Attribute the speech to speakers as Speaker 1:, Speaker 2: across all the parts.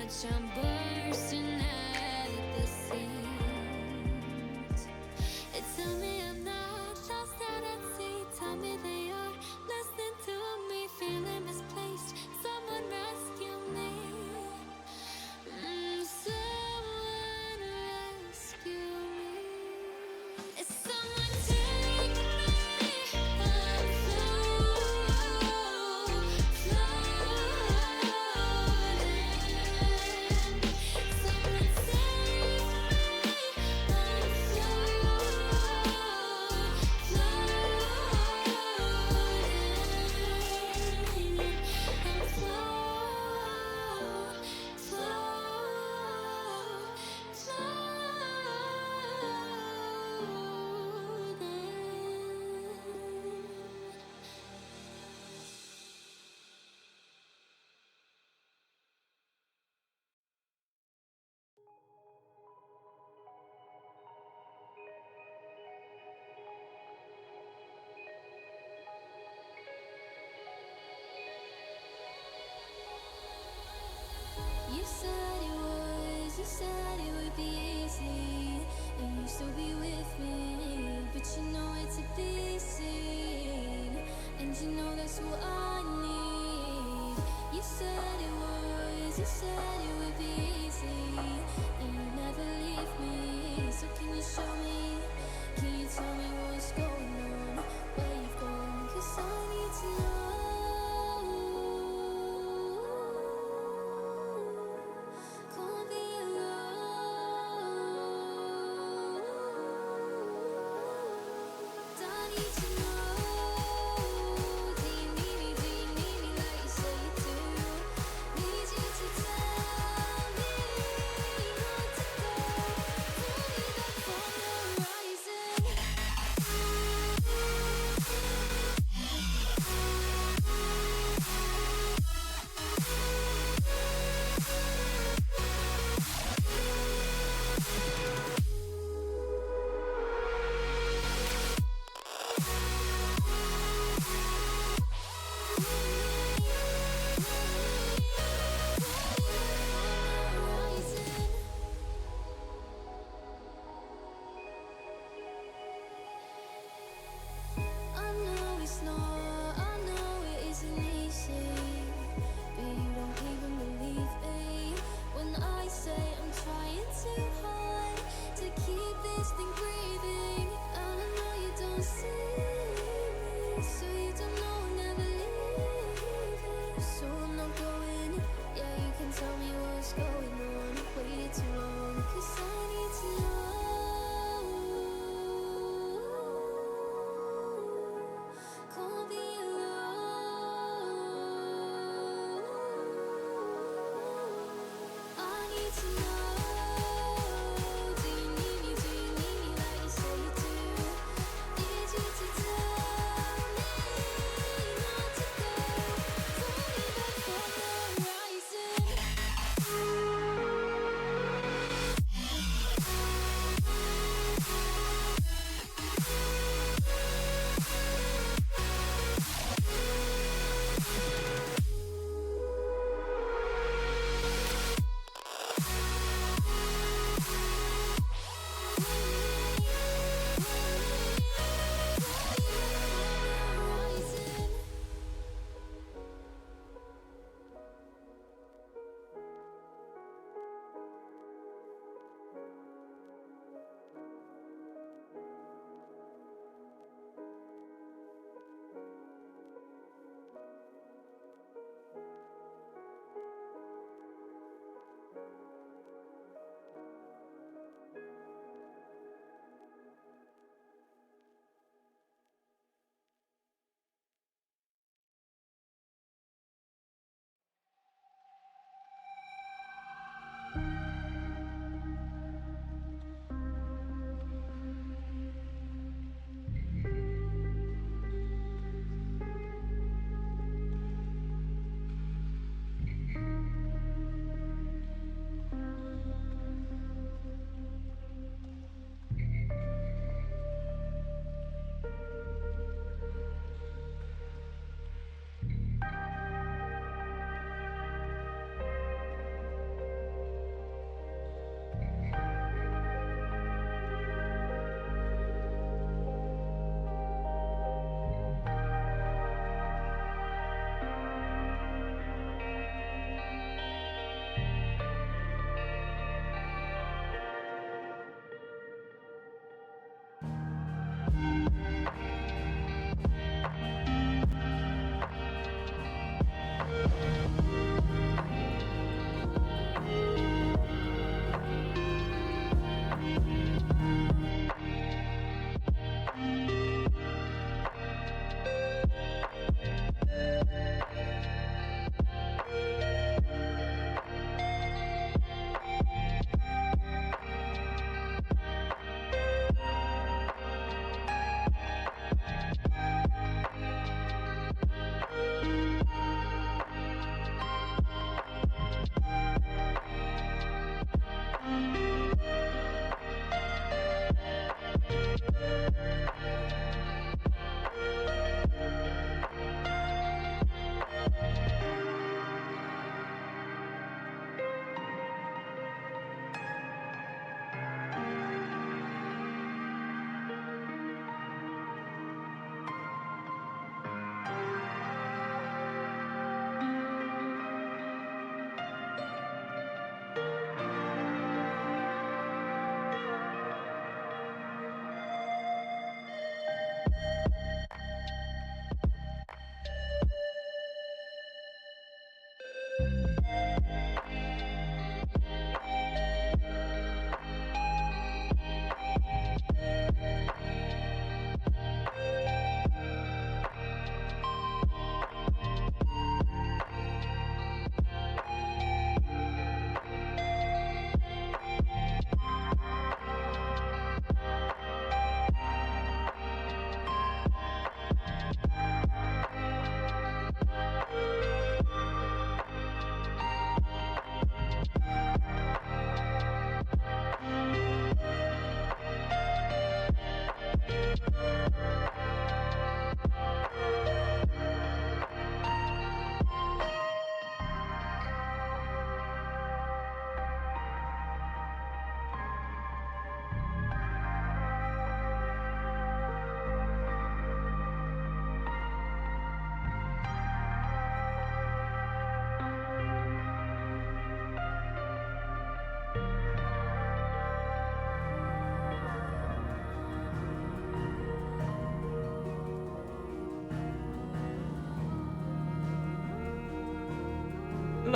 Speaker 1: much I'm bursting at the seams. Tell me I'm not lost out at sea. Tell me they are listening to me, feeling misplaced. Someone rescue me. Someone rescue me. Someone take me. I'm floating. Someone save me. I'm you said it would be easy, and you'd still be with me. But you know it's a deceit, and you know that's what I need. You said it would be easy, and you'd never leave me. So can you show me, can you tell me what's going on, where you've gone? 'Cause I need to know. From the rising.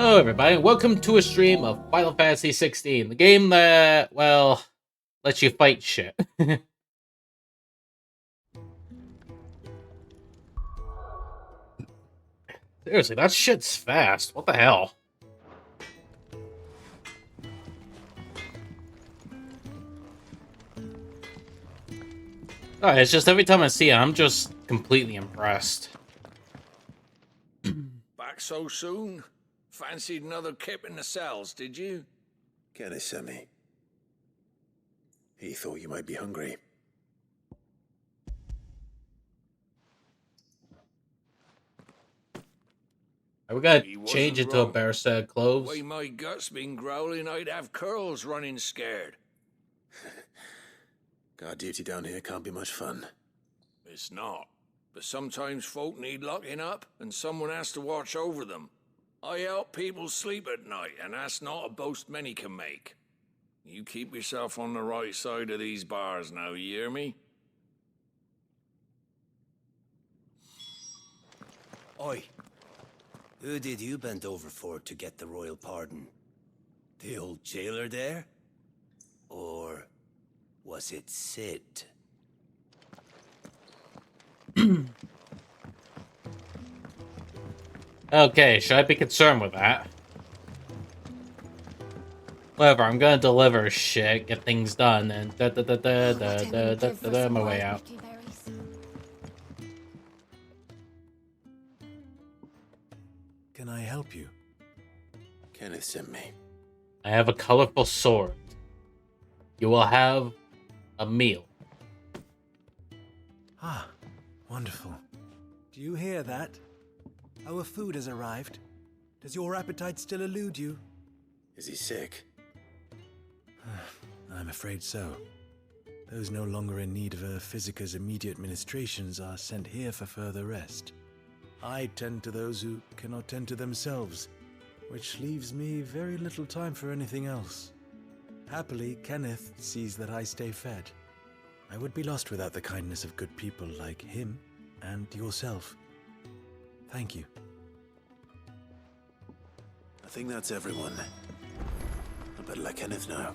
Speaker 2: Hello, everybody, and welcome to a stream of Final Fantasy 16, the game that, well, lets you fight shit. Seriously, that shit's fast. What the hell? It's just every time I see it, I'm just completely impressed.
Speaker 3: Back so soon? Fancied another kip in the cells, did you?
Speaker 4: Kenneth sent me. He thought you might be hungry.
Speaker 2: Are we gonna
Speaker 3: He
Speaker 2: change
Speaker 3: wasn't
Speaker 2: it to a
Speaker 3: wrong.
Speaker 2: bear set
Speaker 3: The
Speaker 2: clothes?
Speaker 3: way my gut's been growling, I'd have curls running scared.
Speaker 4: Guard duty down here can't be much fun.
Speaker 3: It's not. But sometimes folk need locking up, and someone has to watch over them. I help people sleep at night, and that's not a boast many can make. You keep yourself on the right side of these bars now, you hear me?
Speaker 5: Oi. Who did you bend over for to get the royal pardon? The old jailer there? Or was it Sid?
Speaker 2: Okay, should I be concerned with that? Whatever, I'm gonna deliver shit, get things done, and my way out.
Speaker 4: Can I help you? Kenneth sent me.
Speaker 2: I have a colorful sword. You will have a meal.
Speaker 6: Ah, wonderful. Do you hear that? Our food has arrived. Does your appetite still elude you?
Speaker 4: Is he sick?
Speaker 6: I'm afraid so. Those no longer in need of a Physica's immediate ministrations are sent here for further rest. I tend to those who cannot tend to themselves, which leaves me very little time for anything else. Happily, Kenneth sees that I stay fed. I would be lost without the kindness of good people like him and yourself. Thank you.
Speaker 4: I think that's everyone. I better let Kenneth know.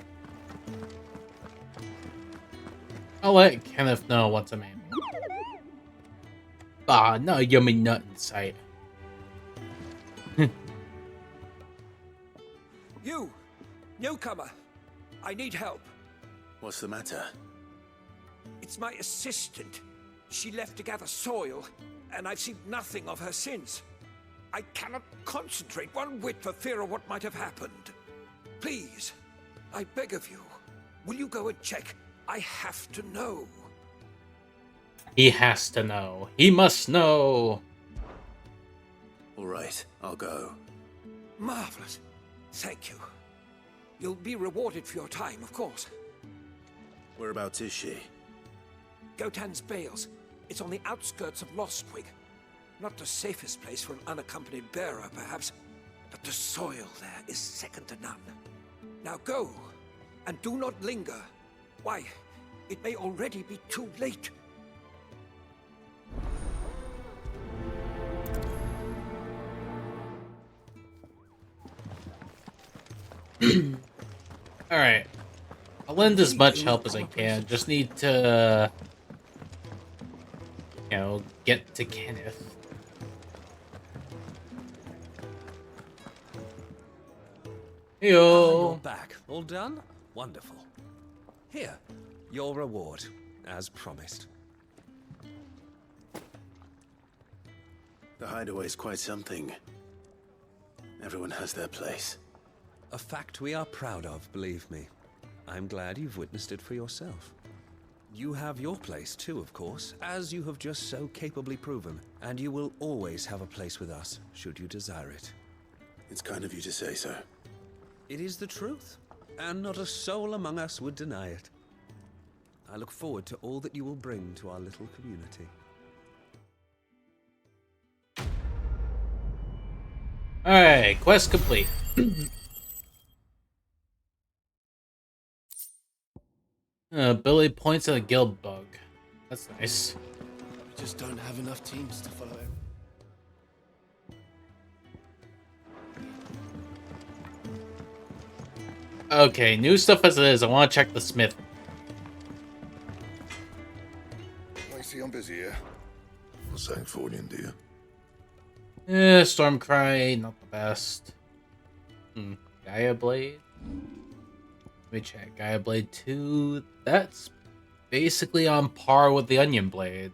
Speaker 2: I'll let Kenneth know what's a man. Ah, no yummy nut in sight.
Speaker 7: You! Newcomer! I need help.
Speaker 4: What's the matter?
Speaker 7: It's my assistant. She left to gather soil, and I've seen nothing of her since. I cannot concentrate one whit for fear of what might have happened. Please, I beg of you, will you go and check? I have to know.
Speaker 2: He has to know. He must know.
Speaker 4: All right, I'll go.
Speaker 7: Marvelous. Thank you. You'll be rewarded for your time, of course.
Speaker 4: Whereabouts is she?
Speaker 7: Gotan's Bales. It's on the outskirts of Lostwig. Not the safest place for an unaccompanied bearer, perhaps, but the soil there is second to none. Now go, and do not linger. Why, it may already be too late.
Speaker 2: Alright. I'll lend as much help as I can. Just need to, get to Kenneth.
Speaker 8: You're back. All done? Wonderful. Here, your reward, as promised.
Speaker 4: The hideaway's quite something. Everyone has their place.
Speaker 8: A fact we are proud of, believe me. I'm glad you've witnessed it for yourself. You have your place too, of course, as you have just so capably proven, and you will always have a place with us, should you desire it.
Speaker 4: It's kind of you to say so.
Speaker 8: It is the truth, and not a soul among us would deny it. I look forward to all that you will bring to our little community.
Speaker 2: Alright, quest complete. Billy points at a guild bug. That's nice.
Speaker 9: We just don't have enough teams to follow him.
Speaker 2: Okay, new stuff as it is. I want to check the smith.
Speaker 9: I see I'm busy here. What's saying for you, dear?
Speaker 2: Stormcry, not the best. Gaia Blade? Let me check. Gaia Blade 2, that's basically on par with the Onion Blade.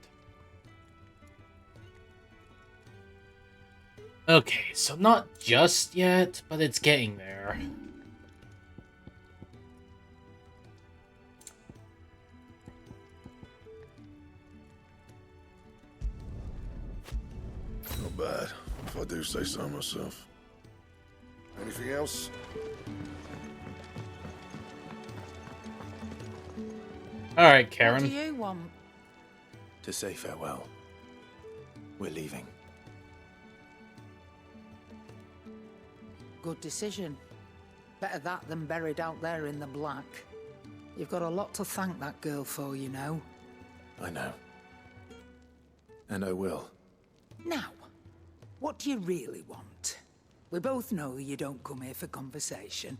Speaker 2: Okay, so not just yet, but it's getting there.
Speaker 9: Not bad, if I do say so myself. Anything else?
Speaker 2: Alright, Karen.
Speaker 10: What do you want?
Speaker 4: To say farewell. We're leaving.
Speaker 10: Good decision. Better that than buried out there in the black. You've got a lot to thank that girl for, you know.
Speaker 4: I know. And I will.
Speaker 10: Now, what do you really want? We both know you don't come here for conversation.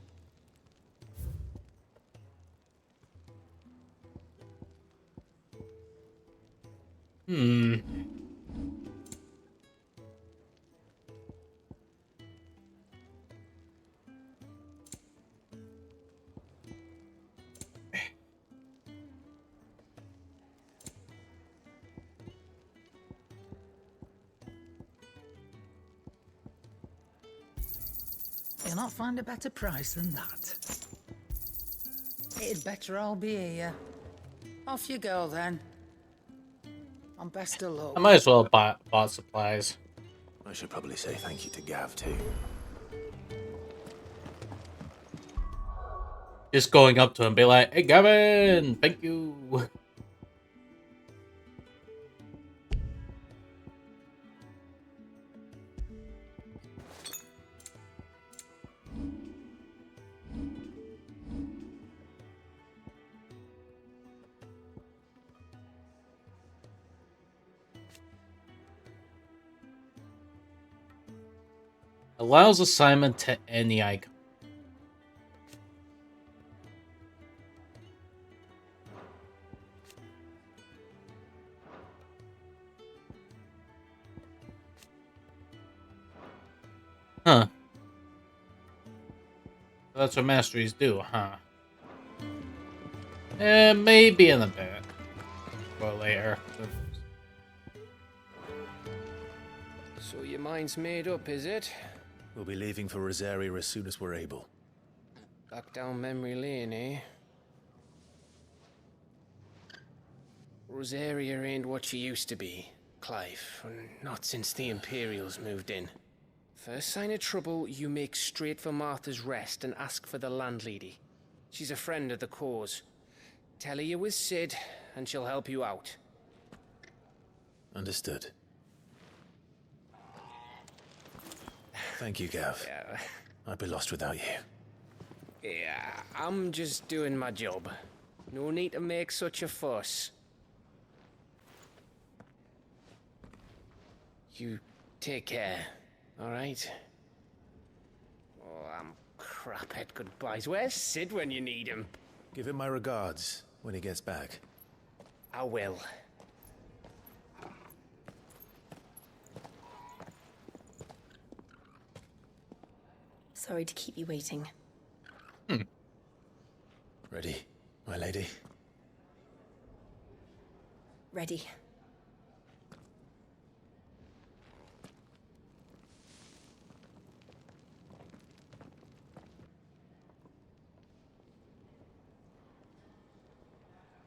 Speaker 10: You'll not find a better price than that. It'd better all be here. Off you go then. And best of luck.
Speaker 2: I might as well have bought supplies.
Speaker 4: I should probably say thank you to Gav, too.
Speaker 2: Just going up to him and be like, hey Gavin, thank you. Allows assignment to any icon. Huh. That's what masteries do, huh? Maybe in a bit. Well, later.
Speaker 11: So your mind's made up, is it?
Speaker 4: We'll be leaving for Rosaria as soon as we're able.
Speaker 11: Back down memory lane, eh? Rosaria ain't what she used to be, Clive. Not since the Imperials moved in. First sign of trouble, you make straight for Martha's Rest and ask for the landlady. She's a friend of the cause. Tell her you're with Sid, and she'll help you out.
Speaker 4: Understood. Thank you, Gav.
Speaker 11: Yeah.
Speaker 4: I'd be lost without you.
Speaker 11: Yeah, I'm just doing my job. No need to make such a fuss. You take care, alright? Oh, I'm crap at goodbyes. Where's Sid when you need him?
Speaker 4: Give him my regards when he gets back.
Speaker 11: I will.
Speaker 12: Sorry to keep you waiting.
Speaker 4: Ready, my lady?
Speaker 12: Ready.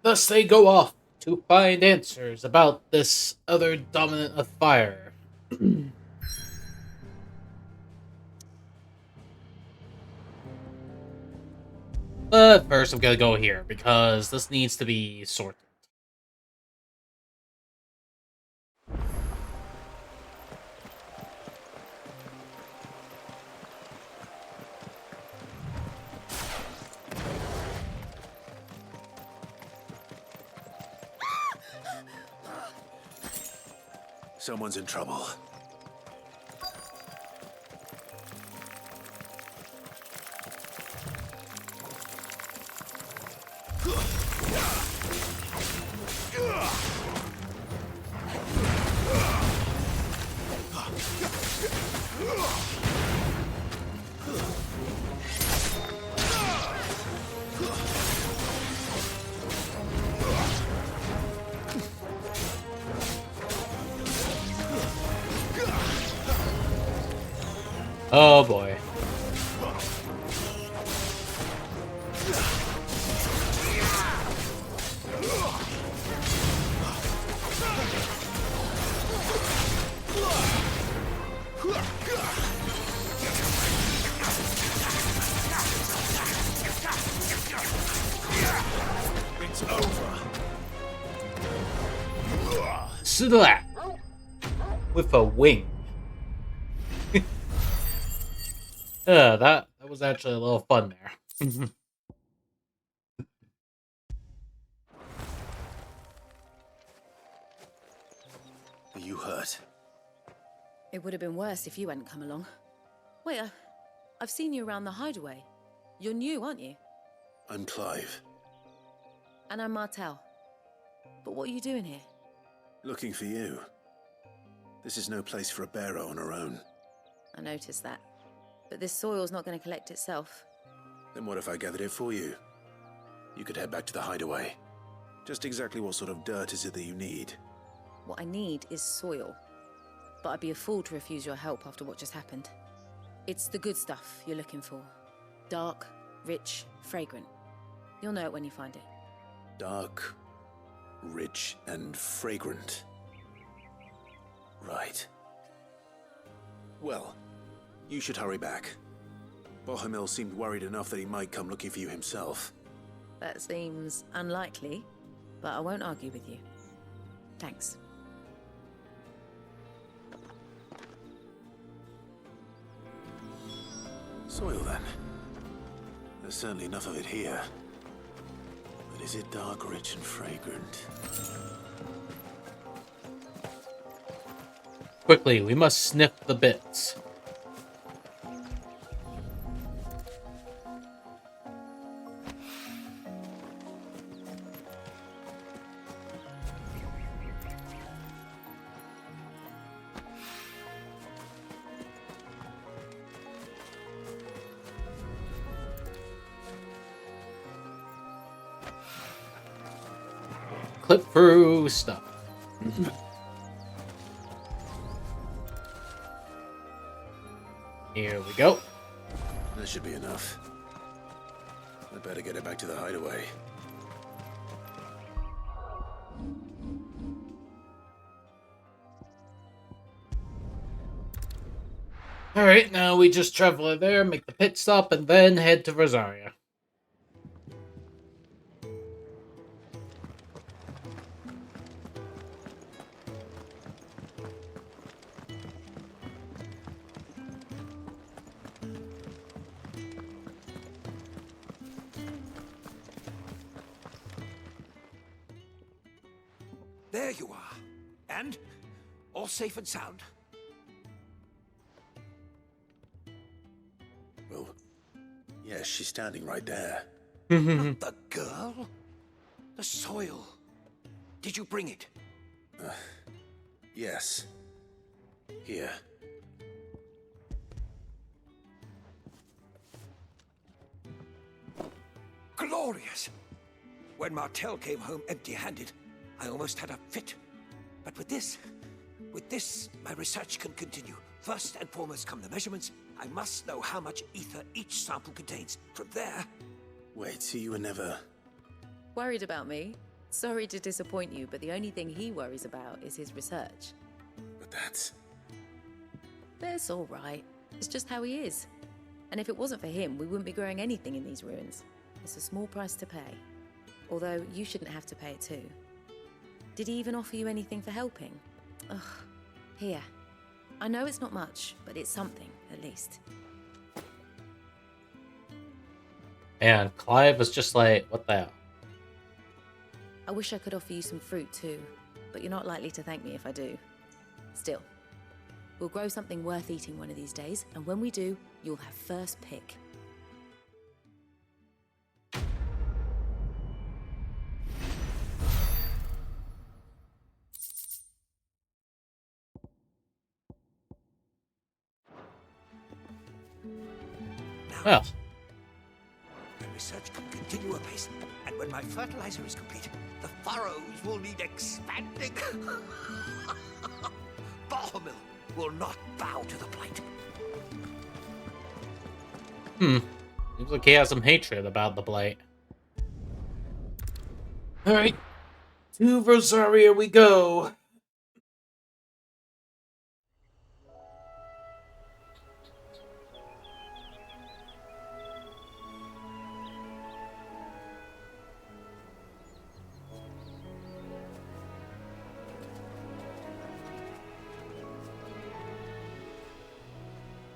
Speaker 2: Thus they go off to find answers about this other dominant of fire. But first I'm gonna go here, because this needs to be sorted.
Speaker 4: Someone's in trouble.
Speaker 2: Oh boy.
Speaker 9: It's over.
Speaker 2: Slap with a wing. That was actually a little fun there.
Speaker 4: Are you hurt?
Speaker 13: It would have been worse if you hadn't come along. Wait, I've seen you around the hideaway. You're new, aren't you?
Speaker 4: I'm Clive.
Speaker 13: And I'm Martel. But what are you doing here?
Speaker 4: Looking for you. This is no place for a bearer on her own.
Speaker 13: I noticed that. But this soil's not going to collect itself.
Speaker 4: Then what if I gathered it for you? You could head back to the hideaway. Just exactly what sort of dirt is it that you need?
Speaker 13: What I need is soil. But I'd be a fool to refuse your help after what just happened. It's the good stuff you're looking for. Dark, rich, fragrant. You'll know it when you find it.
Speaker 4: Dark, rich, and fragrant. Right. Well, you should hurry back. Bohemil seemed worried enough that he might come looking for you himself.
Speaker 13: That seems unlikely, but I won't argue with you. Thanks.
Speaker 4: Soil, then. There's certainly enough of it here. But is it dark, rich, and fragrant?
Speaker 2: Quickly, we must sniff the bits. Clip through stuff. Here we go.
Speaker 4: That should be enough. I better get it back to the hideaway.
Speaker 2: Alright, now we just travel there, make the pit stop, and then head to Rosaria.
Speaker 7: There you are. And? All safe and sound?
Speaker 4: Well, yes, she's standing right there.
Speaker 7: Not the girl? The soil. Did you bring it?
Speaker 4: Yes. Here.
Speaker 7: Glorious! When Martel came home empty-handed, I almost had a fit. But with this, my research can continue. First and foremost come the measurements. I must know how much ether each sample contains. From there...
Speaker 4: Wait, so you were never...
Speaker 13: Worried about me? Sorry to disappoint you, but the only thing he worries about is his research.
Speaker 4: But that's...
Speaker 13: That's all right. It's just how he is. And if it wasn't for him, we wouldn't be growing anything in these ruins. It's a small price to pay. Although, you shouldn't have to pay it too. Did he even offer you anything for helping? Ugh. Here. I know it's not much, but it's something, at least.
Speaker 2: And Clive was just like, what the hell?
Speaker 13: I wish I could offer you some fruit too, but you're not likely to thank me if I do. Still, we'll grow something worth eating one of these days, and when we do, you'll have first pick.
Speaker 2: Well,
Speaker 7: the research can continue apace, and when my fertilizer is complete, the furrows will need expanding. Bohemil will not bow to the plight.
Speaker 2: Seems like he has some hatred about the Blight. Alright. To Rosaria we go.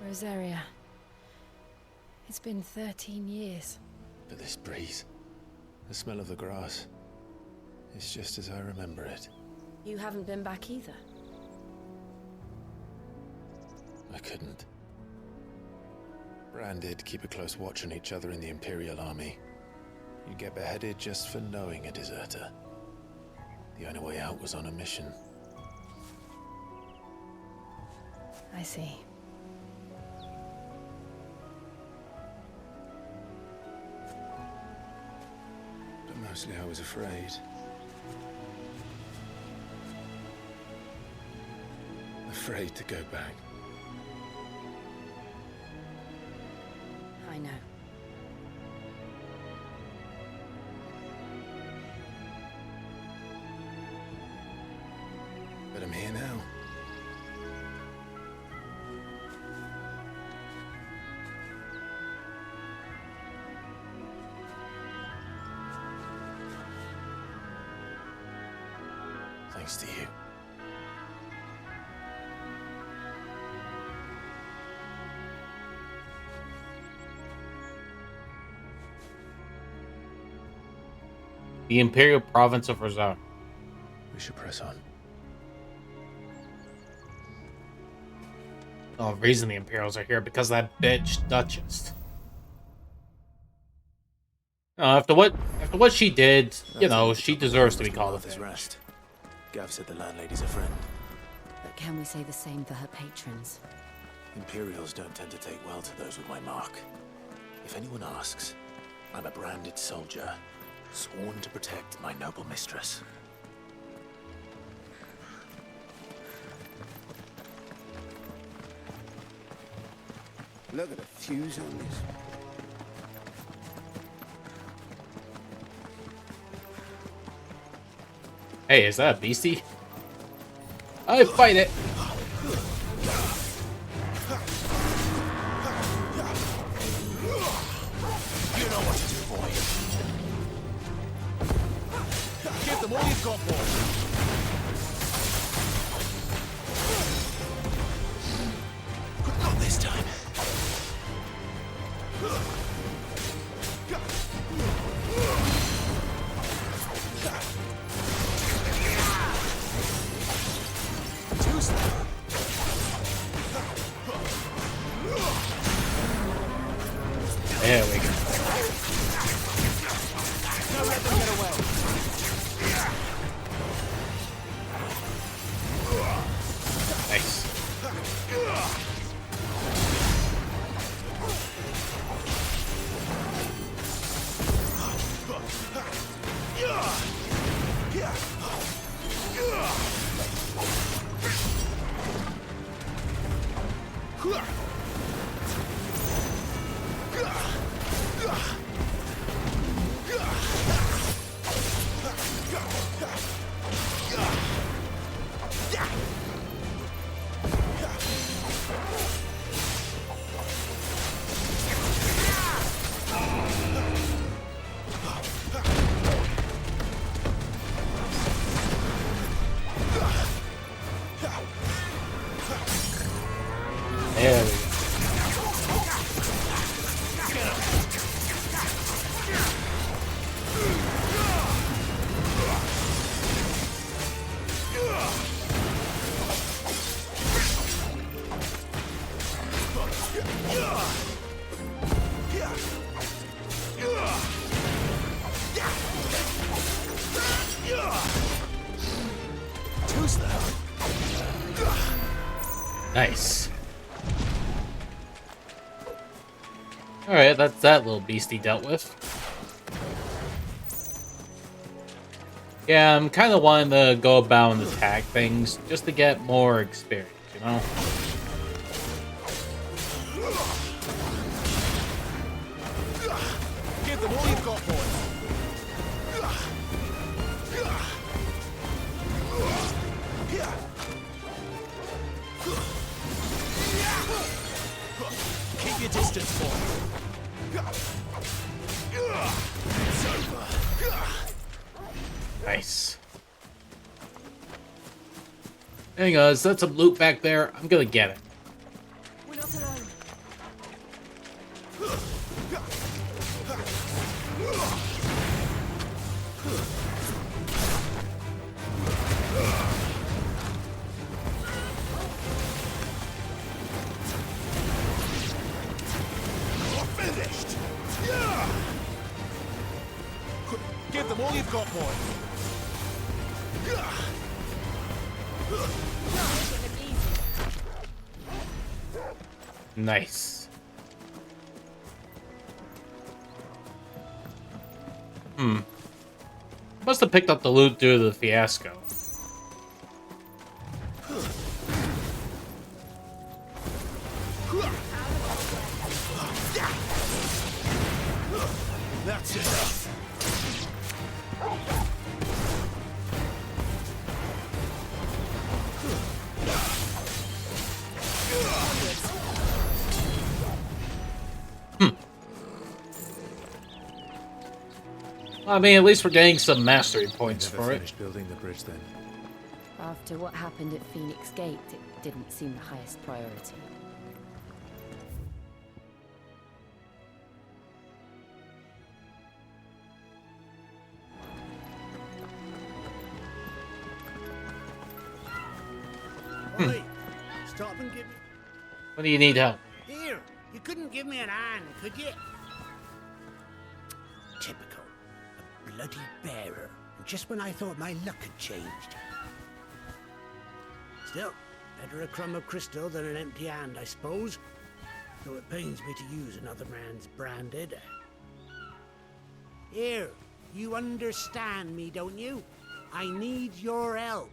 Speaker 14: Rosaria. It's been 13 years.
Speaker 4: But this breeze, the smell of the grass, it's just as I remember it.
Speaker 13: You haven't been back either.
Speaker 4: I couldn't. Bran did keep a close watch on each other in the Imperial Army. You'd get beheaded just for knowing a deserter. The only way out was on a mission.
Speaker 14: I see.
Speaker 4: But mostly I was afraid. Afraid to go back.
Speaker 13: I know.
Speaker 4: But I'm here now. Thanks to you.
Speaker 2: The Imperial Province of Rosaria.
Speaker 4: We should press on.
Speaker 2: The only reason the Imperials are here because of that bitch Duchess. After what she did, you know, she deserves to be called a bitch.
Speaker 4: Rest. Gav said the landlady's a friend.
Speaker 13: But can we say the same for her patrons?
Speaker 4: Imperials don't tend to take well to those with my mark. If anyone asks, I'm a branded soldier, sworn to protect my noble mistress.
Speaker 5: Look at the fuse on this.
Speaker 2: Hey, is that a beastie? I fight it!
Speaker 4: You know what to do, boy. Give them all you've got, boy. Not this time. Too slow.
Speaker 2: There we go.
Speaker 4: Don't let them get away.
Speaker 2: Nice. There we go.
Speaker 4: Too slow.
Speaker 2: Nice. Alright, that's that little beastie dealt with. Yeah, I'm kind of wanting to go about and attack things just to get more experience, you know?
Speaker 6: Give them all you've got, boy. Keep your distance, boy. It's over.
Speaker 2: Nice. Hang on, is that some loot back there? I'm gonna get it.
Speaker 12: We're not alone.
Speaker 6: Finished. Yeah. Give them all you've got, boy.
Speaker 2: Nice. Must have picked up the loot due to the fiasco.
Speaker 6: That's enough.
Speaker 2: I mean, at least we're getting some mastery points
Speaker 4: Never
Speaker 2: for it.
Speaker 4: finished building the bridge then.
Speaker 13: After what happened at Phoenix Gate, it didn't seem the highest priority.
Speaker 15: Oi, stop and give me...
Speaker 2: When do you need help?
Speaker 15: Here, you couldn't give me an hand, could you? Typical. A bloody bearer. Just when I thought my luck had changed. Still, better a crumb of crystal than an empty hand, I suppose. Though it pains me to use another man's branded. Here, you understand me, don't you? I need your help.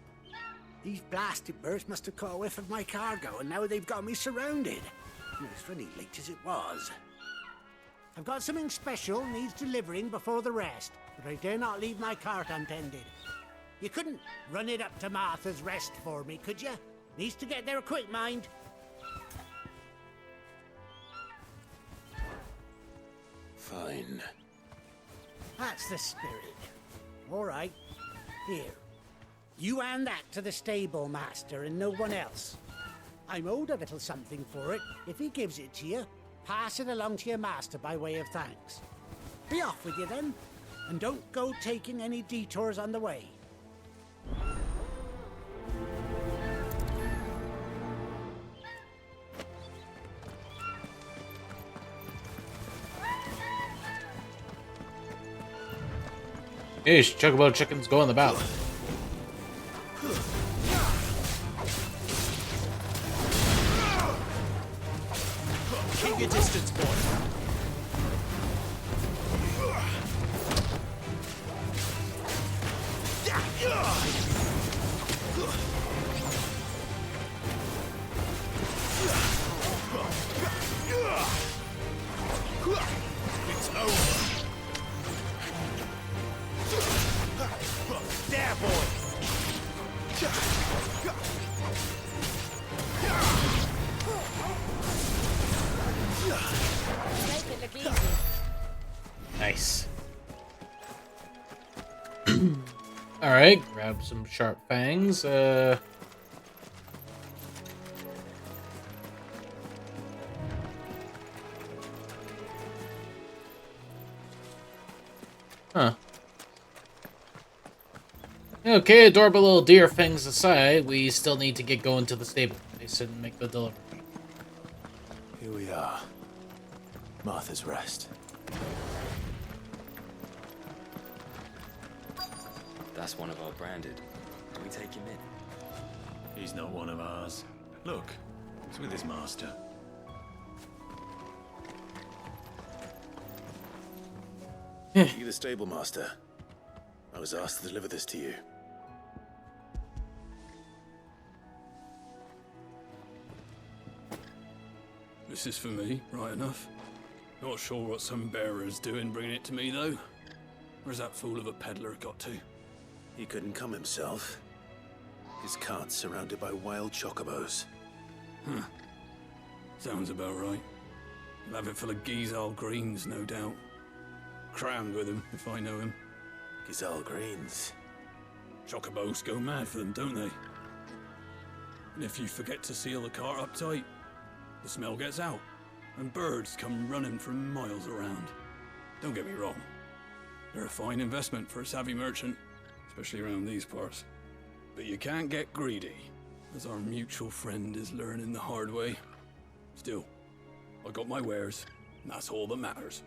Speaker 15: These blasted birds must have caught a whiff of my cargo, and now they've got me surrounded. It's funny, late as it was. I've got something special needs delivering before the rest, but I dare not leave my cart untended. You couldn't run it up to Martha's Rest for me, could you? Needs to get there quick, mind.
Speaker 5: Fine.
Speaker 15: That's the spirit. All right. Here. You hand that to the stable master and no one else. I'm owed a little something for it. If he gives it to you, pass it along to your master by way of thanks. Be off with you then, and don't go taking any detours on the way.
Speaker 2: Yeesh, Chocobo chickens go in the mouth.
Speaker 6: Keep your distance, boy. It's over. There, boy.
Speaker 12: Make it look easy.
Speaker 2: Nice. Alright, grab some sharp fangs. Huh. Okay, adorable little deer fangs aside, we still need to get going to the stable place and make the delivery.
Speaker 4: Here we are. Martha's Rest.
Speaker 16: That's one of our branded. Do we take him in?
Speaker 6: He's not one of ours. Look, he's with his master.
Speaker 4: You the stable master? I was asked to deliver this to you.
Speaker 17: This is for me, right enough. Not sure what some bearer's doing bringing it to me, though. Where's that fool of a peddler got to?
Speaker 4: He couldn't come himself. His cart's surrounded by wild chocobos.
Speaker 17: Huh. Sounds about right. He'll have it full of Gizal greens, no doubt. Crammed with him, if I know him.
Speaker 4: Gizal greens?
Speaker 17: Chocobos go mad for them, don't they? And if you forget to seal the cart up tight, the smell gets out, and birds come running from miles around. Don't get me wrong. They're a fine investment for a savvy merchant, especially around these parts. But you can't get greedy, as our mutual friend is learning the hard way. Still, I got my wares, and that's all that matters.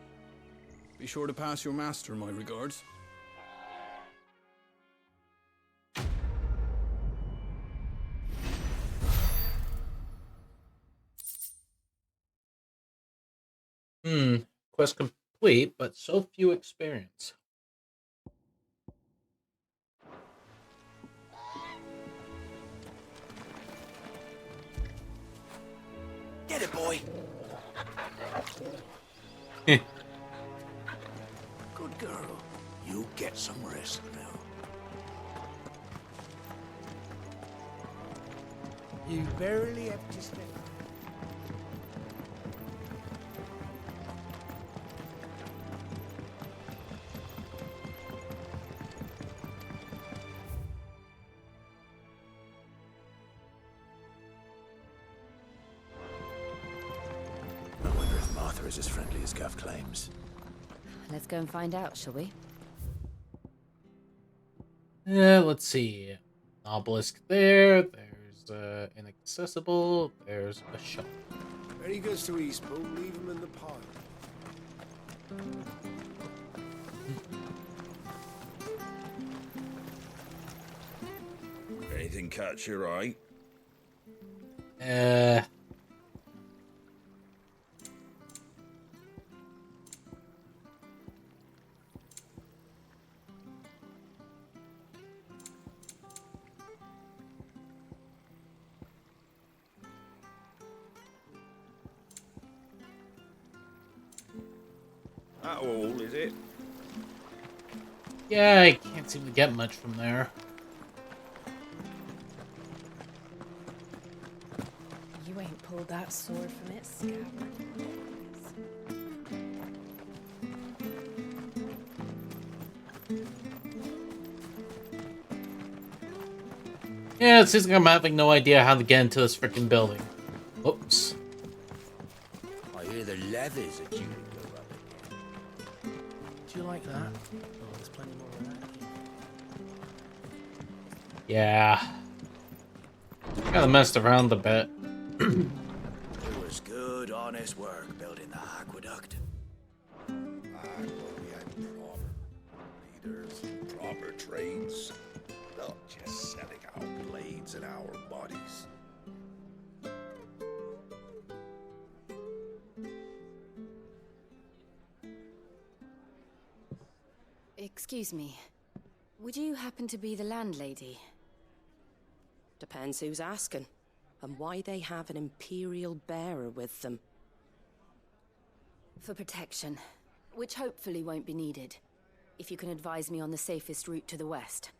Speaker 17: Be sure to pass your master my regards.
Speaker 2: Quest complete, but so few experience.
Speaker 5: Get it, boy.
Speaker 15: Good girl. You get some rest now. You barely have to stay.
Speaker 4: I wonder if Martha is as friendly as Gav claims.
Speaker 13: Let's go and find out, shall we?
Speaker 2: Yeah, let's see. Obelisk there. There's inaccessible. There's a shop.
Speaker 9: When he goes to Eastpool, leave him in the pile.
Speaker 3: Anything catch your eye? That all, is it?
Speaker 2: Yeah, I can't seem to get much from there.
Speaker 14: You ain't pulled that sword from its scabbard.
Speaker 2: Yeah, it seems like I'm having no idea how to get into this freaking building. Oops.
Speaker 5: I hear the leathers are due to go up again.
Speaker 6: Do you like that? Oh, there's plenty more of that.
Speaker 2: Yeah. Kinda messed around a bit.
Speaker 5: It was good, honest work building the aqueduct.
Speaker 9: Well, we had proper leaders, proper trades. Not just selling our blades and our bodies.
Speaker 18: Excuse me. Would you happen to be the landlady?
Speaker 19: Depends who's asking, and why they have an Imperial bearer with them.
Speaker 18: For protection, which hopefully won't be needed. If you can advise me on the safest route to the west.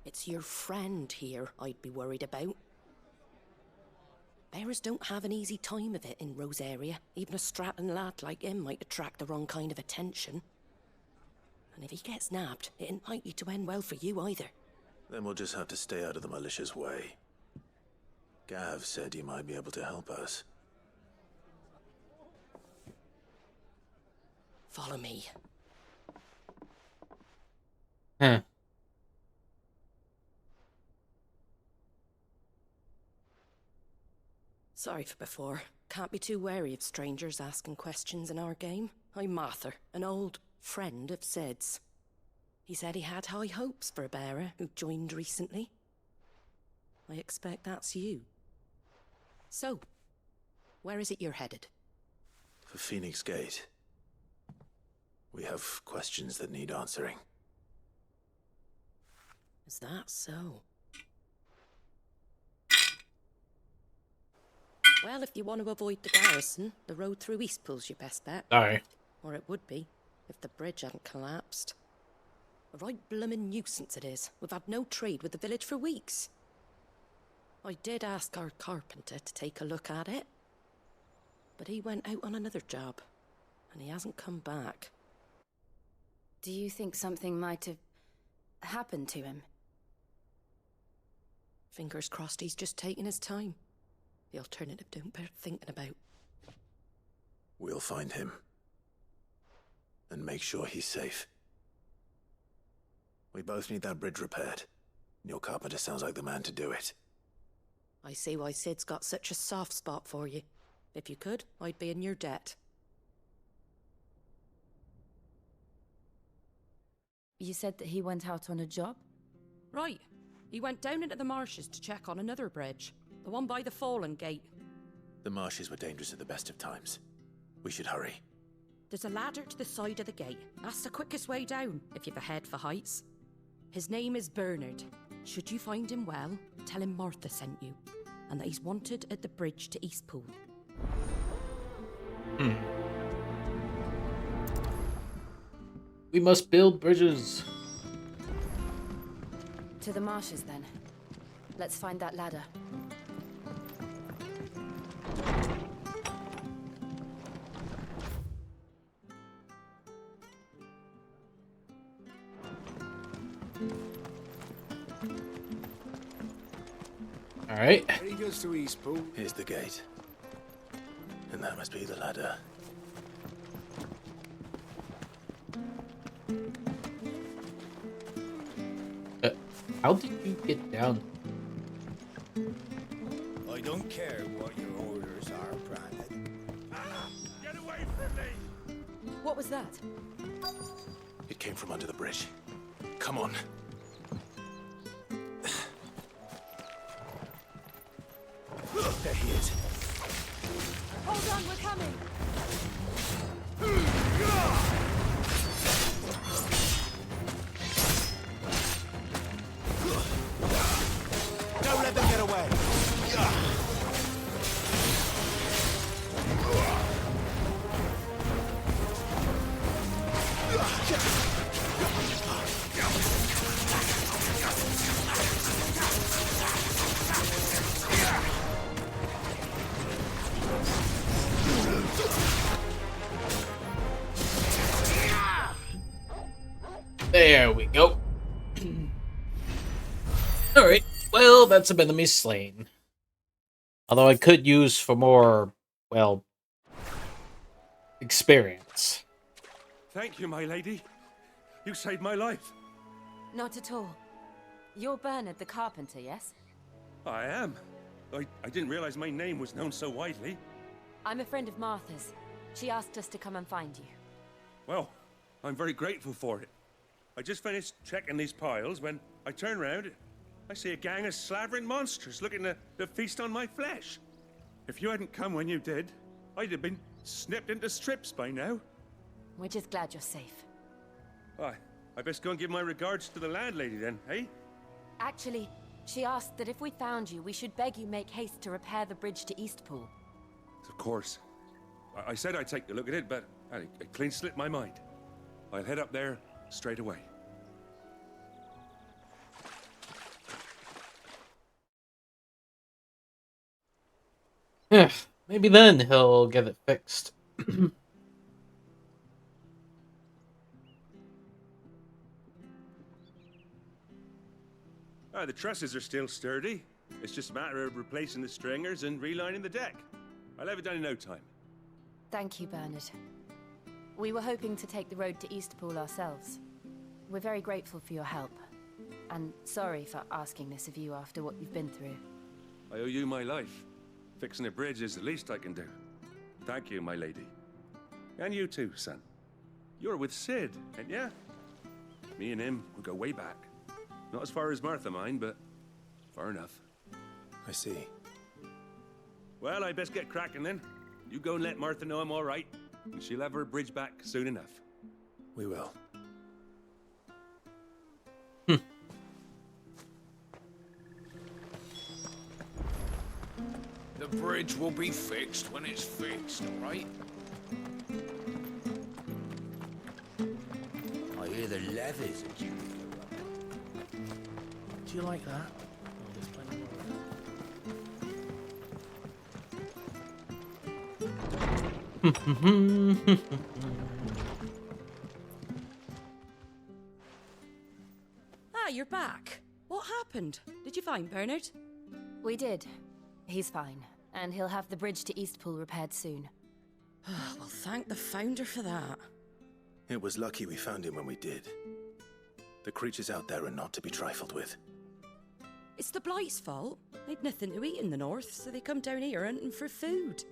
Speaker 19: It's your friend here I'd be worried about. Bearers don't have an easy time of it in Rosaria. Even a Stratton lad like him might attract the wrong kind of attention. And if he gets nabbed, it ain't likely to end well for you either.
Speaker 4: Then we'll just have to stay out of the malicious way. Gav said you might be able to help us.
Speaker 19: Follow me.
Speaker 2: Huh.
Speaker 19: Sorry for before. Can't be too wary of strangers asking questions in our game. I'm Martha, an old friend of Sid's. He said he had high hopes for a bearer who joined recently. I expect that's you. So, where is it you're headed?
Speaker 4: For Phoenix Gate. We have questions that need answering.
Speaker 19: Is that so? Well, if you want to avoid the garrison, the road through Eastpool's your best bet.
Speaker 2: Sorry.
Speaker 19: Or it would be, if the bridge hadn't collapsed. A right bloomin' nuisance it is. We've had no trade with the village for weeks. I did ask our carpenter to take a look at it, but he went out on another job, and he hasn't come back.
Speaker 18: Do you think something might have happened to him?
Speaker 19: Fingers crossed he's just taking his time. The alternative don't bear thinking about.
Speaker 4: We'll find him. And make sure he's safe. We both need that bridge repaired. Your carpenter sounds like the man to do it.
Speaker 19: I see why Sid's got such a soft spot for you. If you could, I'd be in your debt.
Speaker 18: You said that he went out on a job?
Speaker 19: Right. He went down into the marshes to check on another bridge. The one by the Fallen Gate.
Speaker 4: The marshes were dangerous at the best of times. We should hurry.
Speaker 19: There's a ladder to the side of the gate. That's the quickest way down, if you've a head for heights. His name is Bernard. Should you find him well, tell him Martha sent you, and that he's wanted at the bridge to Eastpool.
Speaker 2: We must build bridges.
Speaker 18: To the marshes, then. Let's find that ladder.
Speaker 2: Alright.
Speaker 5: He goes to Eastpool.
Speaker 4: Here's the gate. And that must be the ladder.
Speaker 2: How did you get down?
Speaker 5: I don't care what your orders are, Brandon.
Speaker 9: Get away from me!
Speaker 18: What was that?
Speaker 4: It came from under the bridge. Come on. There he is.
Speaker 12: Hold on, we're coming.
Speaker 5: Don't let them get away.
Speaker 2: There we go. Alright, well, that's some enemies slain. Although I could use for more, well, experience.
Speaker 20: Thank you, my lady. You saved my life.
Speaker 18: Not at all. You're Bernard the carpenter, yes?
Speaker 20: I am. I didn't realize my name was known so widely.
Speaker 18: I'm a friend of Martha's. She asked us to come and find you.
Speaker 20: Well, I'm very grateful for it. I just finished checking these piles when I turn round. I see a gang of slavering monsters looking to feast on my flesh. If you hadn't come when you did, I'd have been snipped into strips by now.
Speaker 18: We're just glad you're safe.
Speaker 20: I best go and give my regards to the landlady then, eh?
Speaker 18: Actually, she asked that if we found you, we should beg you make haste to repair the bridge to Eastpool.
Speaker 20: Of course. I said I'd take a look at it, but it clean slipped my mind. I'll head up there straight away.
Speaker 2: Yeah, maybe then he'll get it fixed.
Speaker 20: The trusses are still sturdy. It's just a matter of replacing the stringers and relining the deck. I'll have it done in no time.
Speaker 18: Thank you, Bernard. We were hoping to take the road to Eastpool ourselves. We're very grateful for your help. And sorry for asking this of you after what you've been through.
Speaker 20: I owe you my life. Fixing a bridge is the least I can do. Thank you, my lady. And you too, son. You're with Sid, ain't ya? Me and him, we go way back. Not as far as Martha, mind, but far enough.
Speaker 4: I see.
Speaker 20: Well, I best get cracking then. You go and let Martha know I'm all right, and she'll have her bridge back soon enough.
Speaker 4: We will.
Speaker 3: The bridge will be fixed when it's fixed, all right?
Speaker 5: I hear the levies are due to go up.
Speaker 2: Do you like that?
Speaker 19: Ah, you're back. What happened? Did you find Bernard?
Speaker 18: We did. He's fine, and he'll have the bridge to Eastpool repaired soon.
Speaker 19: Well, thank the Founder for that.
Speaker 4: It was lucky we found him when we did. The creatures out there are not to be trifled with.
Speaker 19: It's the Blight's fault. They'd nothing to eat in the north, so they come down here hunting for food.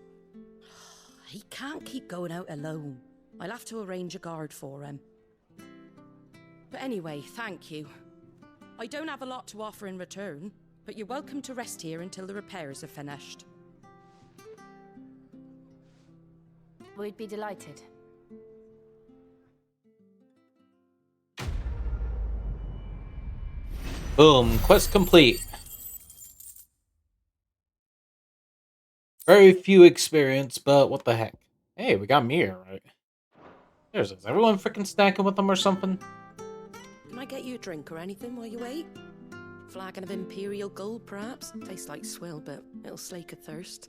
Speaker 19: He can't keep going out alone. I'll have to arrange a guard for him. But anyway, thank you. I don't have a lot to offer in return, but you're welcome to rest here until the repairs are finished.
Speaker 18: We'd be delighted.
Speaker 2: Boom, quest complete. Very few experience, but what the heck. Hey, we got Mir, right? Is everyone freaking snacking with them or something?
Speaker 19: Can I get you a drink or anything while you wait? Flagon of Imperial Gold, perhaps? Tastes like swill, but it'll slake a thirst.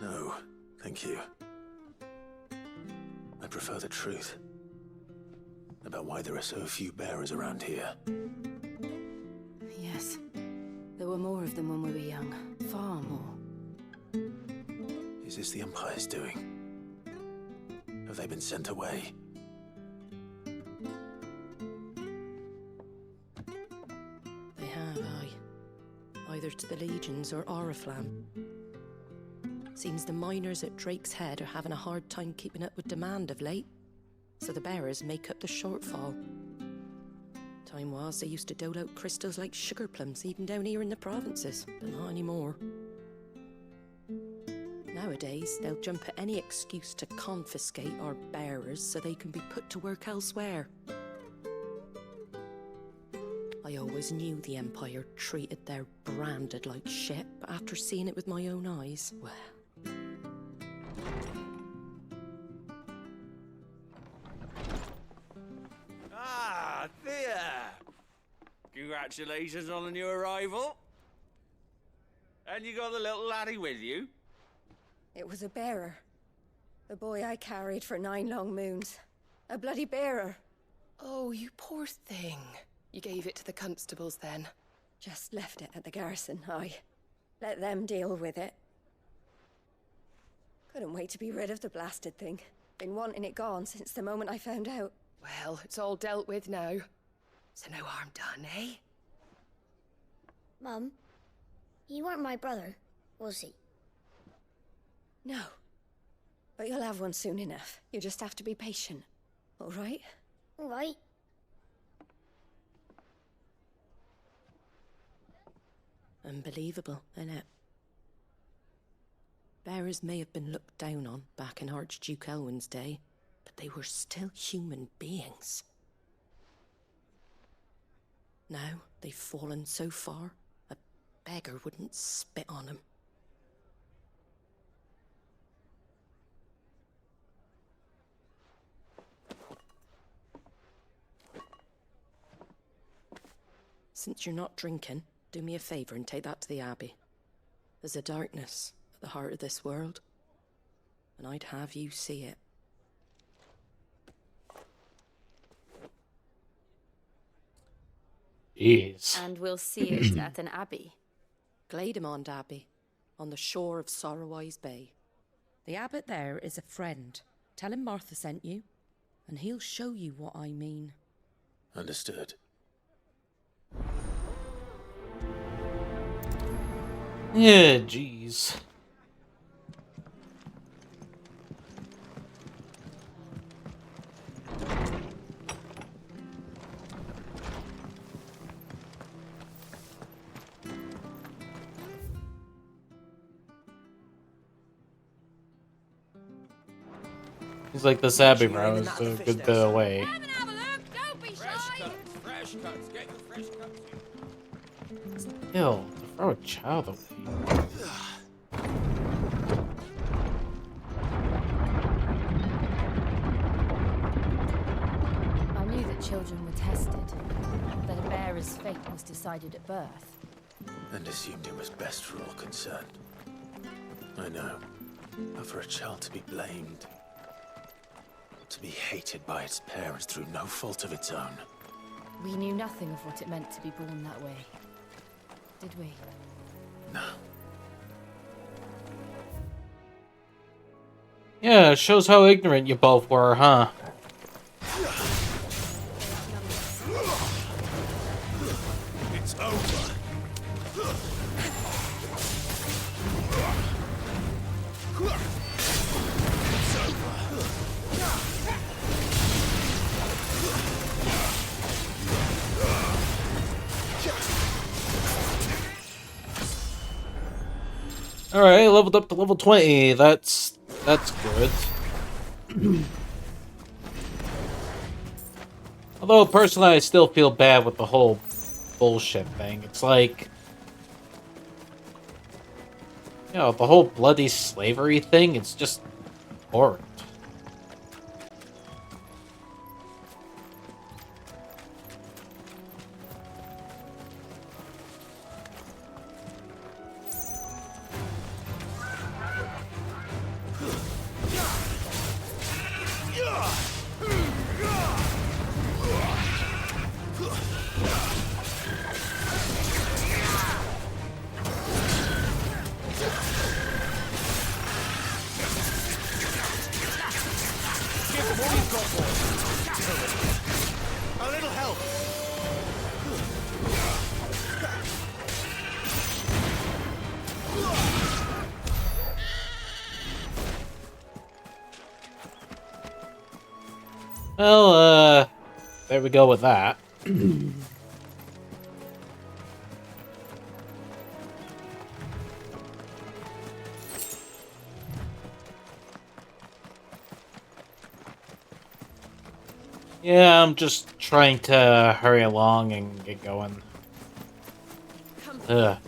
Speaker 4: No, thank you. I prefer the truth about why there are so few bearers around here.
Speaker 18: Yes. There were more of them when we were young. Far more.
Speaker 4: Is this the Empire's doing? Have they been sent away?
Speaker 19: They have, either to the Legions or Oriflamme. Seems the miners at Drake's Head are having a hard time keeping up with demand of late, so the bearers make up the shortfall. Time was they used to dole out crystals like sugar plums even down here in the provinces, but not anymore. Nowadays, they'll jump at any excuse to confiscate our bearers so they can be put to work elsewhere. I always knew the Empire treated their branded like shit, but after seeing it with my own eyes, well...
Speaker 21: Ah, Thea! Congratulations on the new arrival. And you got the little laddie with you?
Speaker 22: It was a bearer. The boy I carried for 9 long moons. A bloody bearer.
Speaker 14: Oh, you poor thing. You gave it to the constables then?
Speaker 22: Just left it at the garrison, I let them deal with it. Couldn't wait to be rid of the blasted thing. Been wanting it gone since the moment I found out.
Speaker 14: Well, it's all dealt with now. So no harm done, eh?
Speaker 23: Mum, you weren't my brother, was he?
Speaker 22: No. But you'll have one soon enough. You just have to be patient. All right?
Speaker 23: All right.
Speaker 19: Unbelievable, innit? Bearers may have been looked down on back in Archduke Elwin's day, but they were still human beings. Now they've fallen so far, a beggar wouldn't spit on them. Since you're not drinking, do me a favor and take that to the Abbey. There's a darkness at the heart of this world, and I'd have you see it.
Speaker 2: Jeez.
Speaker 18: And we'll see it at an abbey.
Speaker 19: Glademond Abbey, on the shore of Sorrowwise Bay. The abbot there is a friend. Tell him Martha sent you, and he'll show you what I mean.
Speaker 4: Understood.
Speaker 2: Yeah, jeez. He's like this Abbey, bro. Is a good bit away.
Speaker 21: Fresh cuts, get your fresh cuts.
Speaker 2: Still, to throw a child away.
Speaker 18: was decided at birth.
Speaker 4: And assumed it was best for all concerned. I know. But for a child to be blamed, to be hated by its parents through no fault of its own.
Speaker 18: We knew nothing of what it meant to be born that way. Did we?
Speaker 4: No.
Speaker 2: Yeah, it shows how ignorant you both were, huh?
Speaker 9: It's over.
Speaker 2: Alright, leveled up to level 20. That's good. Although, personally, I still feel bad with the whole bullshit thing. It's like... You know, the whole bloody slavery thing, it's just horrid.
Speaker 9: A little help.
Speaker 2: Well, there we go with that. Yeah, I'm just trying to hurry along and get going. Ugh.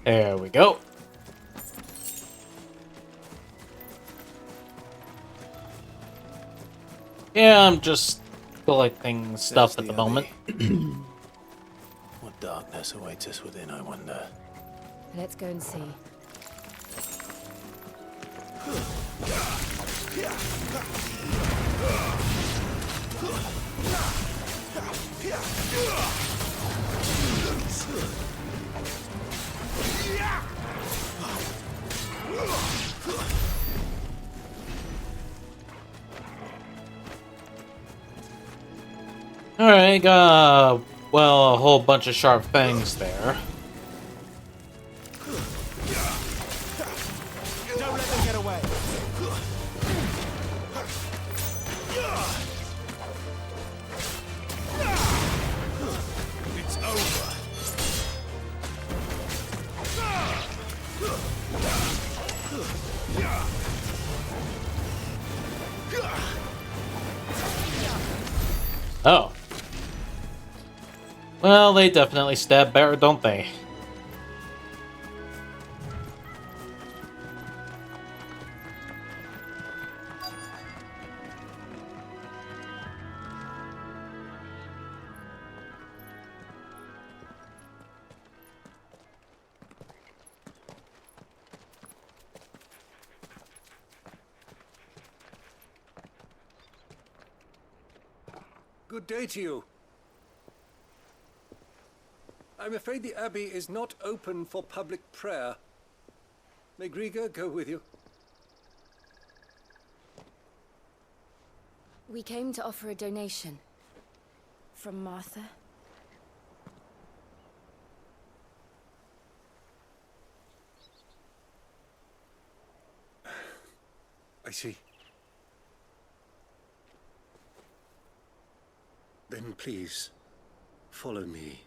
Speaker 2: There we go. Yeah, I'm just collecting stuff at the moment.
Speaker 4: What darkness awaits us within, I wonder.
Speaker 18: Let's go and see.
Speaker 2: Alright, got, well, a whole bunch of sharp fangs there.
Speaker 9: Don't let them get away. It's over.
Speaker 2: Oh. Well, they definitely stab better, don't they?
Speaker 7: Good day to you. I'm afraid the Abbey is not open for public prayer. May Griga go with you?
Speaker 18: We came to offer a donation. From Martha.
Speaker 7: I see. Then please, follow me.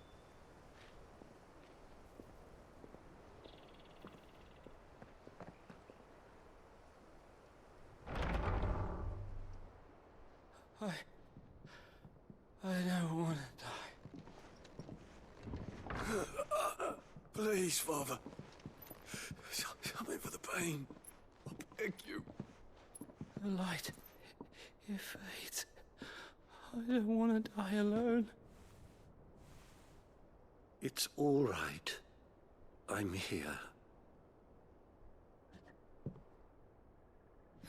Speaker 21: I don't want to die.
Speaker 4: Please, Father. Come in for the pain. I beg you.
Speaker 21: The light, it fades. I don't want to die alone.
Speaker 5: It's all right. I'm here.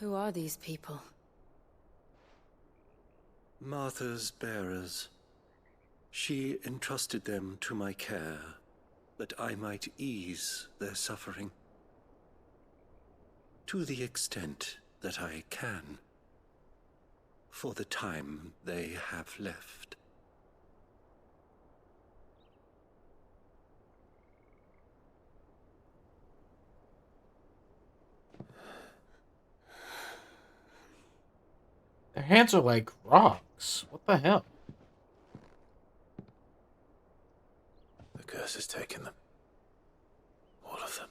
Speaker 18: Who are these people?
Speaker 5: Martha's bearers. She entrusted them to my care, that I might ease their suffering. To the extent that I can, for the time they have left.
Speaker 2: Their hands are like rocks. What the hell?
Speaker 4: The curse has taken them. All of them.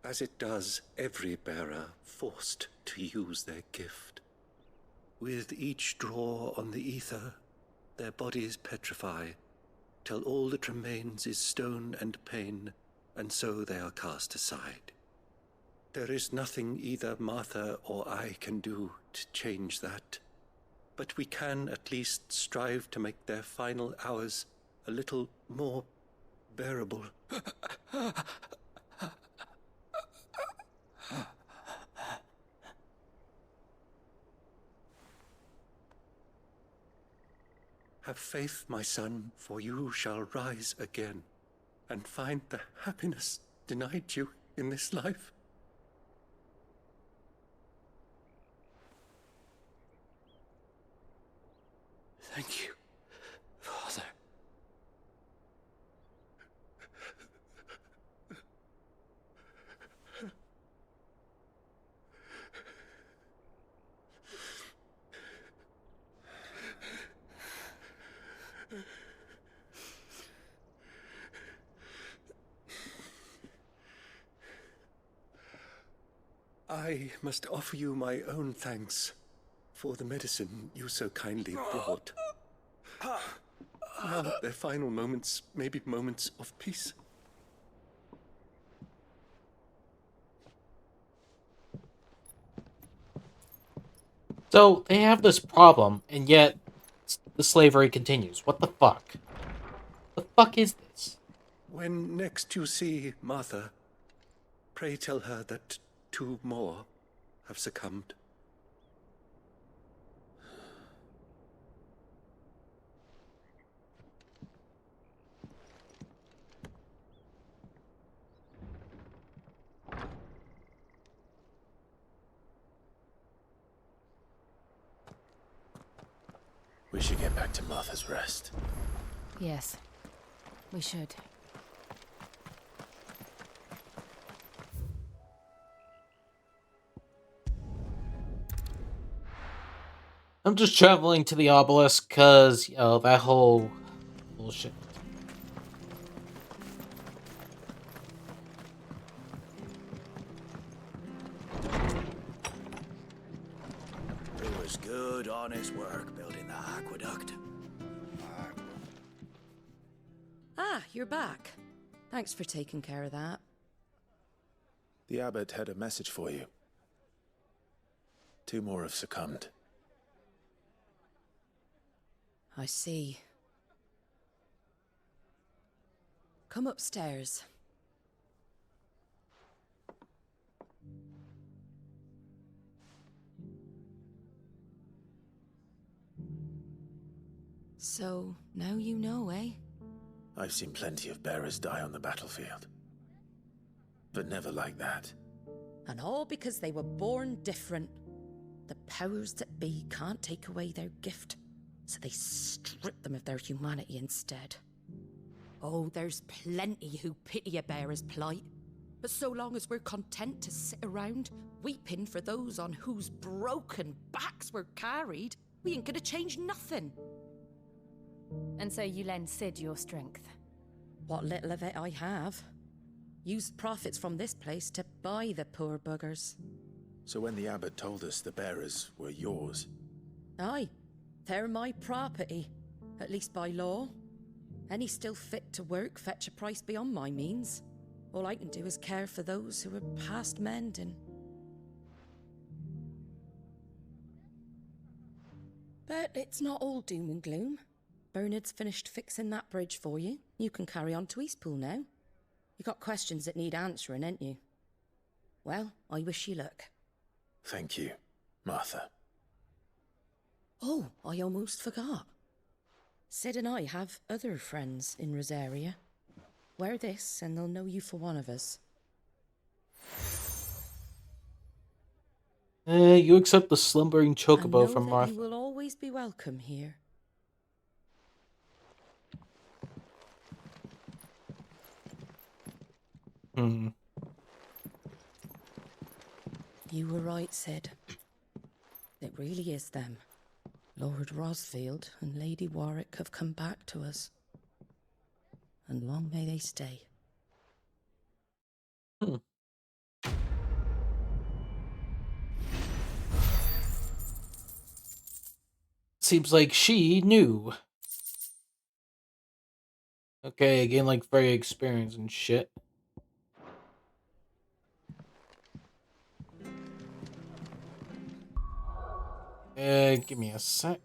Speaker 5: As it does every bearer forced to use their gift. With each draw on the ether, their bodies petrify, till all that remains is stone and pain, and so they are cast aside. There is nothing either Martha or I can do to change that, but we can at least strive to make their final hours a little more bearable. Have faith, my son, for you shall rise again, and find the happiness denied you in this life.
Speaker 21: Thank you, Father.
Speaker 5: I must offer you my own thanks for the medicine you so kindly brought. Now their final moments may be moments of peace.
Speaker 2: So they have this problem, and yet the slavery continues. What the fuck? The fuck is this?
Speaker 5: When next you see Martha, pray tell her that 2 more have succumbed.
Speaker 4: We should get back to Martha's Rest.
Speaker 18: Yes, we should.
Speaker 2: I'm just traveling to the obelisk because, you know, that whole bullshit.
Speaker 5: It was good, honest work building the aqueduct.
Speaker 19: Ah, you're back. Thanks for taking care of that.
Speaker 4: The abbot had a message for you. 2 more have succumbed.
Speaker 19: I see. Come upstairs. So, now you know, eh?
Speaker 4: I've seen plenty of bearers die on the battlefield. But never like that.
Speaker 19: And all because they were born different. The powers that be can't take away their gift, so they strip them of their humanity instead. Oh, there's plenty who pity a bearer's plight. But so long as we're content to sit around, weeping for those on whose broken backs we're carried, we ain't gonna change nothing.
Speaker 18: And so you lend Sid your strength?
Speaker 19: What little of it I have. Used profits from this place to buy the poor buggers.
Speaker 4: So when the abbot told us the bearers were yours,
Speaker 19: Aye, they're my property, at least by law. Any still fit to work fetch a price beyond my means. All I can do is care for those who are past mending. But it's not all doom and gloom. Bernard's finished fixing that bridge for you. You can carry on to Eastpool now. You got questions that need answering, ain't you? Well, I wish you luck.
Speaker 4: Thank you, Martha.
Speaker 19: Oh, I almost forgot. Sid and I have other friends in Rosaria. Wear this and they'll know you for one of us.
Speaker 2: You accept the slumbering chocobo from
Speaker 19: Martha.
Speaker 2: Martha.
Speaker 19: You will always be welcome here.
Speaker 2: Hmm.
Speaker 19: You were right, Sid. It really is them. Lord Rosfield and Lady Warwick have come back to us. And long may they stay.
Speaker 2: Hmm. Seems like she knew. Okay, again, like very experienced and shit. Give me a sec.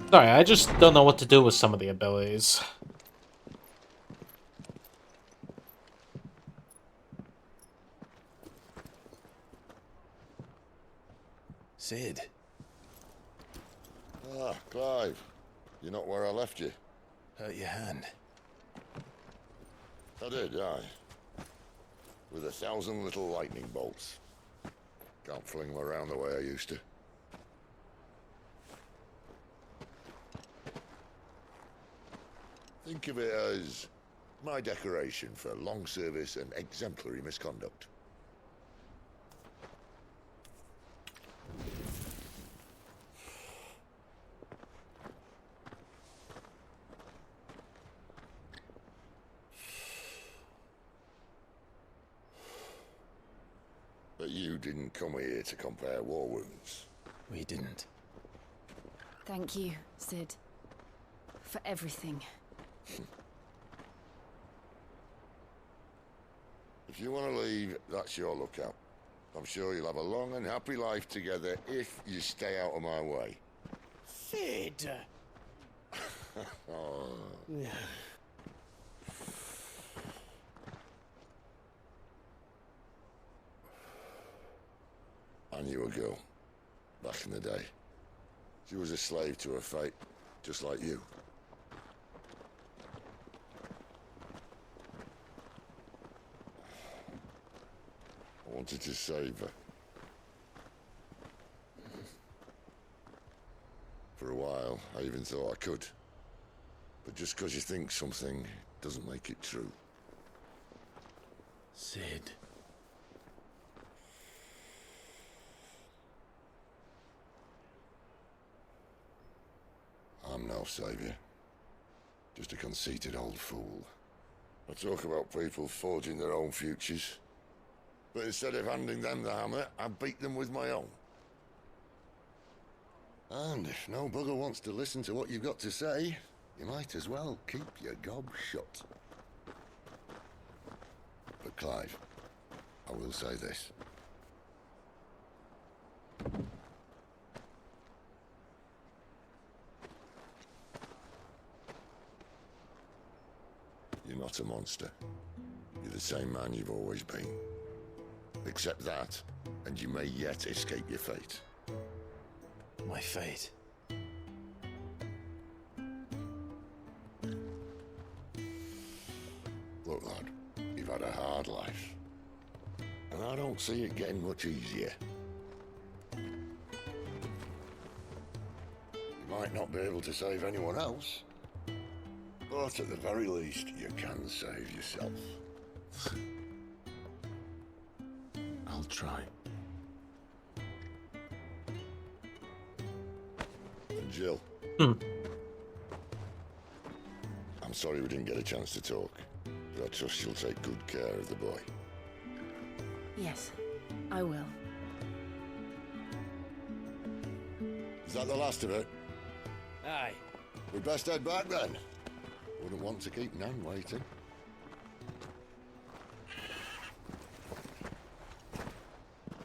Speaker 2: Sorry, I just don't know what to do with some of the abilities.
Speaker 4: Sid.
Speaker 9: Ah, Clive. You're not where I left you.
Speaker 4: Hurt your hand.
Speaker 9: I did, aye. With 1,000 little lightning bolts. Can't fling them around the way I used to. Think of it as my decoration for long service and exemplary misconduct. But you didn't come here to compare war wounds.
Speaker 4: We didn't.
Speaker 18: Thank you, Sid. For everything.
Speaker 9: If you want to leave, that's your lookout. I'm sure you'll have a long and happy life together if you stay out of my way.
Speaker 15: Sid!
Speaker 9: Oh. I knew a girl, back in the day. She was a slave to her fate, just like you. I wanted to save her. For a while, I even thought I could. But just because you think something doesn't make it true.
Speaker 4: Sid.
Speaker 9: I'm no savior. Just a conceited old fool. I talk about people forging their own futures. But instead of handing them the hammer, I beat them with my own. And if no bugger wants to listen to what you've got to say, you might as well keep your gob shut. But Clive, I will say this. You're not a monster. You're the same man you've always been. Accept that, and you may yet escape your fate.
Speaker 4: My fate?
Speaker 9: Look, lad, you've had a hard life. And I don't see it getting much easier. might not be able to save anyone else, but at the very least, you can save yourself.
Speaker 4: I'll try.
Speaker 9: And Jill. I'm sorry we didn't get a chance to talk, but I trust you'll take good care of the boy.
Speaker 18: Yes, I will.
Speaker 9: Is that the last of it?
Speaker 11: Aye.
Speaker 9: We'd best head back then. Wouldn't want to keep Nan waiting.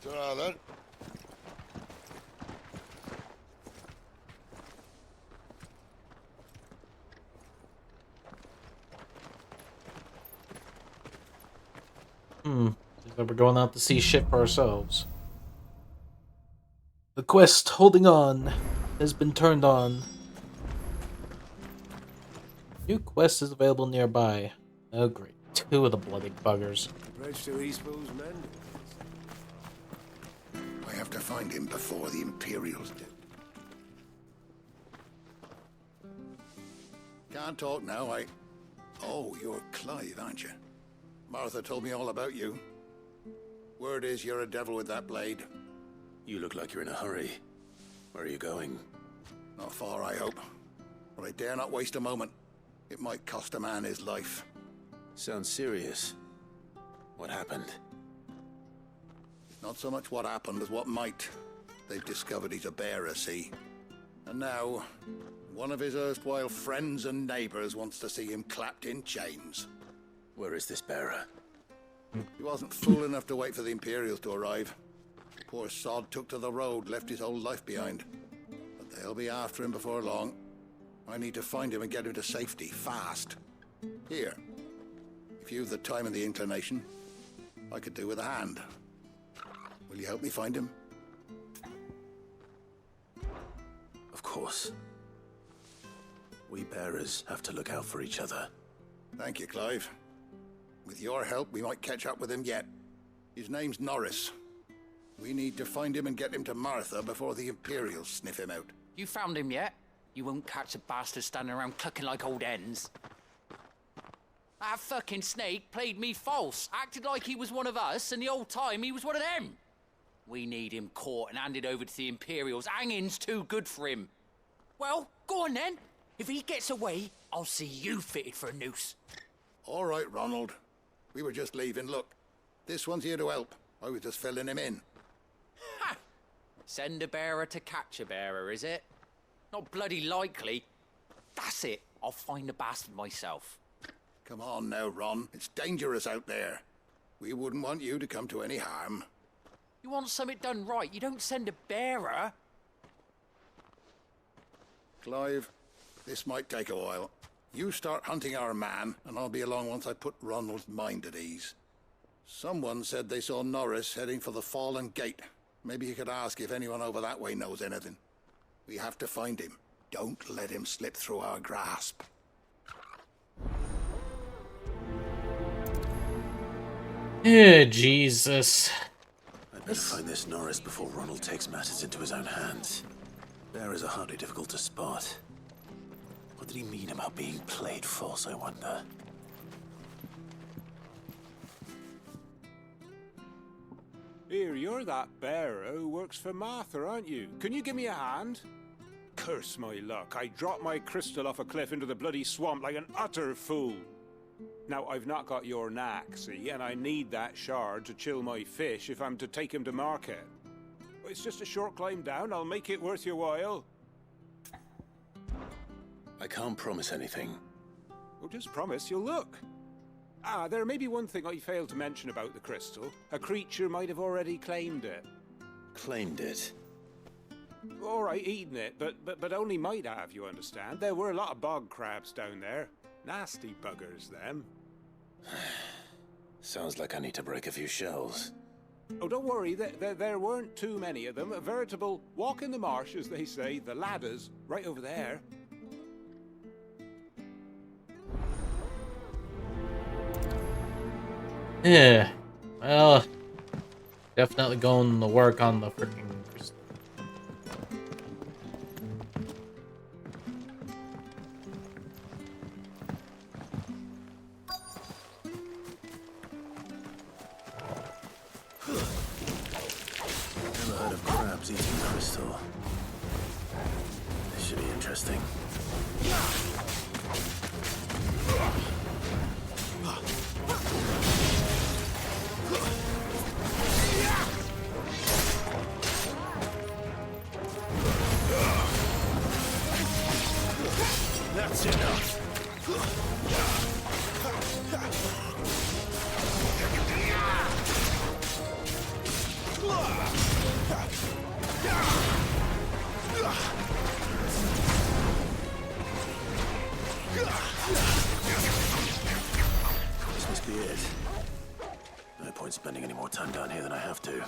Speaker 9: Ta-ra then.
Speaker 2: Seems like we're going out to see shit for ourselves. The quest, Holding On, has been turned on. New quest is available nearby. Oh great, 2 of the bloody buggers.
Speaker 15: Bridge to Eastpool's men.
Speaker 1: I have to find him before the Imperials do. Can't talk now, Oh, you're Clive, aren't you? Martha told me all about you. Word is you're a devil with that blade.
Speaker 4: You look like you're in a hurry. Where are you going?
Speaker 1: Not far, I hope. But I dare not waste a moment. It might cost a man his life.
Speaker 4: Sounds serious. What happened?
Speaker 1: Not so much what happened as what might. They've discovered he's a bearer, see? And now, one of his erstwhile friends and neighbors wants to see him clapped in chains.
Speaker 4: Where is this bearer?
Speaker 1: He wasn't fool enough to wait for the Imperials to arrive. Poor sod took to the road, left his whole life behind. But they'll be after him before long. I need to find him and get him to safety, fast. Here, if you've the time and the inclination, I could do with a hand. Will you help me find him?
Speaker 4: Of course. We bearers have to look out for each other.
Speaker 1: Thank you, Clive. With your help, we might catch up with him yet. His name's Norris. We need to find him and get him to Martha before the Imperials sniff him out.
Speaker 8: You found him yet? You won't catch a bastard standing around clucking like old hens. That fucking snake played me false, acted like he was one of us, and the whole time he was one of them. We need him caught and handed over to the Imperials. Hanging's too good for him. Well, go on then. If he gets away, I'll see you fitted for a noose.
Speaker 1: All right, Ronald. We were just leaving. Look, this one's here to help. I was just filling him in.
Speaker 8: Ha! Send a bearer to catch a bearer, is it? Not bloody likely. That's it. I'll find the bastard myself.
Speaker 1: Come on now, Ron. It's dangerous out there. We wouldn't want you to come to any harm.
Speaker 8: You want something done right, you don't send a bearer.
Speaker 1: Clive, this might take a while. You start hunting our man, and I'll be along once I put Ronald's mind at ease. Someone said they saw Norris heading for the Fallen Gate. Maybe you could ask if anyone over that way knows anything. We have to find him. Don't let him slip through our grasp.
Speaker 2: Yeah, Jesus.
Speaker 4: I'd better find this Norris before Ronald takes matters into his own hands. Bearers are hardly difficult to spot. What did he mean about being played false, I wonder?
Speaker 10: Here, you're that bearer who works for Martha, aren't you? Can you give me a hand? Curse my luck, I dropped my crystal off a cliff into the bloody swamp like an utter fool. Now, I've not got your knack, see, and I need that shard to chill my fish if I'm to take him to market. It's just a short climb down, I'll make it worth your while.
Speaker 4: I can't promise anything.
Speaker 10: Well, just promise you'll look. Ah, there may be one thing I failed to mention about the crystal. A creature might have already claimed it.
Speaker 4: Claimed it?
Speaker 10: All right, eaten it, but only might have, you understand. There were a lot of bog crabs down there. Nasty buggers, them.
Speaker 4: Sounds like I need to break a few shells.
Speaker 10: Oh, don't worry, there weren't too many of them. A veritable walk in the marsh, as they say, the ladders, right over there.
Speaker 2: Yeah, well, definitely going to work on the freaking crystal.
Speaker 4: Perhaps eating crystal. This should be interesting. That's enough. This must be it. No point spending any more time down here than I have to.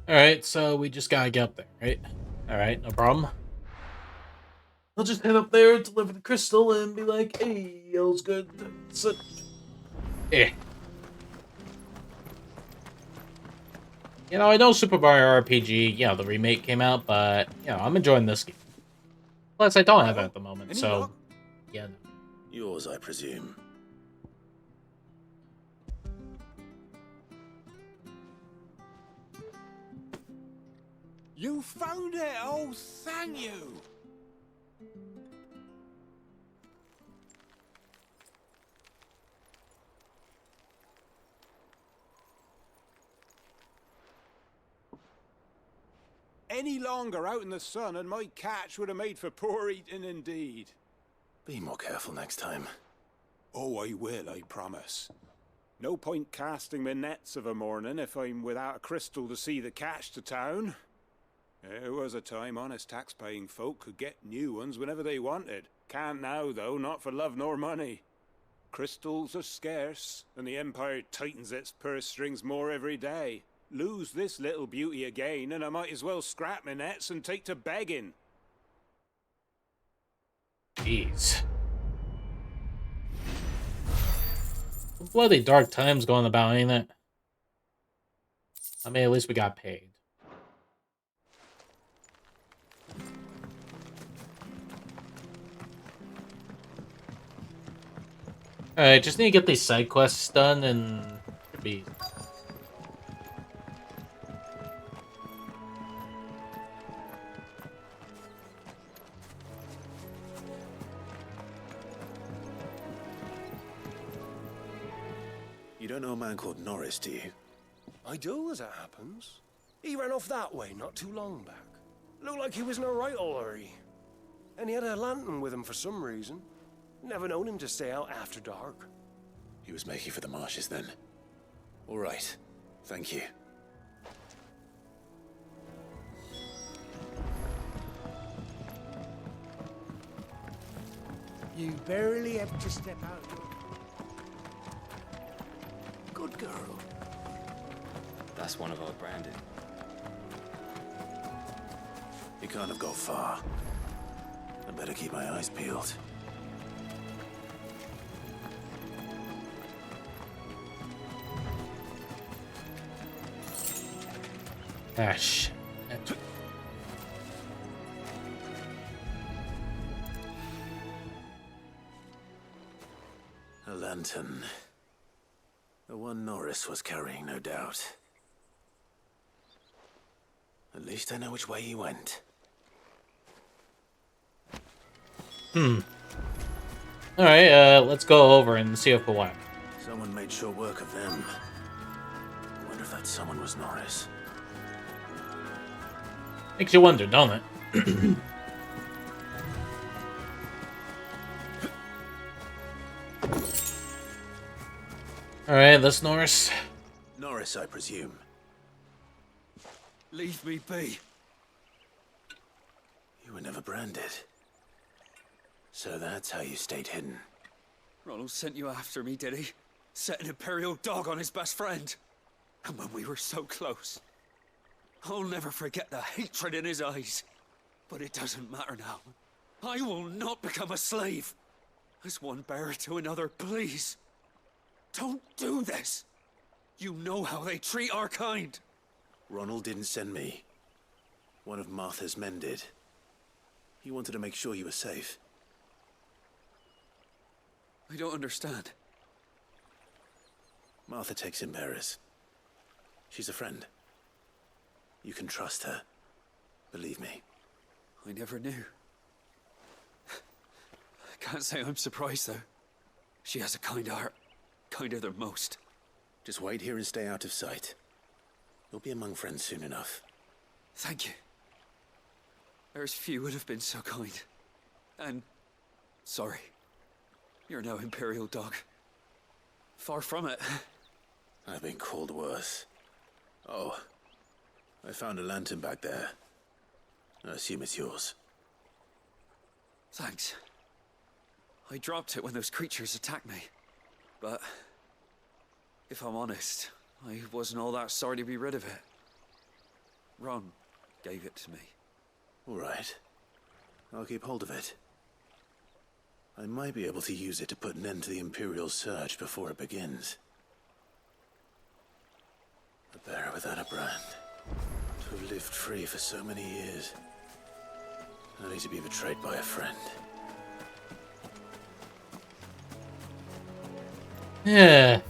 Speaker 2: Alright, so we just gotta get up there, right? Alright, no problem. I'll just head up there, deliver the crystal, and be like, hey, all's good. So, eh. You know, I know Super Mario RPG, you know, the remake came out, but, you know, I'm enjoying this game. Plus, I don't have it at the moment, so, yeah.
Speaker 4: Yours, I presume.
Speaker 10: You found it! Oh, thank you! Any longer out in the sun and my catch would have made for poor eating indeed.
Speaker 4: Be more careful next time.
Speaker 10: Oh, I will, I promise. No point casting my nets of a morning if I'm without a crystal to see the catch to town. There was a time honest tax-paying folk could get new ones whenever they wanted. Can't now, though, not for love nor money. Crystals are scarce, and the Empire tightens its purse strings more every day. Lose this little beauty again, and I might as well scrap my nets and take to begging.
Speaker 2: Jeez. Bloody dark times going about, ain't it? I mean, at least we got paid. Alright, just need to get these side quests done and should be.
Speaker 4: You don't know a man called Norris, do you?
Speaker 13: I do, as it happens. He ran off that way not too long back. Looked like he was in a right old hurry. And he had a lantern with him for some reason. Never known him to stay out after dark.
Speaker 4: He was making for the marshes then. All right. Thank you.
Speaker 15: You barely have to step out. Good girl.
Speaker 16: That's one of our branded.
Speaker 4: You can't have got far. I better keep my eyes peeled.
Speaker 2: Ah, shit.
Speaker 4: A lantern. The one Norris was carrying, no doubt. At least I know which way he went.
Speaker 2: Alright, let's go over and see if we're whack.
Speaker 4: Someone made short work of them. I wonder if that someone was Norris.
Speaker 2: Makes you wonder, don't it? Alright, that's Norris.
Speaker 4: Norris, I presume.
Speaker 13: Leave me be.
Speaker 4: You were never branded. So that's how you stayed hidden.
Speaker 13: Ronald sent you after me, did he? Set an Imperial dog on his best friend. And when we were so close. I'll never forget the hatred in his eyes. But it doesn't matter now. I will not become a slave. As one bearer to another, please. Don't do this. You know how they treat our kind.
Speaker 4: Ronald didn't send me. One of Martha's men did. He wanted to make sure you were safe.
Speaker 13: I don't understand.
Speaker 4: Martha takes in bearers. She's a friend. You can trust her. Believe me.
Speaker 13: I never knew. I can't say I'm surprised, though. She has a kind heart. Kinder than most.
Speaker 4: Just wait here and stay out of sight. You'll be among friends soon enough.
Speaker 13: Thank you. There's few would have been so kind. And sorry. You're no Imperial dog. Far from it.
Speaker 4: I've been called worse. Oh, I found a lantern back there. I assume it's yours.
Speaker 13: Thanks. I dropped it when those creatures attacked me. But if I'm honest, I wasn't all that sorry to be rid of it. Ron gave it to me.
Speaker 4: All right. I'll keep hold of it. I might be able to use it to put an end to the Imperial search before it begins. A bearer without a brand. To have lived free for so many years. Only to be betrayed by a friend.
Speaker 2: Yeah.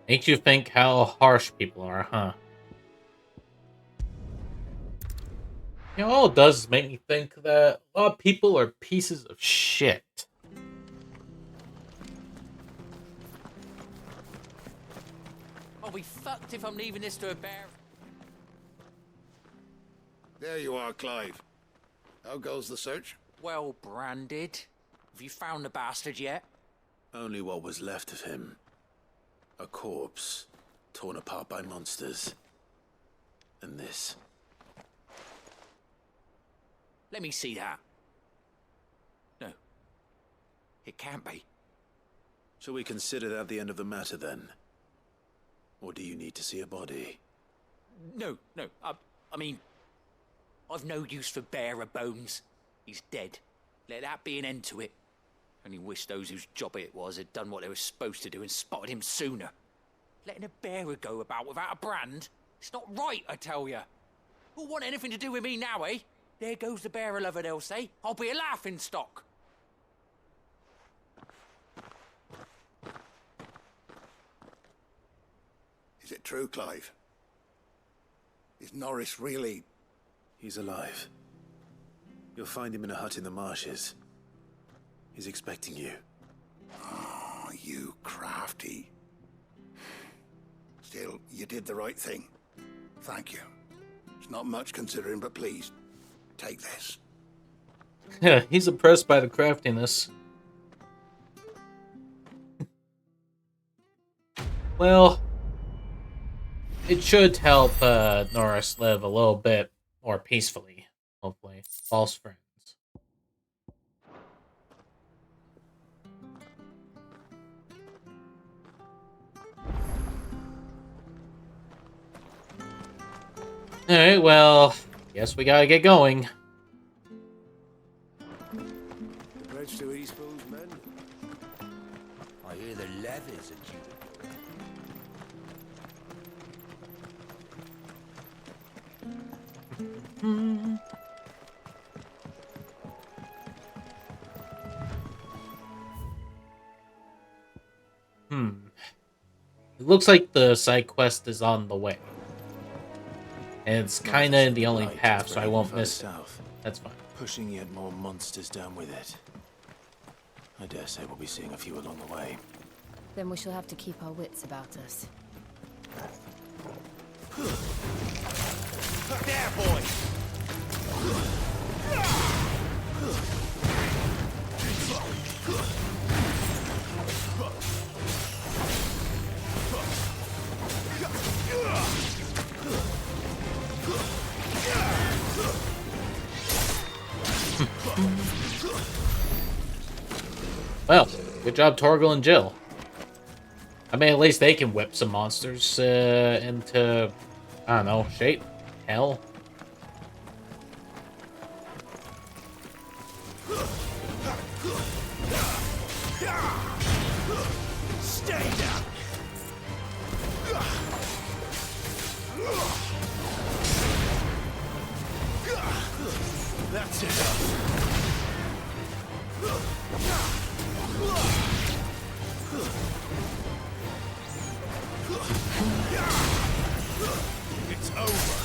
Speaker 2: Makes you think how harsh people are, huh? You know, all it does is make me think that a lot of people are pieces of shit.
Speaker 8: I'll be fucked if I'm leaving this to a bear.
Speaker 1: There you are, Clive. How goes the search?
Speaker 8: Well branded. Have you found the bastard yet?
Speaker 4: Only what was left of him. A corpse, torn apart by monsters. And this.
Speaker 8: Let me see that. No. It can't be.
Speaker 4: Shall we consider that the end of the matter, then? Or do you need to see a body?
Speaker 8: No. I mean, I've no use for bearer bones. He's dead. Let that be an end to it. Only wish those whose job it was had done what they were supposed to do and spotted him sooner. Letting a bearer go about without a brand? It's not right, I tell you. Who'll want anything to do with me now, eh? There goes the bearer lover, they'll say. I'll be a laughing stock.
Speaker 1: Is it true, Clive? Is Norris really...
Speaker 4: He's alive. You'll find him in a hut in the marshes. He's expecting you.
Speaker 1: Oh, you crafty. Still, you did the right thing. Thank you. It's not much considering, but please, take this.
Speaker 2: Yeah, he's impressed by the craftiness. Well, it should help Norris live a little bit more peacefully, hopefully. False friends. Alright, well, guess we gotta get going.
Speaker 6: The bridge to Eastpool's men. I hear the levies at you.
Speaker 2: It looks like the side quest is on the way. And it's kinda in the only path, so I won't miss it. That's fine.
Speaker 4: Pushing yet more monsters down with it. I dare say we'll be seeing a few along the way.
Speaker 18: Then we shall have to keep our wits about us.
Speaker 6: There, boy!
Speaker 2: Well, good job, Torgal and Jill. I mean, at least they can whip some monsters into, I don't know, shape. Hell.
Speaker 6: Stay down! That's it. It's over.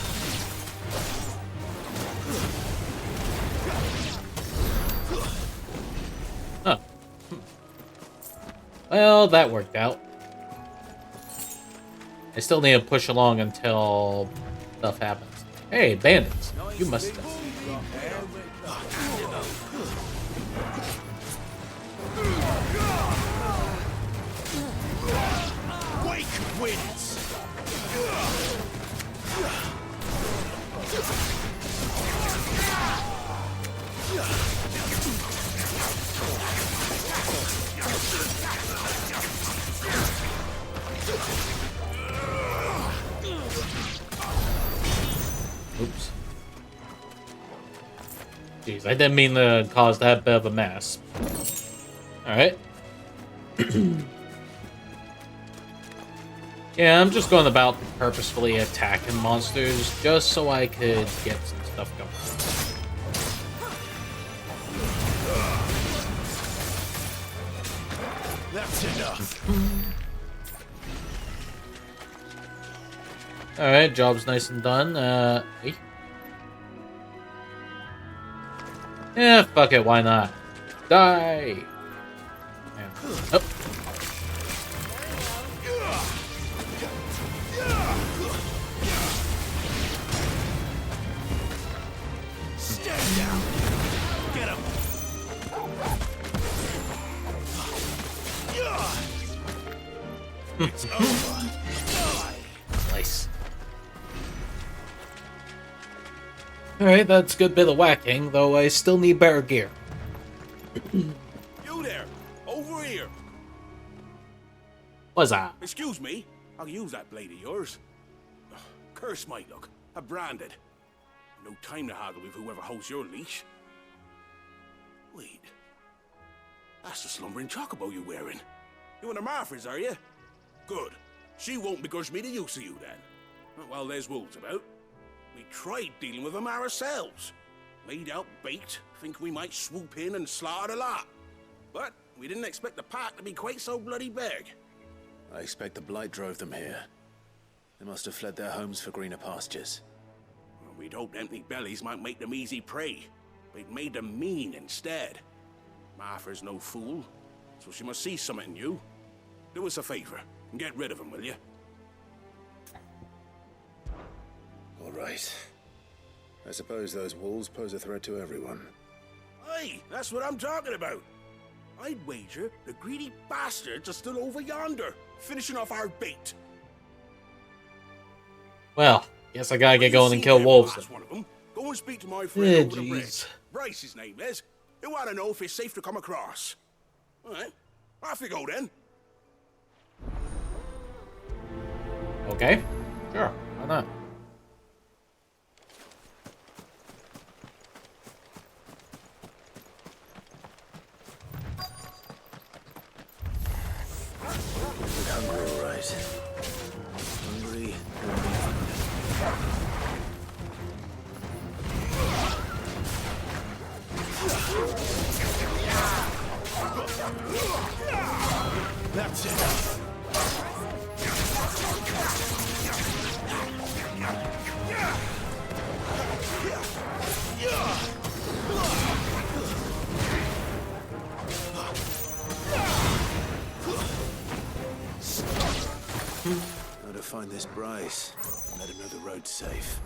Speaker 2: Well, that worked out. I still need to push along until stuff happens. Hey, bandits. You must have.
Speaker 6: Wake wins!
Speaker 2: Oops. Jeez, I didn't mean to cause that bit of a mess. Alright. Yeah, I'm just going about purposefully attacking monsters just so I could get some stuff going.
Speaker 6: That's enough.
Speaker 2: Alright, job's nice and done. Hey. Yeah, fuck it, why not? Die! Yeah. Oh.
Speaker 6: Stand down. Get him. It's over.
Speaker 2: Nice. Alright, that's a good bit of whacking, though I still need better gear.
Speaker 6: You there! Over here!
Speaker 2: What's that?
Speaker 6: Excuse me. I'll use that blade of yours. Ugh, curse my luck. I'm branded. No time to haggle with whoever holds your leash. Wait. That's the slumbering chocobo you're wearing. You and the Marfors, are you? Good. She won't begrudge me the use of you, then. Well, there's wolves about. We tried dealing with them ourselves. Laid out bait, think we might swoop in and slaughter the lot. But we didn't expect the pack to be quite so bloody big.
Speaker 4: I expect the blight drove them here. They must have fled their homes for greener pastures.
Speaker 6: Well, we'd hoped empty bellies might make them easy prey, but it made them mean instead. Martha's no fool, so she must see something in you. Do us a favor and get rid of them, will you?
Speaker 4: All right. I suppose those wolves pose a threat to everyone.
Speaker 6: Aye, that's what I'm talking about. I'd wager the greedy bastards are still over yonder, finishing off our bait.
Speaker 2: Well, guess I gotta get going and kill wolves.
Speaker 6: One of them. Go and speak to my friend
Speaker 2: Yeah,
Speaker 6: over the bridge.
Speaker 2: jeez.
Speaker 6: Bryce, his name is. He want to know if it's safe to come across. All right, off you go then.
Speaker 2: Okay. Sure, why not?
Speaker 4: You're hungry, all right. Hungry.
Speaker 6: That's enough.
Speaker 4: How to find this Bryce and let him know the road's safe.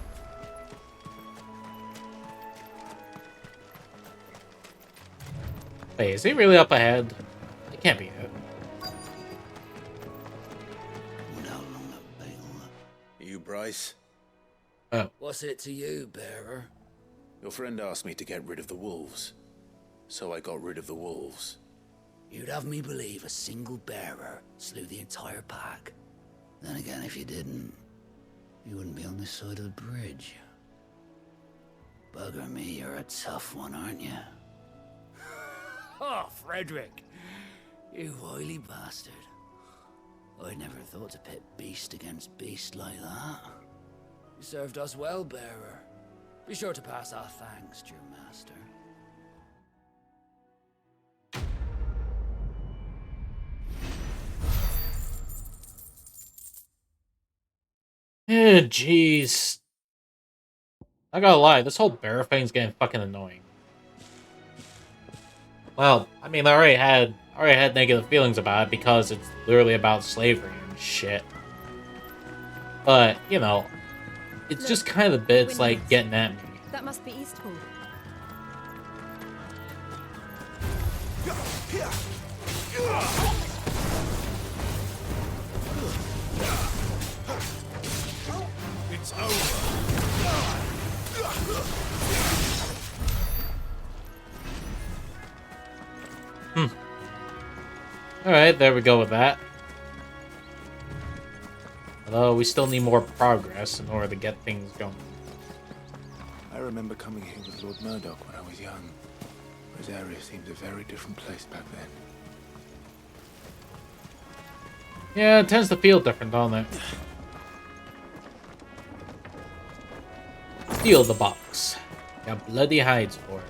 Speaker 2: Wait, is he really up ahead? It can't be it.
Speaker 4: You, Bryce?
Speaker 2: Oh.
Speaker 12: What's it to you, bearer?
Speaker 4: Your friend asked me to get rid of the wolves. So I got rid of the wolves.
Speaker 12: You'd have me believe a single bearer slew the entire pack. Then again, if you didn't, you wouldn't be on this side of the bridge. Bugger me, you're a tough one, aren't you? Oh, Frederick! You wily bastard. I never thought to pit beast against beast like that. You served us well, bearer. Be sure to pass our thanks to your master.
Speaker 2: Eh, jeez. I gotta lie, this whole bear thing's getting fucking annoying. Well, I mean, I already had I already had negative feelings about it because it's literally about slavery and shit. But, you know, it's
Speaker 18: Look,
Speaker 2: just kind of the bits like
Speaker 18: windmills.
Speaker 2: getting at me.
Speaker 18: That must be Eastpool.
Speaker 6: It's over.
Speaker 2: Alright, there we go with that. Although we still need more progress in order to get things going.
Speaker 4: I remember coming here with Lord Murdoch when I was young. Rosaria seemed a very different place back then.
Speaker 2: Yeah, it tends to feel different, don't it? Steal the box. Got bloody hides for it.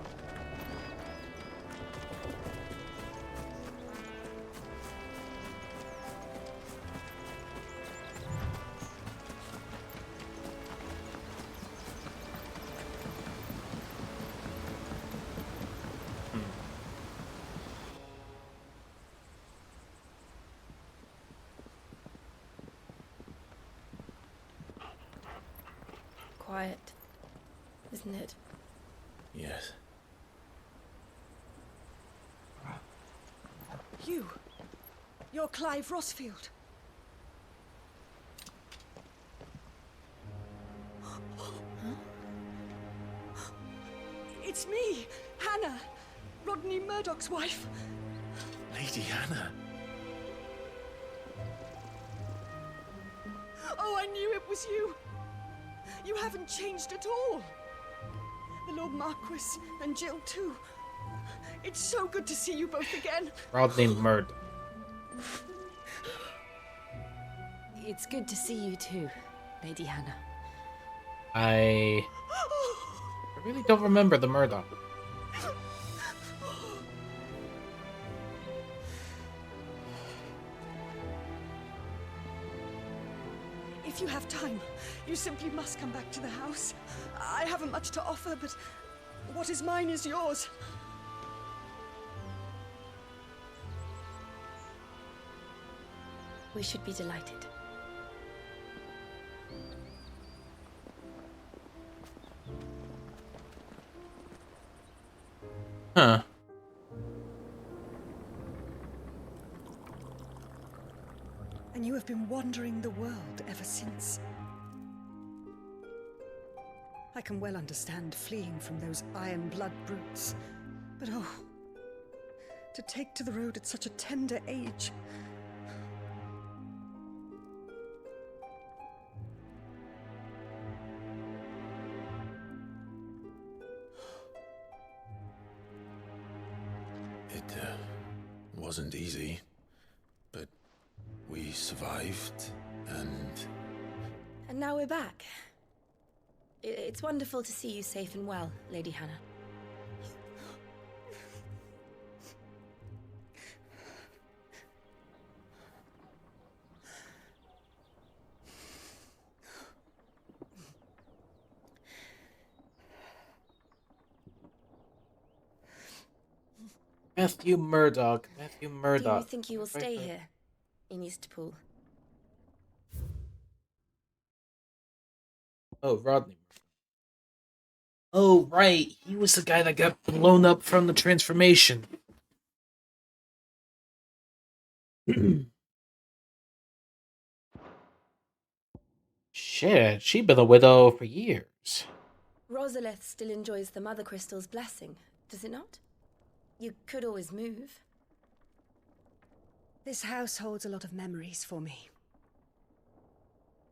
Speaker 19: Quiet, isn't it?
Speaker 4: Yes.
Speaker 3: You're Clive Rossfield. It's me, Hannah, Rodney Murdoch's wife.
Speaker 4: Lady Hannah.
Speaker 3: Oh, I knew it was you. You haven't changed at all. The Lord Marquis and Jill too. It's so good to see you both again.
Speaker 2: Rodney Murdoch.
Speaker 18: It's good to see you too, Lady Hannah.
Speaker 2: I really don't remember the Murdoch.
Speaker 3: If you have time, you simply must come back to the house. I haven't much to offer, but what is mine is yours.
Speaker 19: We should be delighted.
Speaker 2: Huh.
Speaker 3: And you have been wandering the world ever since. I can well understand fleeing from those iron blood brutes, but oh, to take to the road at such a tender age.
Speaker 4: It wasn't easy, but we survived, and...
Speaker 19: And now we're back. It's wonderful to see you safe and well, Lady Hannah.
Speaker 2: Matthew Murdoch. Matthew
Speaker 19: Do you
Speaker 2: Murdoch.
Speaker 19: think you will stay here, in Eastpool?
Speaker 2: Oh, Rodney. Oh, right. He was the guy that got blown up from the transformation. Shit, she'd been a widow for years.
Speaker 19: Rosalith still enjoys the Mother Crystal's blessing, does it not? You could always move.
Speaker 3: This house holds a lot of memories for me.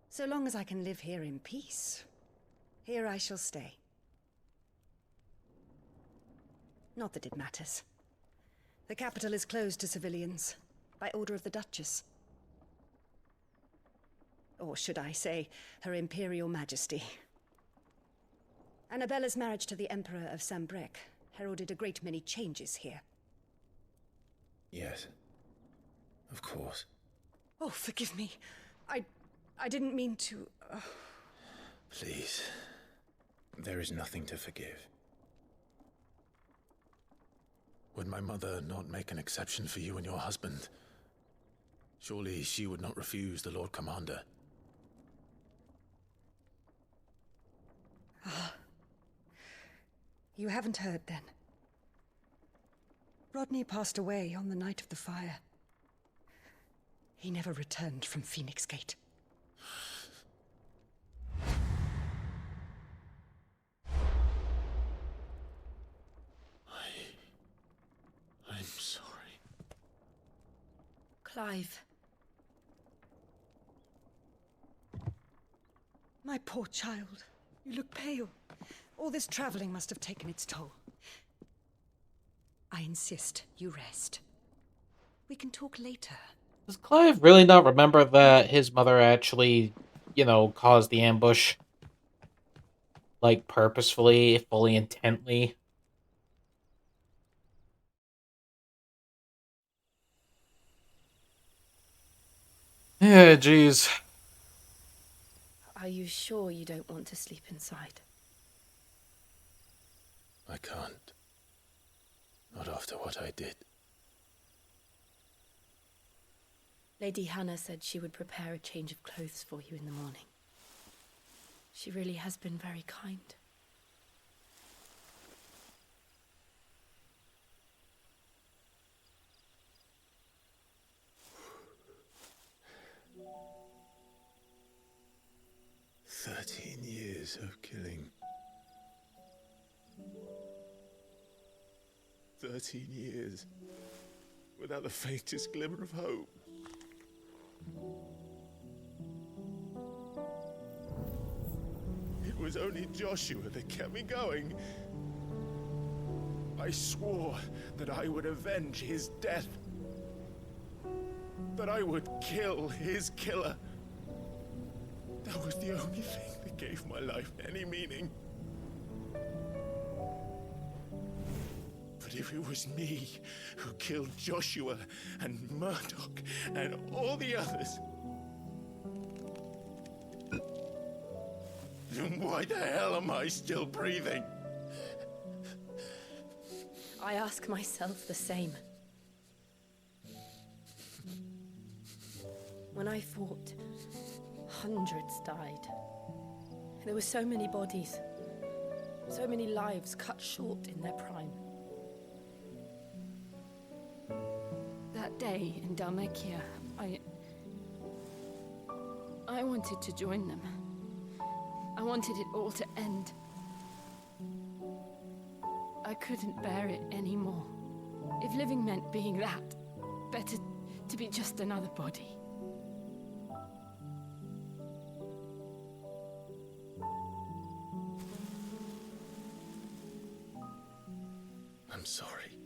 Speaker 3: So long as I can live here in peace, here I shall stay. Not that it matters. The capital is closed to civilians, by order of the Duchess. Or should I say, Her Imperial Majesty. Annabella's marriage to the Emperor of Sambrec heralded a great many changes here.
Speaker 4: Yes. Of course.
Speaker 3: Oh, forgive me. I didn't mean to...
Speaker 4: Please. There is nothing to forgive. Would my mother not make an exception for you and your husband? Surely she would not refuse the Lord Commander.
Speaker 3: Ah. You haven't heard, then. Rodney passed away on the night of the fire. He never returned from Phoenix Gate.
Speaker 4: I'm sorry.
Speaker 22: Clive.
Speaker 3: My poor child. You look pale. All this traveling must have taken its toll. I insist you rest. We can talk later.
Speaker 2: Does Clive really not remember that his mother actually, you know, caused the ambush? Like, purposefully, fully intently? Yeah, jeez.
Speaker 22: Are you sure you don't want to sleep inside?
Speaker 4: I can't. Not after what I did.
Speaker 22: Lady Hannah said she would prepare a change of clothes for you in the morning. She really has been very kind.
Speaker 4: Years of killing. 13 years without the faintest glimmer of hope. It was only Joshua that kept me going. I swore that I would avenge his death. That I would kill his killer. That was the only thing that gave my life any meaning. But if it was me who killed Joshua and Murdoch and all the others, then why the hell am I still breathing?
Speaker 22: I ask myself the same. When I fought, hundreds died. There were so many bodies, so many lives cut short in their prime. That day in Dhalmekia, I wanted to join them. I wanted it all to end. I couldn't bear it anymore. If living meant being that, better to be just another body.
Speaker 4: I'm sorry.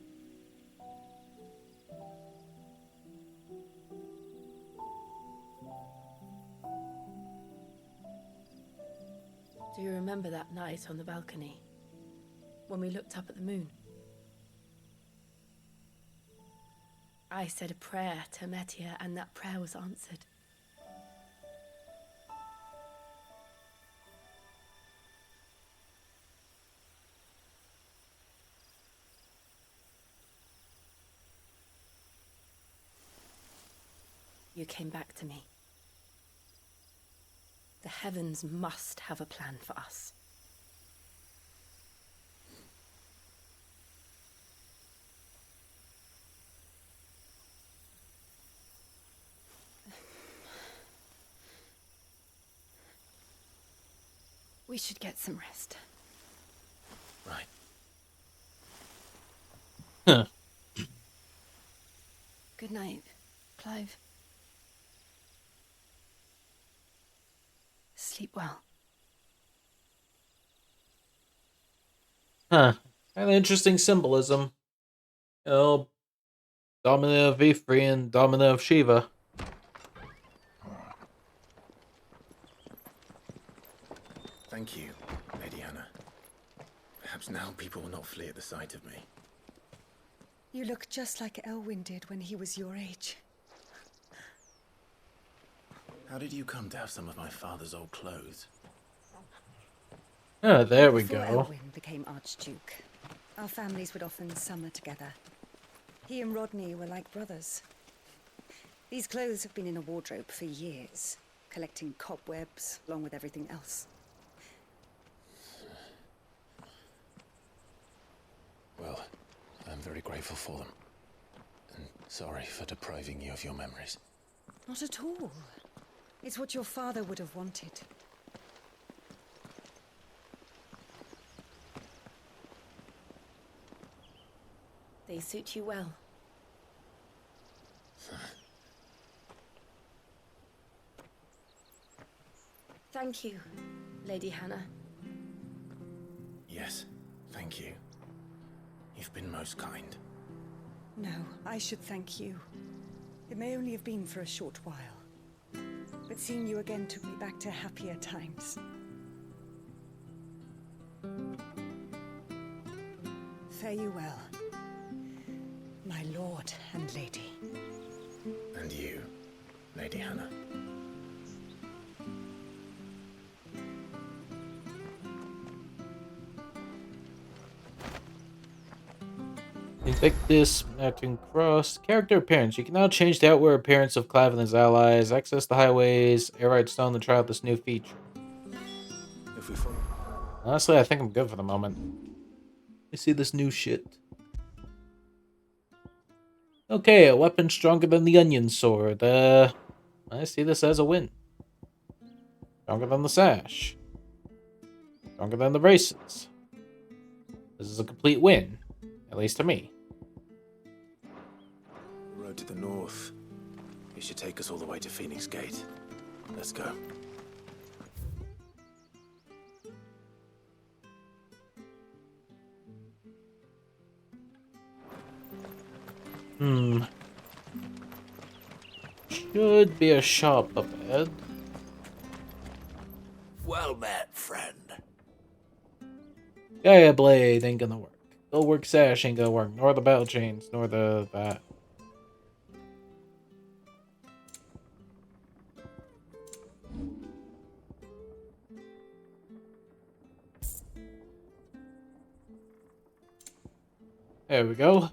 Speaker 22: Do you remember that night on the balcony? When we looked up at the moon? I said a prayer to Metia, and that prayer was answered. You came back to me. The heavens must have a plan for us. We should get some rest.
Speaker 4: Right.
Speaker 2: Huh.
Speaker 22: Good night, Clive. Sleep well.
Speaker 2: Huh. Kind of interesting symbolism. You know, Domina of Ifri and Domina of Shiva.
Speaker 4: Thank you, Lady Hannah. Perhaps now people will not flee at the sight of me.
Speaker 3: You look just like Elwyn did when he was your age.
Speaker 4: How did you come to have some of my father's old clothes?
Speaker 2: Oh, there we
Speaker 3: Before
Speaker 2: go.
Speaker 3: Elwyn became Archduke, our families would often summer together,
Speaker 14: He and Rodney were like brothers. These clothes have been in a wardrobe for years, collecting cobwebs along with everything else.
Speaker 4: Well, I'm very grateful for them. And sorry for depriving you of your memories.
Speaker 14: Not at all. It's what your father would have wanted.
Speaker 18: They suit you well. Thank you, Lady Hannah.
Speaker 4: Yes, thank you. You've been most kind.
Speaker 14: No, I should thank you. It may only have been for a short while, but seeing you again took me back to happier times. Fare you well, my lord and lady.
Speaker 4: And you, Lady Hannah.
Speaker 2: Invictus, Mountain Cross. Character appearance. You can now change the outward appearance of Clive and his allies, access the highways, airride stone, and try out this new feature.
Speaker 4: If we follow...
Speaker 2: Honestly, I think I'm good for the moment. I see this new shit. Okay, a weapon stronger than the onion sword. I see this as a win. Stronger than the sash. Stronger than the braces. This is a complete win. At least to me.
Speaker 4: Road to the north. It should take us all the way to Phoenix Gate. Let's go.
Speaker 2: Should be a shop up ahead.
Speaker 7: Well met, friend.
Speaker 2: Gaia Blade ain't gonna work. Bulwark Sash ain't gonna work. Nor the battle chains, nor the that. There we go.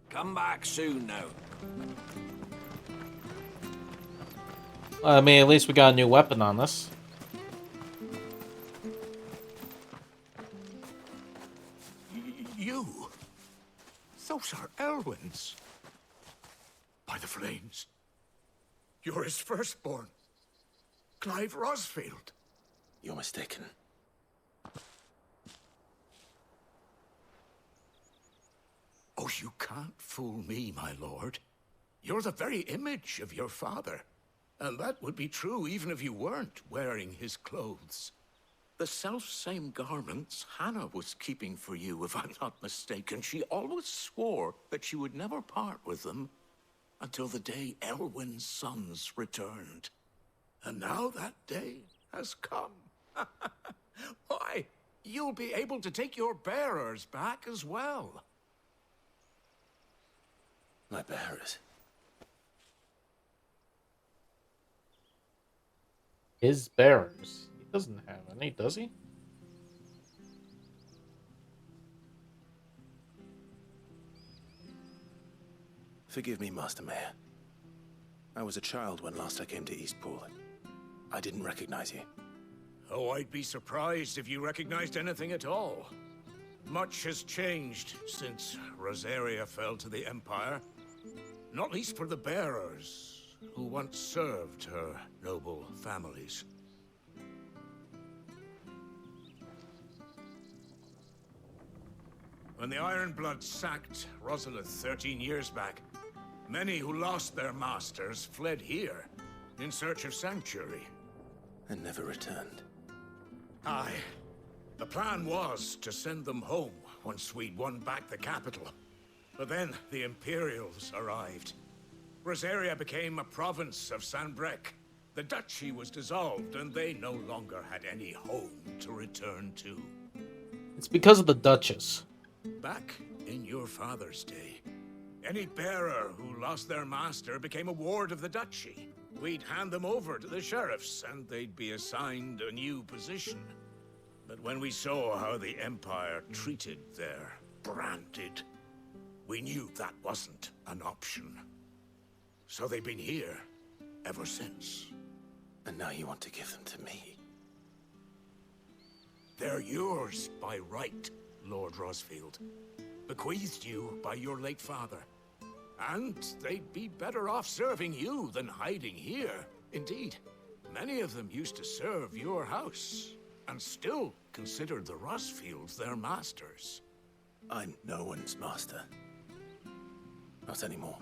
Speaker 7: Come back soon now.
Speaker 2: Well, I mean, at least we got a new weapon on this.
Speaker 17: You? Those are Elwyn's. By the flames. You're his firstborn. Clive Rosfield.
Speaker 4: You're mistaken.
Speaker 17: Oh, you can't fool me, my lord. You're the very image of your father. And that would be true even if you weren't wearing his clothes. The self-same garments Hannah was keeping for you, if I'm not mistaken. She always swore that she would never part with them until the day Elwyn's sons returned. And now that day has come. Why, you'll be able to take your bearers back as well.
Speaker 4: My bearers?
Speaker 2: His bearers. He doesn't have any, does he?
Speaker 4: Forgive me, Master Mayor. I was a child when last I came to Eastpool. I didn't recognize you.
Speaker 17: Oh, I'd be surprised if you recognized anything at all. Much has changed since Rosaria fell to the Empire. Not least for the bearers, who once served her noble families. When the Ironbloods sacked Rosalith 13 years back, many who lost their masters fled here in search of sanctuary.
Speaker 4: And never returned.
Speaker 17: Aye. The plan was to send them home once we'd won back the capital. But then the Imperials arrived. Rosaria became a province of Sanbreque. The duchy was dissolved, and they no longer had any home to return to.
Speaker 2: It's because of the Duchess.
Speaker 17: Back in your father's day, any bearer who lost their master became a ward of the duchy. We'd hand them over to the sheriffs, and they'd be assigned a new position. But when we saw how the Empire treated their branded. We knew that wasn't an option. So they've been here ever since.
Speaker 4: And now you want to give them to me?
Speaker 17: They're yours by right, Lord Rosfield. Bequeathed you by your late father. And they'd be better off serving you than hiding here. Indeed, many of them used to serve your house, and still considered the Rosfields their masters.
Speaker 4: I'm no one's master. Not anymore.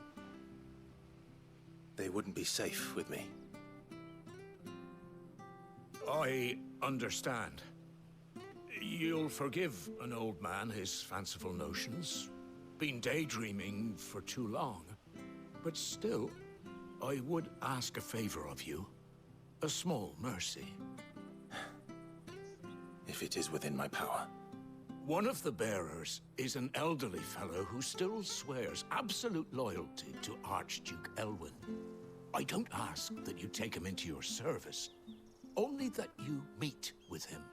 Speaker 4: They wouldn't be safe with me.
Speaker 17: I understand. You'll forgive an old man his fanciful notions. Been daydreaming for too long. But still, I would ask a favor of you. A small mercy.
Speaker 4: If it is within my power.
Speaker 17: One of the bearers is an elderly fellow who still swears absolute loyalty to Archduke Elwyn. I don't ask that you take him into your service, only that you meet with him.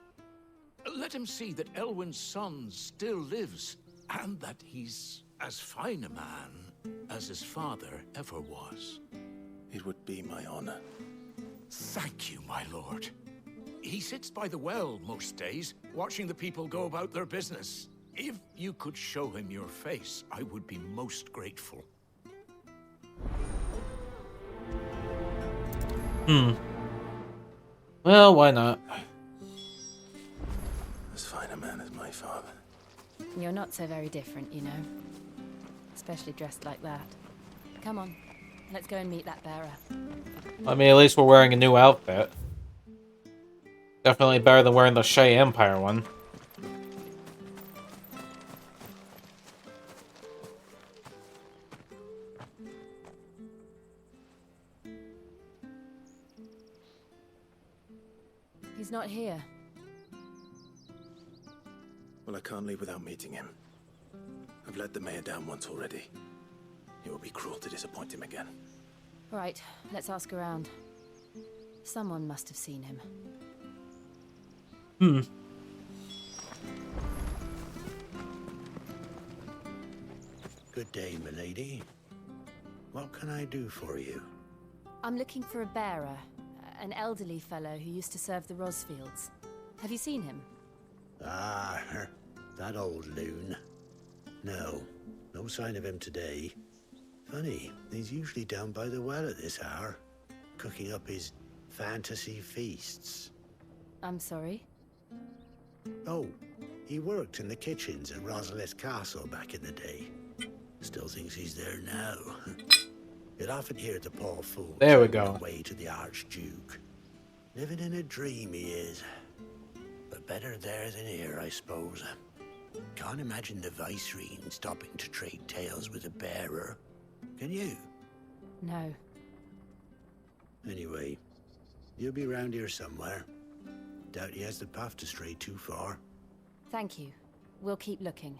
Speaker 17: Let him see that Elwyn's son still lives, and that he's as fine a man as his father ever was.
Speaker 4: It would be my honor.
Speaker 17: Thank you, my lord. He sits by the well most days, watching the people go about their business. If you could show him your face, I would be most grateful.
Speaker 2: Well, why not?
Speaker 4: As fine a man as my father.
Speaker 18: You're not so very different, you know. Especially dressed like that. Come on, let's go and meet that bearer.
Speaker 2: I mean, at least we're wearing a new outfit. Definitely better than wearing the Shay Empire one.
Speaker 18: He's not here.
Speaker 4: Well, I can't leave without meeting him. I've let the mayor down once already. It would be cruel to disappoint him again.
Speaker 18: Right, let's ask around. Someone must have seen him.
Speaker 15: Good day, milady. What can I do for you?
Speaker 18: I'm looking for a bearer, an elderly fellow who used to serve the Rosfields. Have you seen him?
Speaker 15: Ah, that old loon. No sign of him today. Funny, he's usually down by the well at this hour, cooking up his fantasy feasts.
Speaker 18: I'm sorry?
Speaker 15: Oh, he worked in the kitchens at Rosalith Castle back in the day. Still thinks he's there now. You'd often hear the poor fool
Speaker 2: there we go.
Speaker 15: Way to the Archduke. Living in a dream he is. But better there than here, I suppose. Can't imagine the Vicereine stopping to trade tales with a bearer. Can you?
Speaker 18: No.
Speaker 15: Anyway, you'll be round here somewhere. Doubt he has the path to stray too far.
Speaker 18: Thank you. We'll keep looking.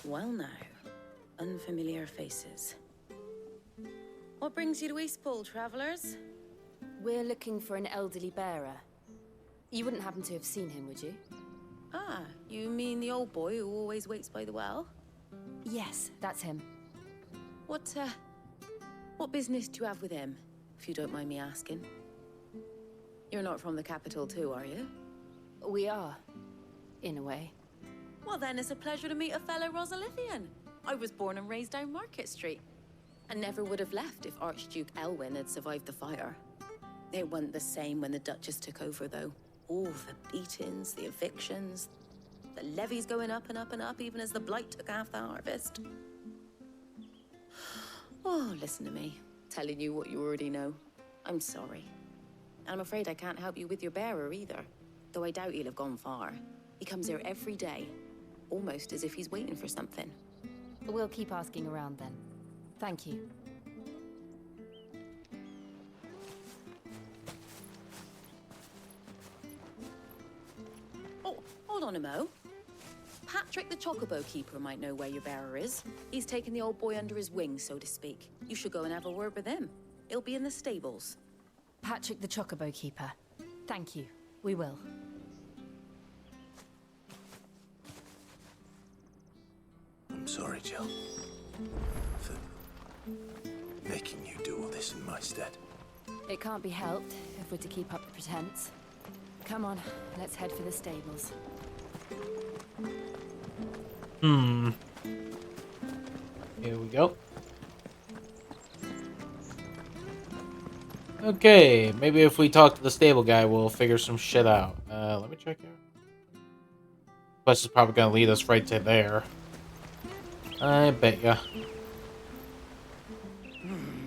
Speaker 19: Well now, unfamiliar faces. What brings you to Eastpool, travelers?
Speaker 18: We're looking for an elderly bearer. You wouldn't happen to have seen him, would you?
Speaker 19: Ah, you mean the old boy who always waits by the well?
Speaker 18: Yes, that's him.
Speaker 19: What business do you have with him, if you don't mind me asking? You're not from the capital too, are you?
Speaker 18: We are, in a way.
Speaker 19: Well then, it's a pleasure to meet a fellow Rosalithian. I was born and raised down Market Street, and never would have left if Archduke Elwyn had survived the fire. It wasn't the same when the Duchess took over, though. All the beatings, the evictions, the levies going up and up and up, even as the blight took half the harvest. Oh, listen to me, telling you what you already know. I'm sorry. And I'm afraid I can't help you with your bearer either, though I doubt he'll have gone far. He comes here every day, almost as if he's waiting for something.
Speaker 18: We'll keep asking around then. Thank you.
Speaker 19: Oh, hold on a mo. Patrick the Chocobo Keeper might know where your bearer is. He's taken the old boy under his wing, so to speak. You should go and have a word with him. It'll be in the stables.
Speaker 18: Patrick the Chocobo Keeper. Thank you. We will.
Speaker 4: I'm sorry, Jill. For making you do all this in my stead.
Speaker 18: It can't be helped if we're to keep up the pretense. Come on, let's head for the stables.
Speaker 2: Here we go. Okay, maybe if we talk to the stable guy, we'll figure some shit out. Let me check here. Quest is probably gonna lead us right to there. I bet ya.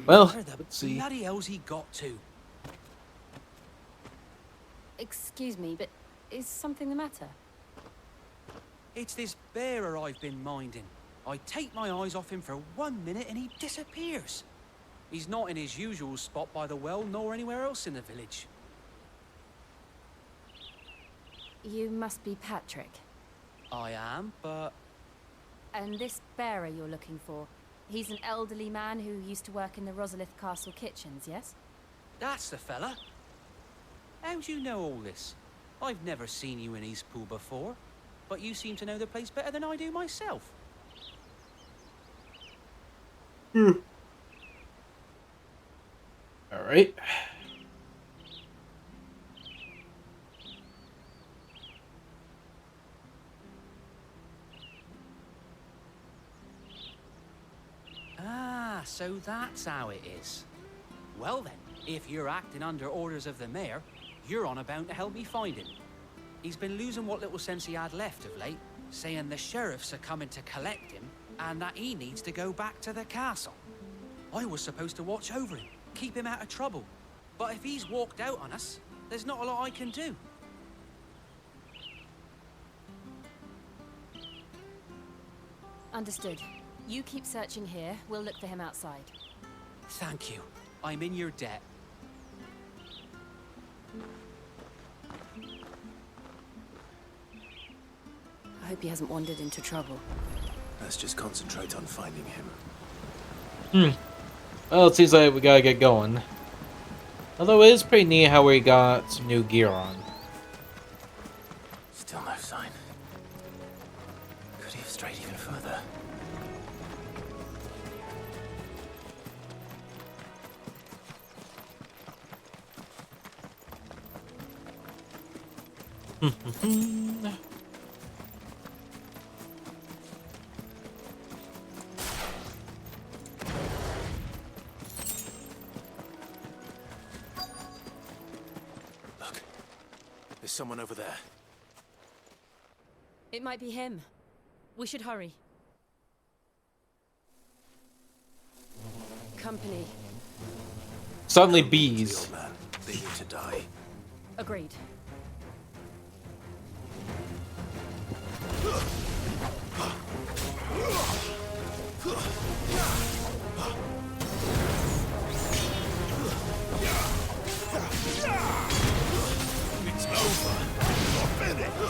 Speaker 2: Well,
Speaker 13: Where the
Speaker 2: let's see.
Speaker 13: bloody hell's he got to?
Speaker 18: Excuse me, but is something the matter?
Speaker 13: It's this bearer I've been minding. I take my eyes off him for 1 minute and he disappears. He's not in his usual spot by the well, nor anywhere else in the village.
Speaker 18: You must be Patrick.
Speaker 13: I am, but...
Speaker 18: And this bearer you're looking for, he's an elderly man who used to work in the Rosalith Castle kitchens, yes?
Speaker 13: That's the fella. How do you know all this? I've never seen you in Eastpool before, but you seem to know the place better than I do myself.
Speaker 2: Alright.
Speaker 13: Ah, so that's how it is. Well then, if you're acting under orders of the mayor, you're on about to help me find him. He's been losing what little sense he had left of late, saying the sheriffs are coming to collect him, and that he needs to go back to the castle. I was supposed to watch over him, keep him out of trouble. But if he's walked out on us, there's not a lot I can do.
Speaker 18: Understood. You keep searching here, we'll look for him outside.
Speaker 13: Thank you. I'm in your debt.
Speaker 18: I hope he hasn't wandered into trouble.
Speaker 4: Let's just concentrate on finding him.
Speaker 2: Well, it seems like we gotta get going. Although it is pretty neat how we got some new gear on.
Speaker 4: Still no sign. Could he have strayed even further? Look, there's someone over there.
Speaker 18: It might be him. We should hurry. Company.
Speaker 2: Suddenly bees.
Speaker 4: The old man, they need to die.
Speaker 18: Agreed.
Speaker 6: It's over. You're finished.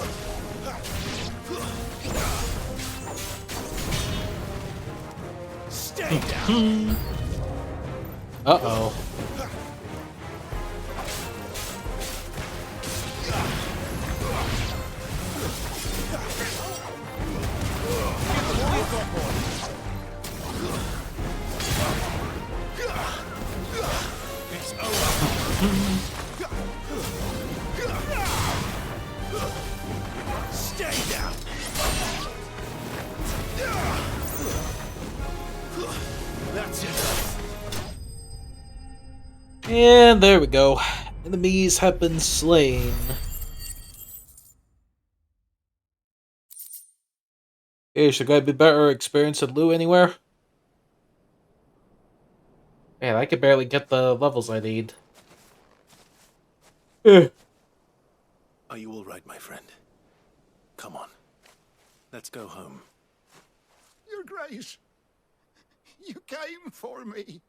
Speaker 6: Stay down.
Speaker 2: Uh-oh.
Speaker 6: It's over. Stay down. That's enough.
Speaker 2: And there we go. Enemies have been slain. Hey, should I be better experience at loot anywhere? Man, I can barely get the levels I need.
Speaker 4: Are you all right, my friend? Come on. Let's go home.
Speaker 1: Your Grace, you came for me.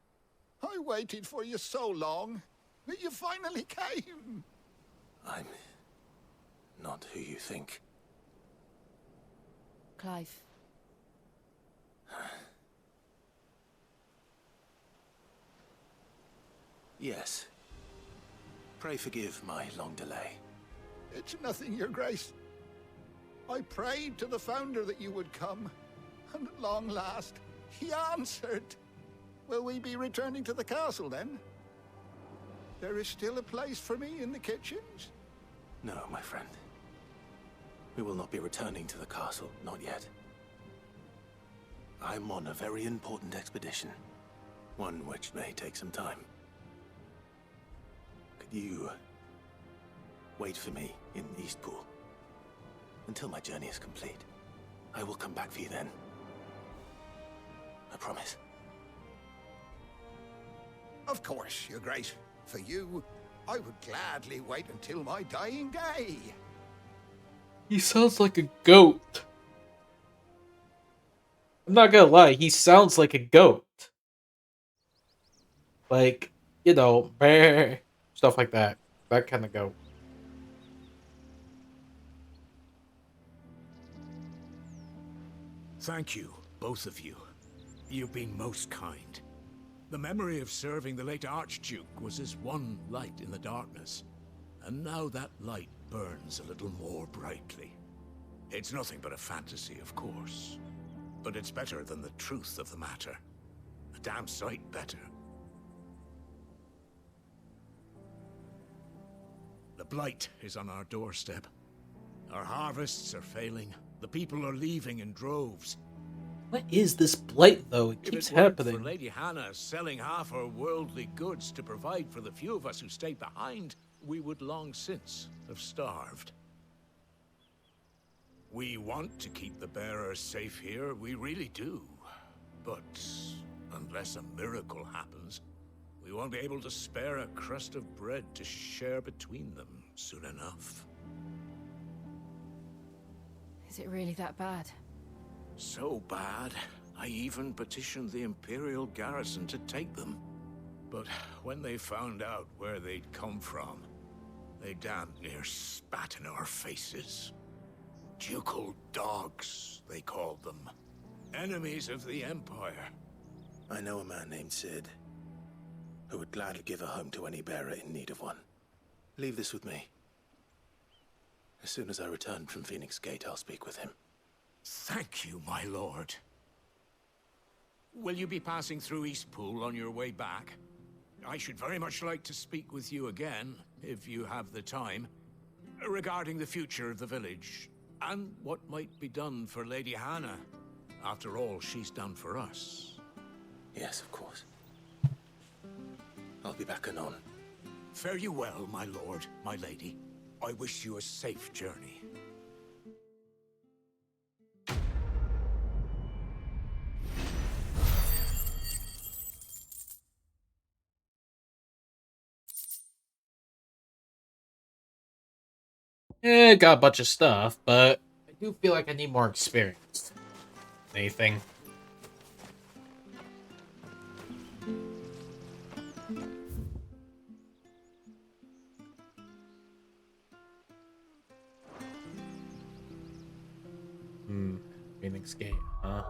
Speaker 1: I waited for you so long, but you finally came.
Speaker 4: I'm not who you think.
Speaker 18: Clive.
Speaker 4: Yes. Pray forgive my long delay.
Speaker 1: It's nothing, Your Grace. I prayed to the Founder that you would come, and at long last, he answered. Will we be returning to the castle, then? There is still a place for me in the kitchens?
Speaker 4: No, my friend. We will not be returning to the castle, not yet. I'm on a very important expedition, one which may take some time. Could you wait for me in Eastpool until my journey is complete? I will come back for you then. I promise.
Speaker 1: Of course, Your Grace. For you, I would gladly wait until my dying day.
Speaker 2: He sounds like a goat. I'm not gonna lie, he sounds like a goat. Like, you know, brr, stuff like that. That kind of goat.
Speaker 17: Thank you, both of you. You've been most kind. The memory of serving the late Archduke was as one light in the darkness, and now that light burns a little more brightly. It's nothing but a fantasy, of course, but it's better than the truth of the matter. A damn sight better. The Blight is on our doorstep. Our harvests are failing. The people are leaving in droves.
Speaker 2: What is this blight, though? It
Speaker 17: If
Speaker 2: keeps
Speaker 17: it weren't
Speaker 2: happening.
Speaker 17: for Lady Hannah selling half her worldly goods to provide for the few of us who stayed behind, we would long since have starved. We want to keep the bearers safe here, we really do. But unless a miracle happens, we won't be able to spare a crust of bread to share between them soon enough.
Speaker 18: Is it really that bad?
Speaker 17: So bad, I even petitioned the Imperial garrison to take them. But when they found out where they'd come from, they damn near spat in our faces. Ducal dogs, they called them. Enemies of the Empire.
Speaker 4: I know a man named Cid, who would gladly give a home to any bearer in need of one. Leave this with me. As soon as I return from Phoenix Gate, I'll speak with him.
Speaker 17: Thank you, my lord. Will you be passing through Eastpool on your way back? I should very much like to speak with you again, if you have the time, regarding the future of the village, and what might be done for Lady Hannah. After all she's done for us.
Speaker 4: Yes, of course. I'll be back anon.
Speaker 17: Fare you well, my lord, my lady. I wish you a safe journey.
Speaker 2: Yeah, got a bunch of stuff, but I do feel like I need more experience. Anything? Phoenix Gate, huh?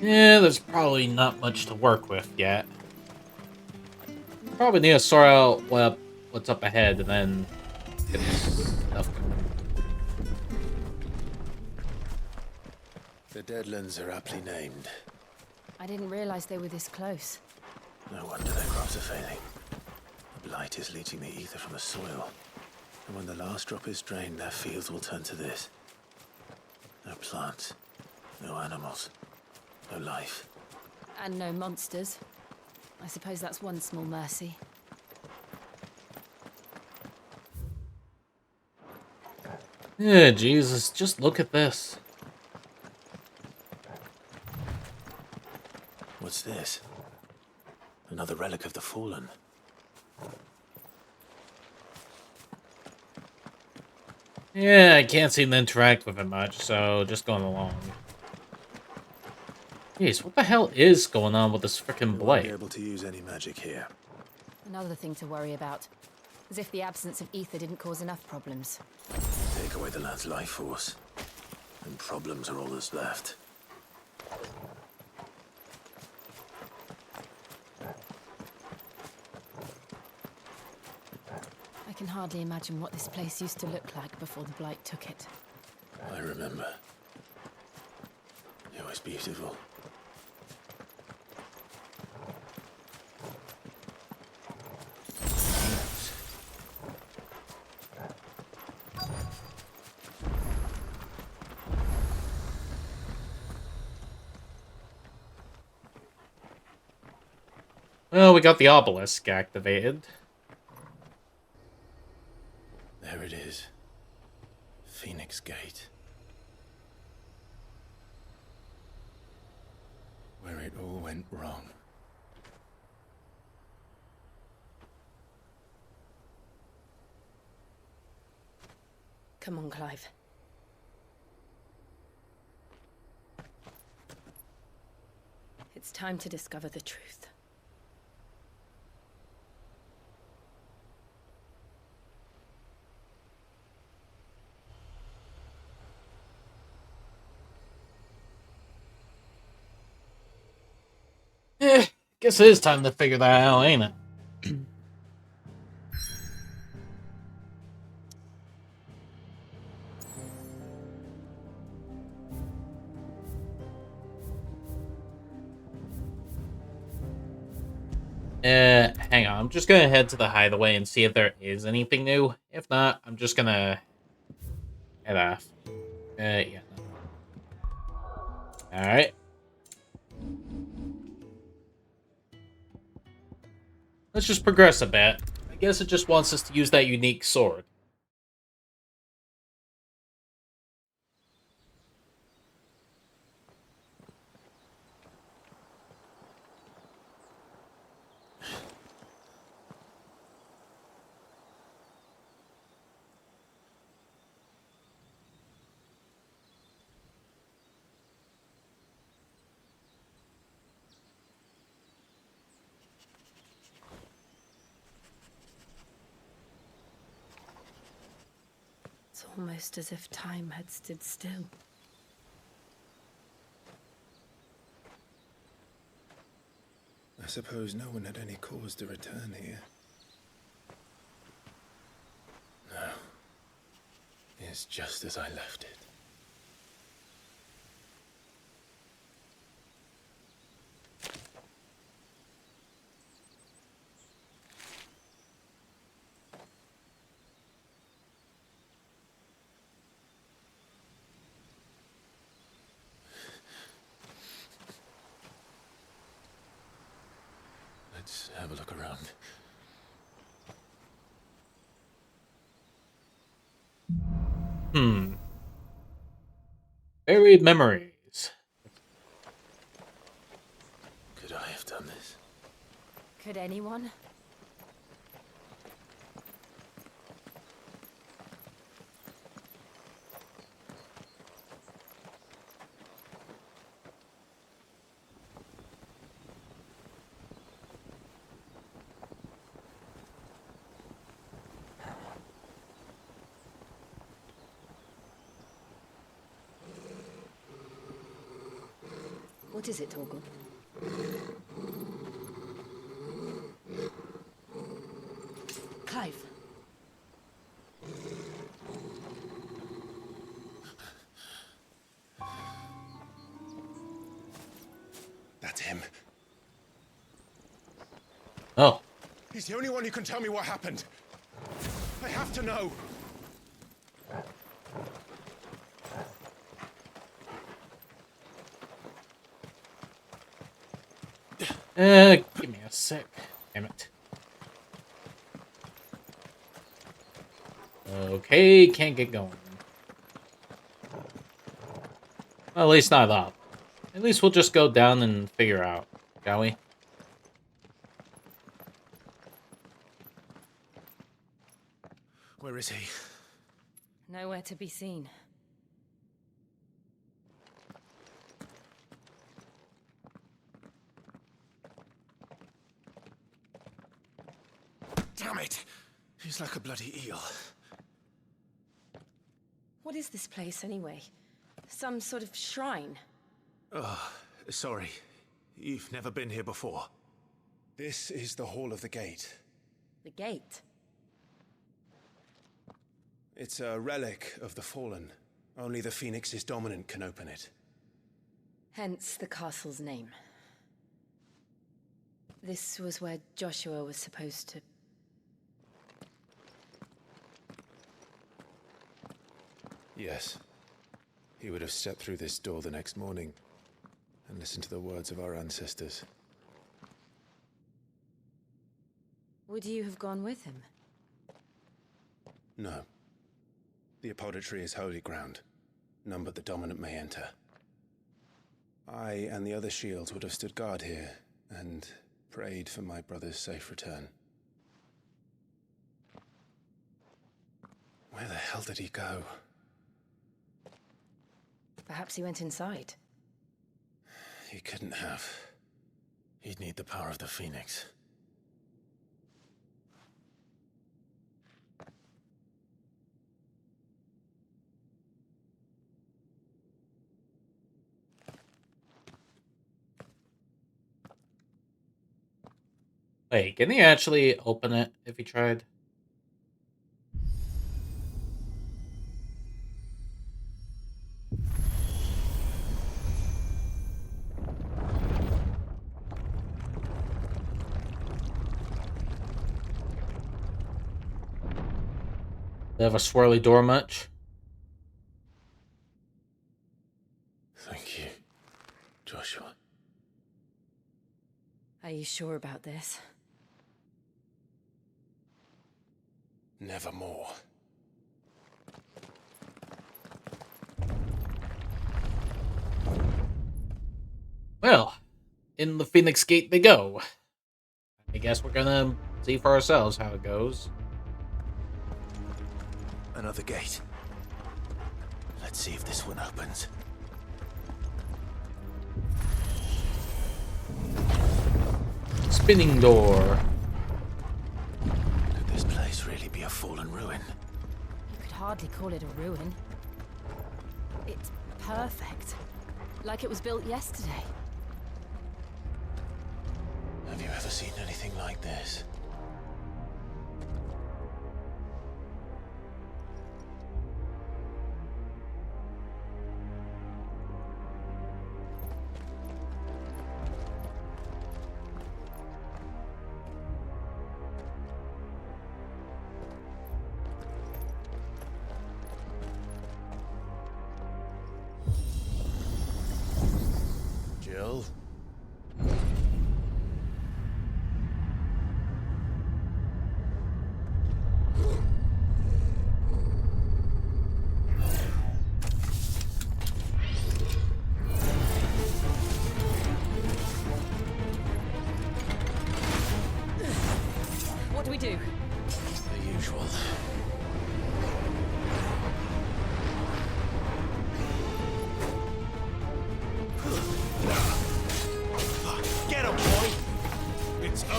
Speaker 2: Yeah, there's probably not much to work with yet. Probably need to sort out what's up ahead and then get this stuff going.
Speaker 4: The Deadlands are aptly named.
Speaker 18: I didn't realize they were this close.
Speaker 4: No wonder their crops are failing. The blight is leaching the ether from the soil. And when the last drop is drained, their fields will turn to this. No plants, no animals, no life.
Speaker 18: And no monsters. I suppose that's one small mercy.
Speaker 2: Yeah, Jesus, just look at this.
Speaker 4: What's this? Another relic of the Fallen.
Speaker 2: Yeah, I can't seem to interact with it much, so just going along. Jeez, what the hell is going on with this frickin'
Speaker 4: You won't
Speaker 2: blight?
Speaker 4: be able to use any magic here.
Speaker 18: Another thing to worry about. As if the absence of ether didn't cause enough problems.
Speaker 4: Take away the lad's life force. And problems are all that's left.
Speaker 18: I can hardly imagine what this place used to look like before the Blight took it.
Speaker 4: I remember. It was beautiful.
Speaker 2: Well, we got the obelisk activated.
Speaker 4: There it is. Phoenix Gate. Where it all went wrong.
Speaker 22: Come on, Clive. It's time to discover the truth.
Speaker 2: Guess it is time to figure that out, ain't it? Hang on. I'm just gonna head to the hideaway and see if there is anything new. If not, I'm just gonna head off. Yeah. Alright. Let's just progress a bit. I guess it just wants us to use that unique sword.
Speaker 22: It's almost as if time had stood still.
Speaker 4: I suppose no one had any cause to return here. No. It's just as I left it. Let's have a look around.
Speaker 2: Buried memories.
Speaker 4: Could I have done this?
Speaker 18: Could anyone? What is it, Torgal? Clive.
Speaker 10: That's him.
Speaker 2: Oh.
Speaker 10: He's the only one who can tell me what happened. I have to know.
Speaker 2: Give me a sec. Damn it. Okay, can't get going. Well, at least not up. At least we'll just go down and figure out, shall we?
Speaker 10: Where is he?
Speaker 22: Nowhere to be seen.
Speaker 10: Damn it! He's like a bloody eel.
Speaker 22: What is this place, anyway? Some sort of shrine.
Speaker 4: Oh, sorry. You've never been here before. This is the Hall of the Gate.
Speaker 22: The gate?
Speaker 4: It's a relic of the Fallen. Only the Phoenix's dominant can open it.
Speaker 22: Hence the castle's name. This was where Joshua was supposed to...
Speaker 4: Yes. He would have stepped through this door the next morning and listened to the words of our ancestors.
Speaker 22: Would you have gone with him?
Speaker 4: No. The Apodatory is holy ground. None but the dominant may enter. I and the other shields would have stood guard here and prayed for my brother's safe return. Where the hell did he go?
Speaker 22: Perhaps he went inside.
Speaker 4: He couldn't have. He'd need the power of the Phoenix.
Speaker 2: Wait, can he actually open it if he tried? They have a swirly door much?
Speaker 4: Thank you, Joshua.
Speaker 22: Are you sure about this?
Speaker 4: Nevermore.
Speaker 2: Well, in the Phoenix Gate they go. I guess we're gonna see for ourselves how it goes.
Speaker 4: Another gate. Let's see if this one opens.
Speaker 2: Spinning door.
Speaker 4: Could this place really be a fallen ruin?
Speaker 22: You could hardly call it a ruin. It's perfect. Like it was built yesterday.
Speaker 4: Have you ever seen anything like this? Jill?
Speaker 22: What do we do?
Speaker 4: The usual. Get him, boy! It's over.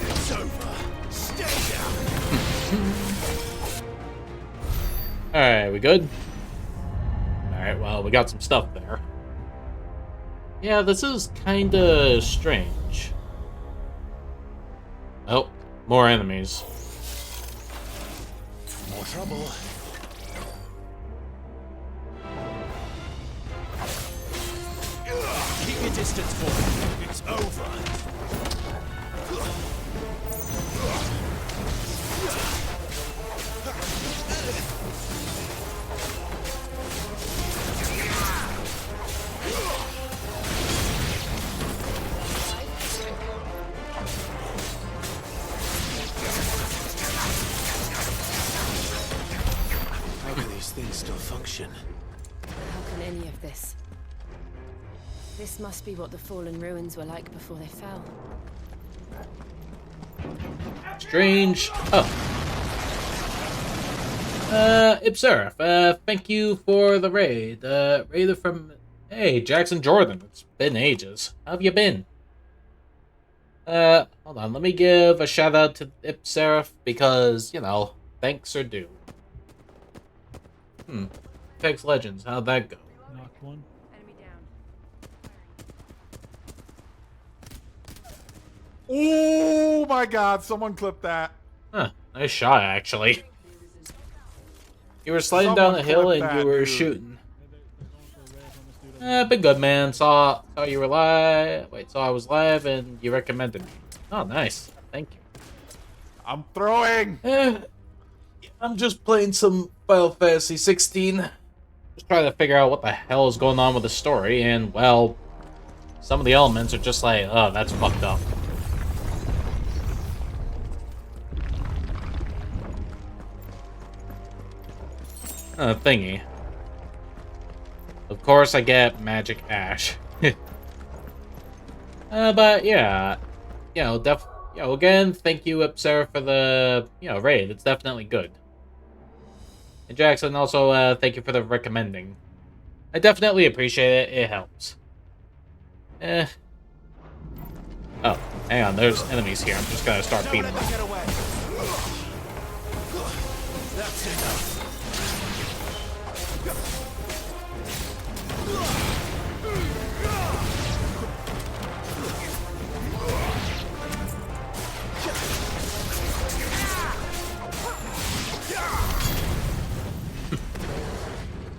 Speaker 4: It's over. Stay down.
Speaker 2: Alright, we good? Alright, well, we got some stuff there. Yeah, this is kinda strange. Oh, more enemies.
Speaker 4: More trouble. Keep your distance, boy. It's over. How can these things still function?
Speaker 22: How can any of this? This must be what the fallen ruins were like before they fell.
Speaker 2: Strange. Oh. Ibsarif, thank you for the raid. Raider from Hey, Jackson Jordan. It's been ages. How have you been? Hold on. Let me give a shout out to Ipserif because, you know, thanks are due. Apex Legends. How'd that go?
Speaker 20: Knock one.
Speaker 21: Oh my god, someone clipped that.
Speaker 2: Huh. Nice shot, actually. You were sliding down the hill and you were shooting. Been good, man. Saw you were live. Wait, saw I was live and you recommended me. Oh, nice. Thank you.
Speaker 21: I'm throwing.
Speaker 2: I'm just playing some Final Fantasy 16. Just trying to figure out what the hell is going on with the story, and well, some of the elements are just like, oh, that's fucked up. Thingy. Of course, I get Magic Ash. But yeah, you know, again, thank you, Ipser, for the raid. It's definitely good. And Jackson, also, thank you for the recommending. I definitely appreciate it. It helps. Oh, hang on. There's enemies here. I'm just gonna start beating them.
Speaker 4: That's enough.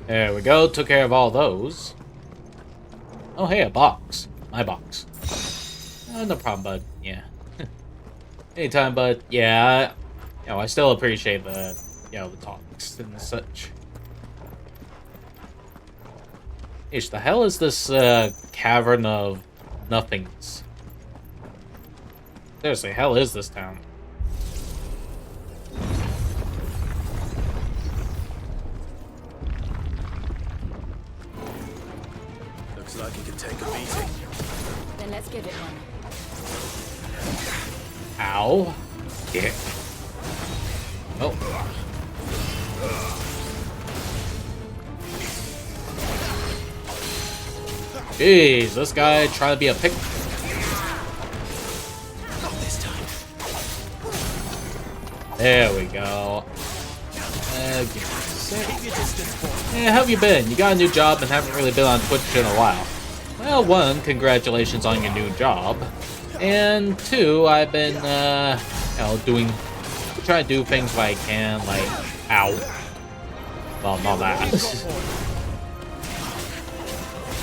Speaker 2: There we go. Took care of all those. Oh, hey, a box. My box. No problem, bud. Yeah. Anytime, bud. Yeah. I still appreciate the, the talks and such. Ish, the hell is this cavern of nothings? Seriously, hell is this town?
Speaker 4: Looks like it could take a beating.
Speaker 18: Then let's give it one.
Speaker 2: Ow. Yeah. Oh. Jeez, this guy trying to be a pick.
Speaker 4: Not this time.
Speaker 2: There we go. Yeah, how have you been? You got a new job and haven't really been on Twitch in a while. Well, one, congratulations on your new job. And two, I've been, trying to do things where I can, like, ow. Well, not that.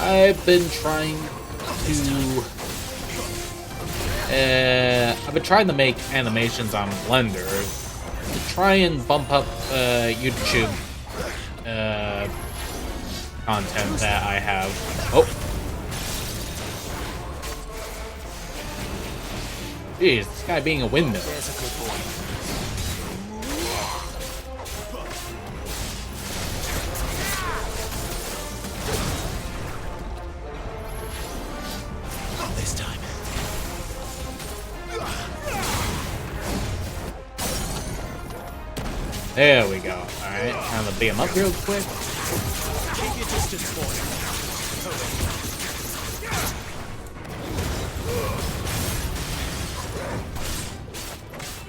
Speaker 2: I've been trying to make animations on Blender to try and bump up YouTube content that I have. Oh. Jeez, this guy being a windmill.
Speaker 4: Not this time.
Speaker 2: There we go. Alright, I'm gonna beat him up real quick.
Speaker 4: Keep your distance, boy.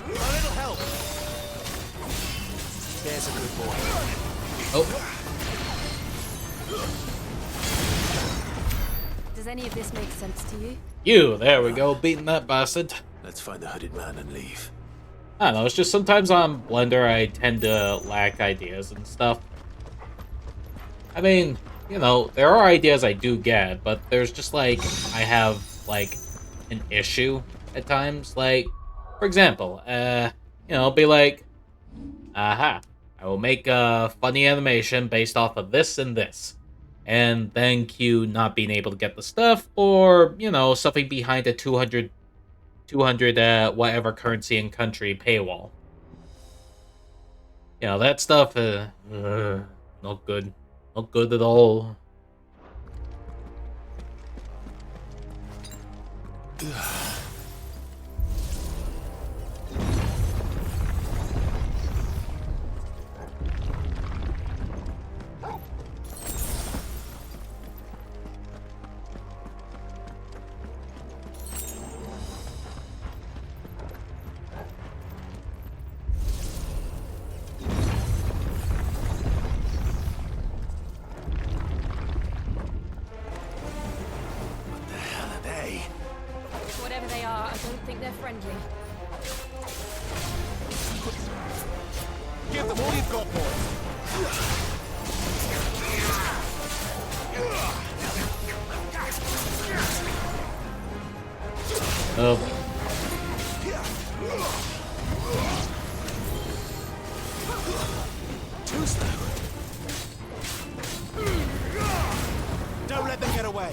Speaker 4: A little help. There's a good boy.
Speaker 2: Oh.
Speaker 18: Does any of this make sense to you?
Speaker 2: There we go, beating that bastard.
Speaker 4: Let's find the hooded man and leave.
Speaker 2: I don't know, it's just sometimes on Blender I tend to lack ideas and stuff. I mean, there are ideas I do get, but there's just like, I have like an issue at times. Like, for example, be like, aha, I will make a funny animation based off of this and this. And then cue not being able to get the stuff, or, something behind a 200 whatever currency and country paywall. That stuff, not good. Not good at all.
Speaker 18: they're friendly.
Speaker 6: Give them all you've got, boy.
Speaker 2: Oh.
Speaker 6: Too slow. Don't let them get away.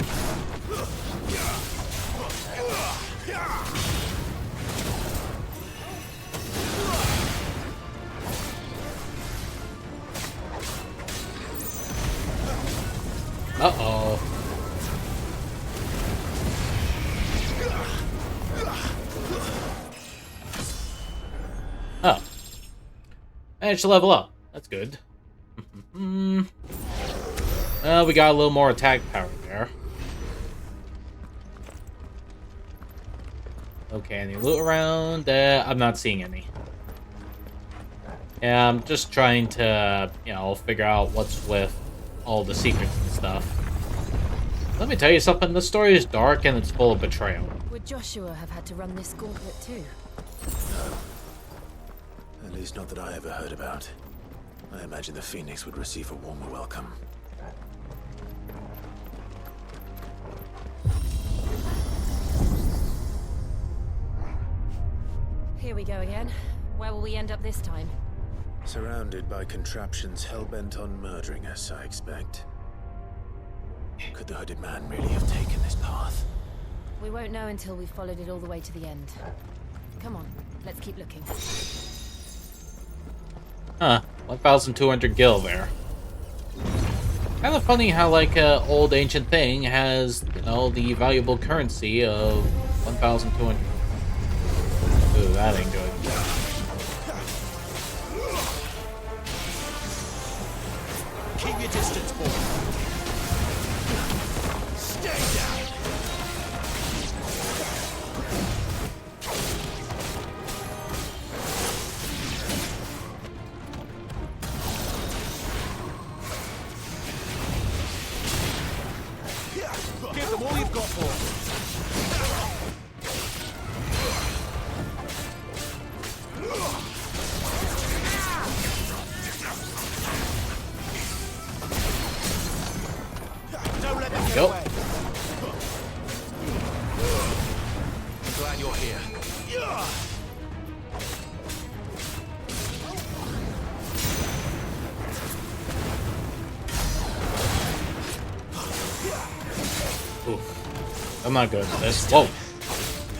Speaker 2: Uh-oh. Oh. Managed to level up. That's good. We got a little more attack power there. Okay, any loot around? I'm not seeing any. Yeah, I'm just trying to, you know, figure out what's with all the secrets and stuff. Let me tell you something, the story is dark and it's full of betrayal.
Speaker 18: Would Joshua have had to run this gauntlet too?
Speaker 4: No. At least not that I ever heard about. I imagine the Phoenix would receive a warmer welcome.
Speaker 18: Here we go again. Where will we end up this time?
Speaker 4: Surrounded by contraptions hell-bent on murdering us, I expect. Could the hooded man really have taken this path?
Speaker 18: We won't know until we've followed it all the way to the end. Come on, let's keep looking.
Speaker 2: Huh, 1,200 gil there. Kind of funny how, like, an old ancient thing has, you know, the valuable currency of 1,200. Ooh, that ain't good.
Speaker 6: Keep your distance, boy. Stay down. Give them all you've got, boy. Don't let them get
Speaker 2: Go.
Speaker 6: away. I'm glad you're here.
Speaker 2: Oof. I'm not good at this. Whoa.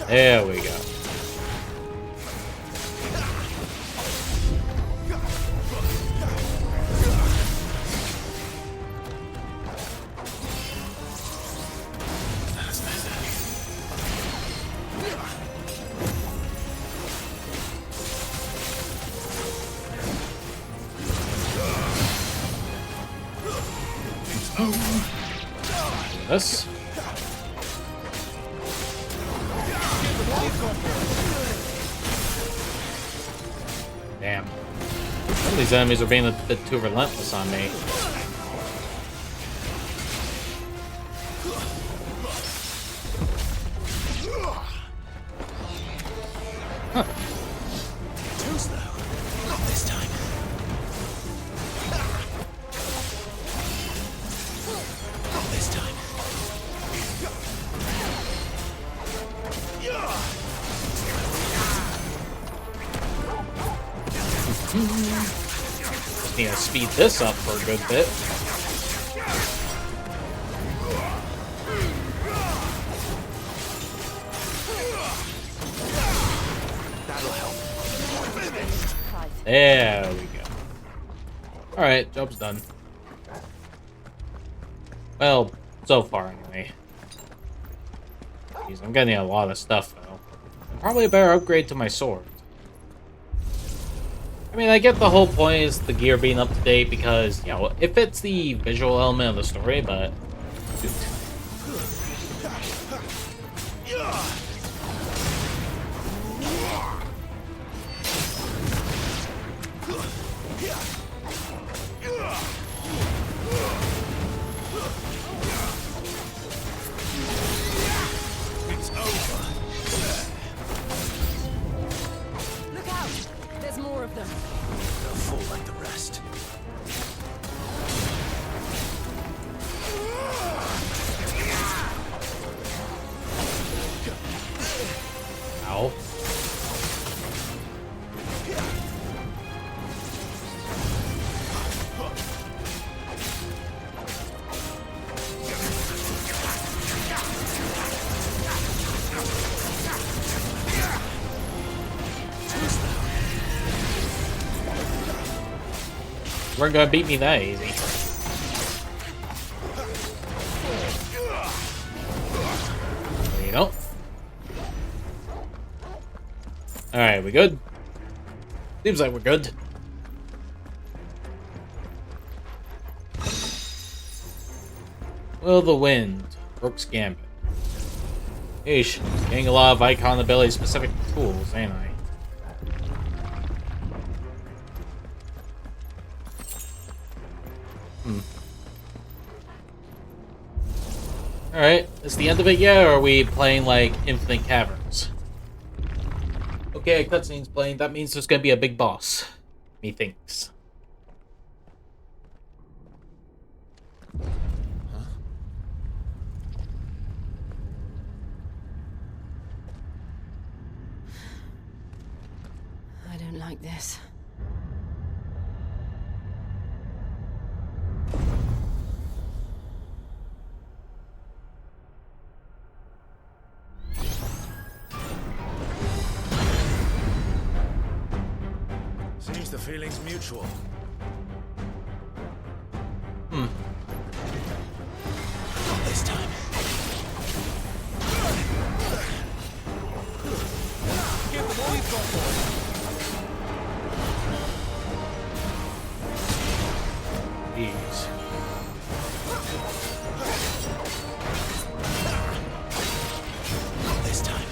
Speaker 2: There we go. This. Damn. Some of these enemies are being a bit too relentless on me. Huh.
Speaker 6: Too slow. Not this time. Not this time.
Speaker 2: Need to speed this up for a good bit.
Speaker 6: That'll help.
Speaker 2: There we go. Alright, job's done. Well, so far anyway. Jeez, I'm getting a lot of stuff though. Probably a better upgrade to my sword. I mean, I get the whole point is the gear being up to date because, you know, it fits the visual element of the story, but... Shoot.
Speaker 6: It's over.
Speaker 2: weren't gonna beat me that easy. There you go. Alright, we good? Seems like we're good. Will the Wind, Rook's Gambit. Eesh, getting a lot of icon ability specific tools, ain't I? Alright, is the end of it yet, or are we playing like Infinite Caverns? Okay, cutscene's playing, that means there's gonna be a big boss. Methinks.
Speaker 18: I don't like this.
Speaker 4: Seems the feeling's mutual.
Speaker 2: Hmm.
Speaker 4: Not this time. Give them all you've got, boy.
Speaker 2: Jeez.
Speaker 4: Not this time.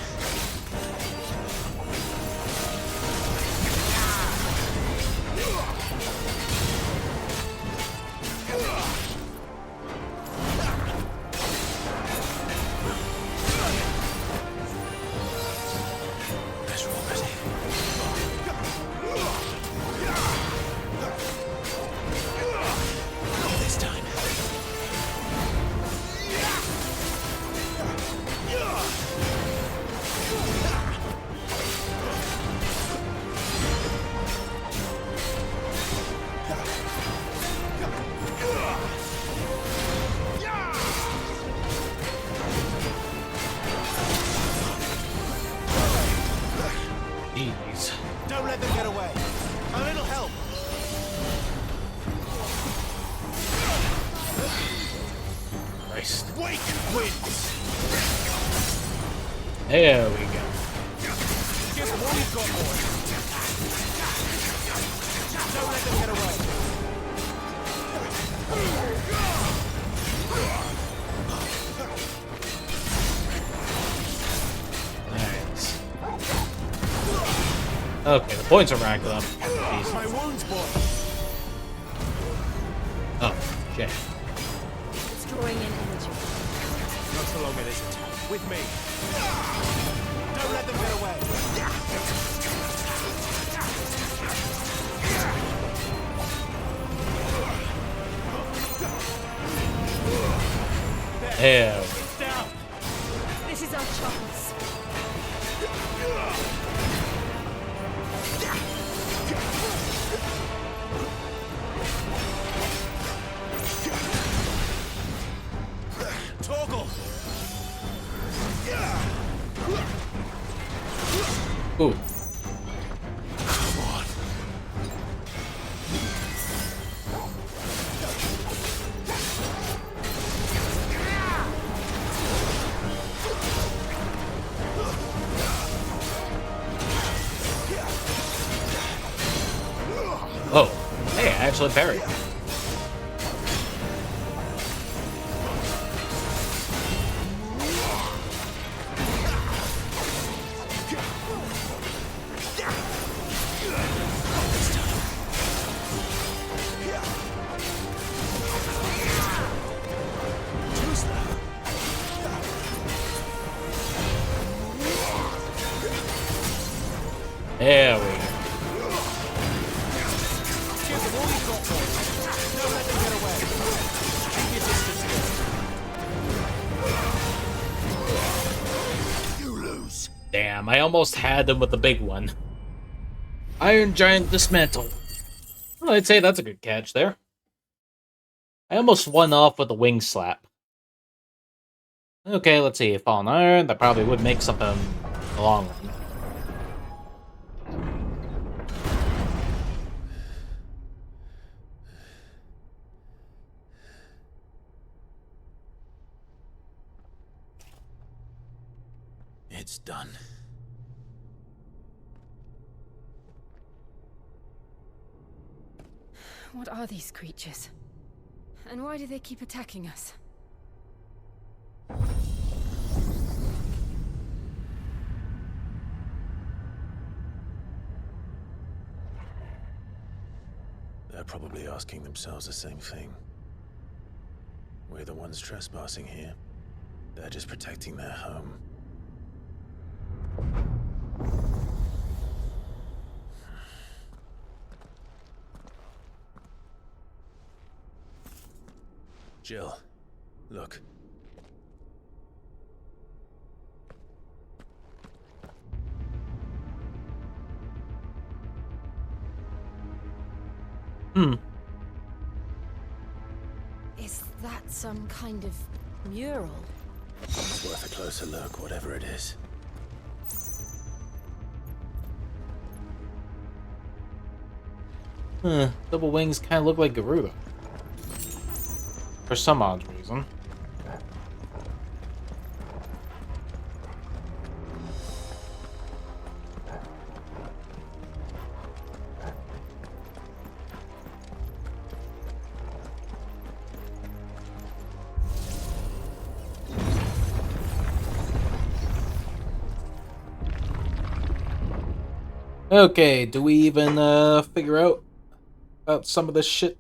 Speaker 2: Jeez.
Speaker 4: Don't let them get away. A little help.
Speaker 2: Christ.
Speaker 4: Wake wins.
Speaker 2: There we go.
Speaker 4: Give them all you've got, boy. Don't let them get away.
Speaker 2: Nice. Okay, the points are racked up. Jesus.
Speaker 4: My wounds, boy.
Speaker 2: Oh, shit.
Speaker 18: It's drawing in energy.
Speaker 4: Not for long, it isn't. With me. Don't let them get away.
Speaker 2: There.
Speaker 4: It's down.
Speaker 18: This is our chance.
Speaker 4: Torgal.
Speaker 2: Ooh.
Speaker 4: Come on.
Speaker 2: Oh, hey, I actually parried. There we go.
Speaker 4: Give them all you've got, boy. Don't let them get away. Keep your distance here. You lose.
Speaker 2: Damn, I almost had them with the big one. Iron Giant dismantled. Well, I'd say that's a good catch there. I almost won off with the wing slap. Okay, let's see. Fallen Iron, that probably would make something in the long run.
Speaker 4: It's done.
Speaker 22: What are these creatures? And why do they keep attacking us?
Speaker 4: They're probably asking themselves the same thing. We're the ones trespassing here. They're just protecting their home. Jill, look.
Speaker 22: Is that some kind of mural?
Speaker 4: It's worth a closer look, whatever it is.
Speaker 2: Double wings kind of look like Garuda. For some odd reason. Okay, do we even figure out about some of this shit?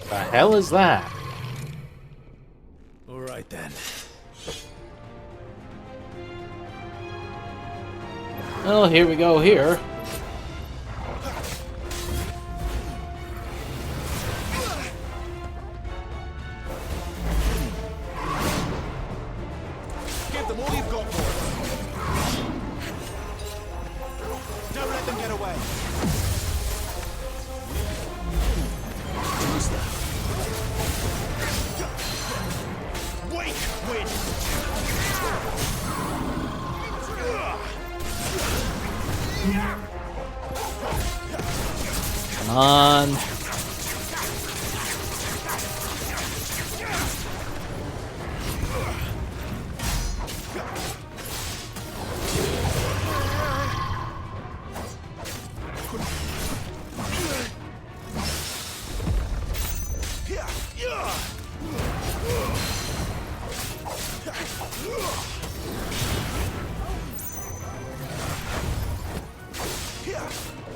Speaker 2: The hell is that?
Speaker 4: All right then.
Speaker 2: Oh, here we go here.
Speaker 5: Give them all you've got, boys. Don't let them get away. Who's that? Wake wind.
Speaker 2: Come on.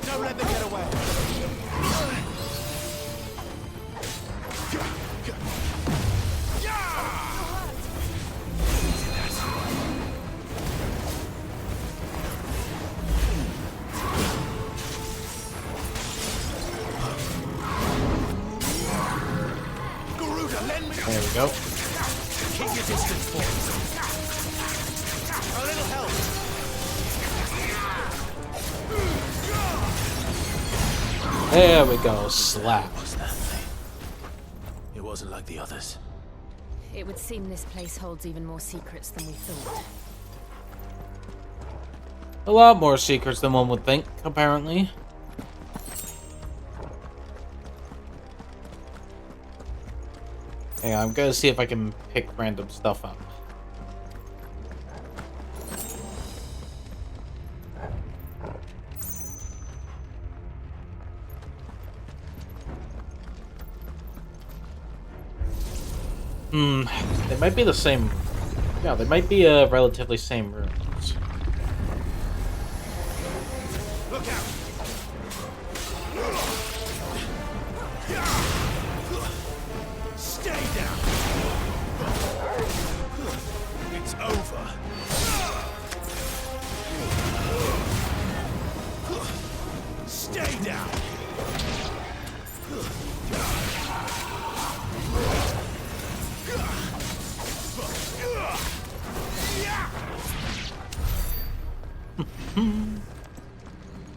Speaker 5: Don't let them get away. Garuda, lend me.
Speaker 2: There we go.
Speaker 5: Keep your distance, boys. A little help.
Speaker 2: There we go. Slap.
Speaker 4: It wasn't like the others.
Speaker 22: It would seem this place holds even more secrets than we thought.
Speaker 2: A lot more secrets than one would think, apparently. Hang on, I'm gonna see if I can pick random stuff up. They might be the same. Yeah, they might be relatively same rooms.
Speaker 5: Look out. Stay down. It's over. Stay down.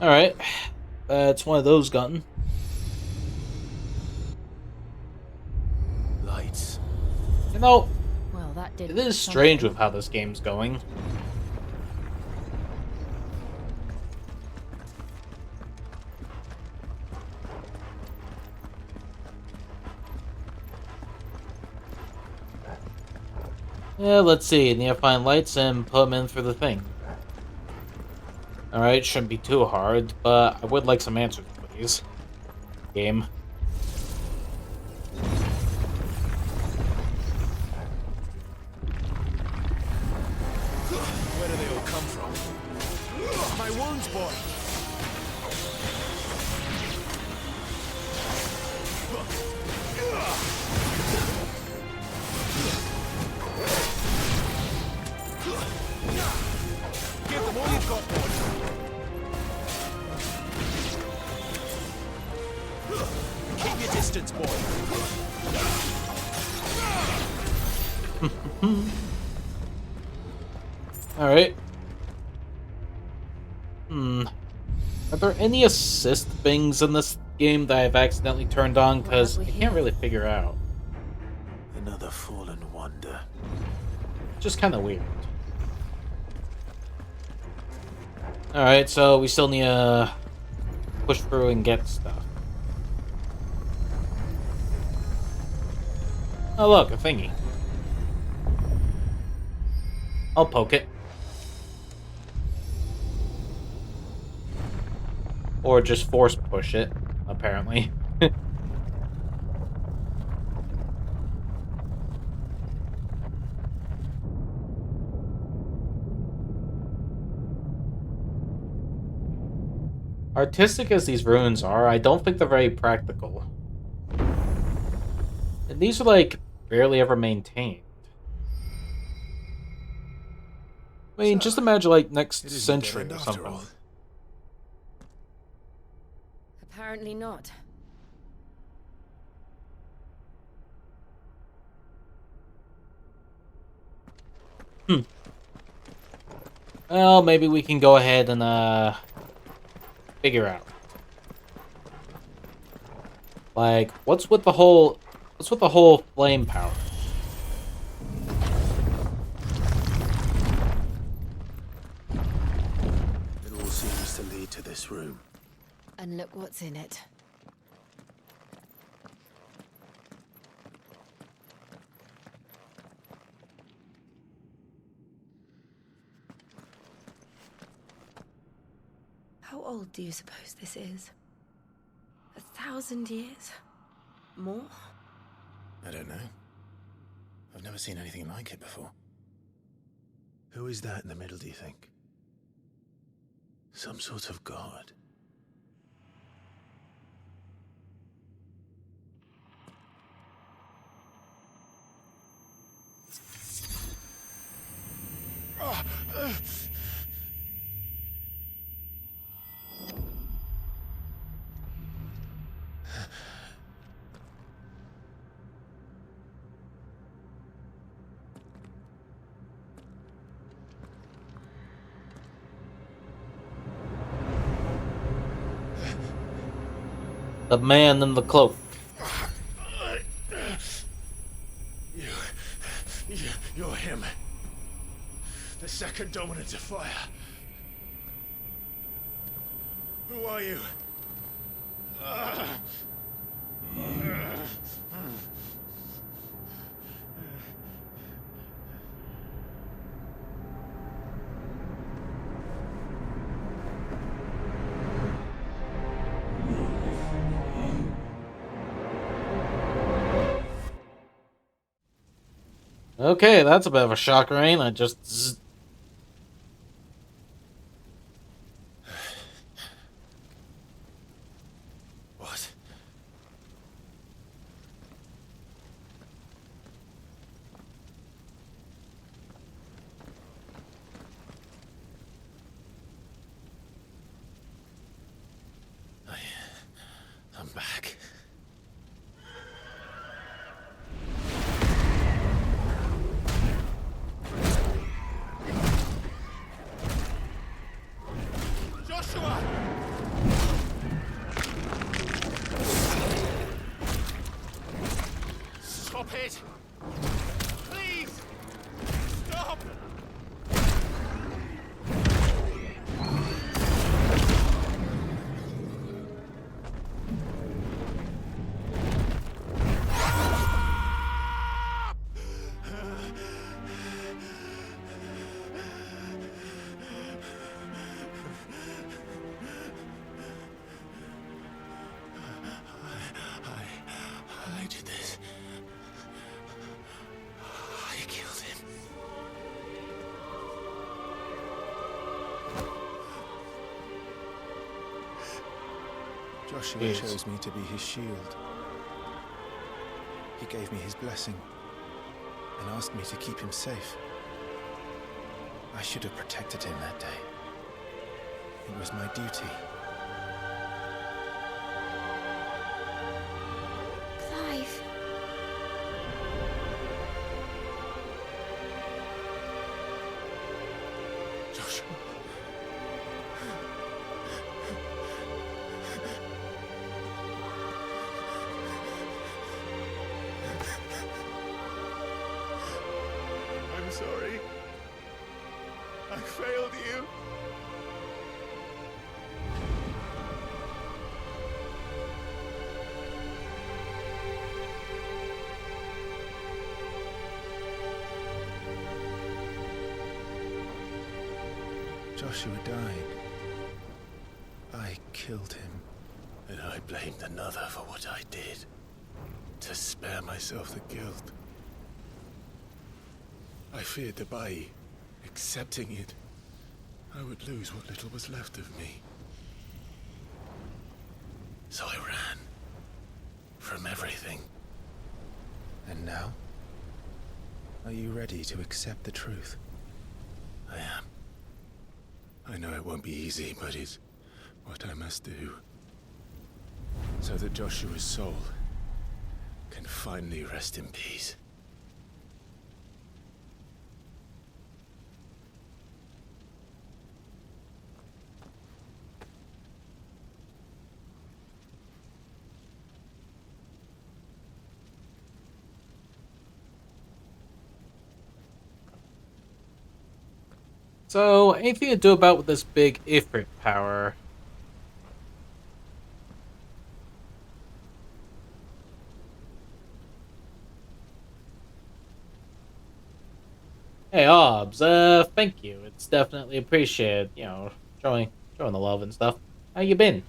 Speaker 2: Alright. It's one of those gotten.
Speaker 4: Lights.
Speaker 2: You know,
Speaker 18: Well, that did.
Speaker 2: it is strange with how this game's going. Yeah, let's see. Need to find lights and put them in for the thing. Alright, shouldn't be too hard, but I would like some answers, please. Game.
Speaker 5: Where do they all come from? My wounds, boy! Give them all you've got, boy! Keep your distance, boy!
Speaker 2: Alright. Are there any assist things in this game that I've accidentally turned on? Because I can't really figure out.
Speaker 4: Another fallen wonder.
Speaker 2: Just kind of weird. Alright, so we still need to push through and get stuff. Oh look, a thingy. I'll poke it. Or just force push it, apparently. Artistic as these ruins are, I don't think they're very practical. And these are, like, barely ever maintained. I mean, just imagine, like, next century or something.
Speaker 18: Apparently not.
Speaker 2: Well, maybe we can go ahead and, figure out. Like, what's with the whole flame power?
Speaker 4: It all seems to lead to this room.
Speaker 18: And look what's in it. How old do you suppose this is? 1,000 years? More?
Speaker 4: I don't know. I've never seen anything like it before. Who is that in the middle, do you think? Some sort of god?
Speaker 2: The man in the cloak.
Speaker 5: You're him. The second dominant of fire. Who are you?
Speaker 2: Okay, that's a bit of a shocker, ain't it? Just zzz.
Speaker 5: What?
Speaker 4: I'm back. Joshua
Speaker 2: Yes.
Speaker 4: chose me to be his shield. He gave me his blessing and asked me to keep him safe. I should have protected him that day. It was my duty.
Speaker 11: Clive.
Speaker 4: Joshua. I'm sorry. I failed you. Joshua died. I killed him. And I blamed another for what I did. To spare myself the guilt. I feared that by accepting it, I would lose what little was left of me. So I ran. From everything. And now? Are you ready to accept the truth? I am. I know it won't be easy, but it's what I must do. So that Joshua's soul can finally rest in peace.
Speaker 2: So, anything to do about with this big Ifrit power? Hey, Obbs, thank you. It's definitely appreciated, you know, showing the love and stuff. How you been?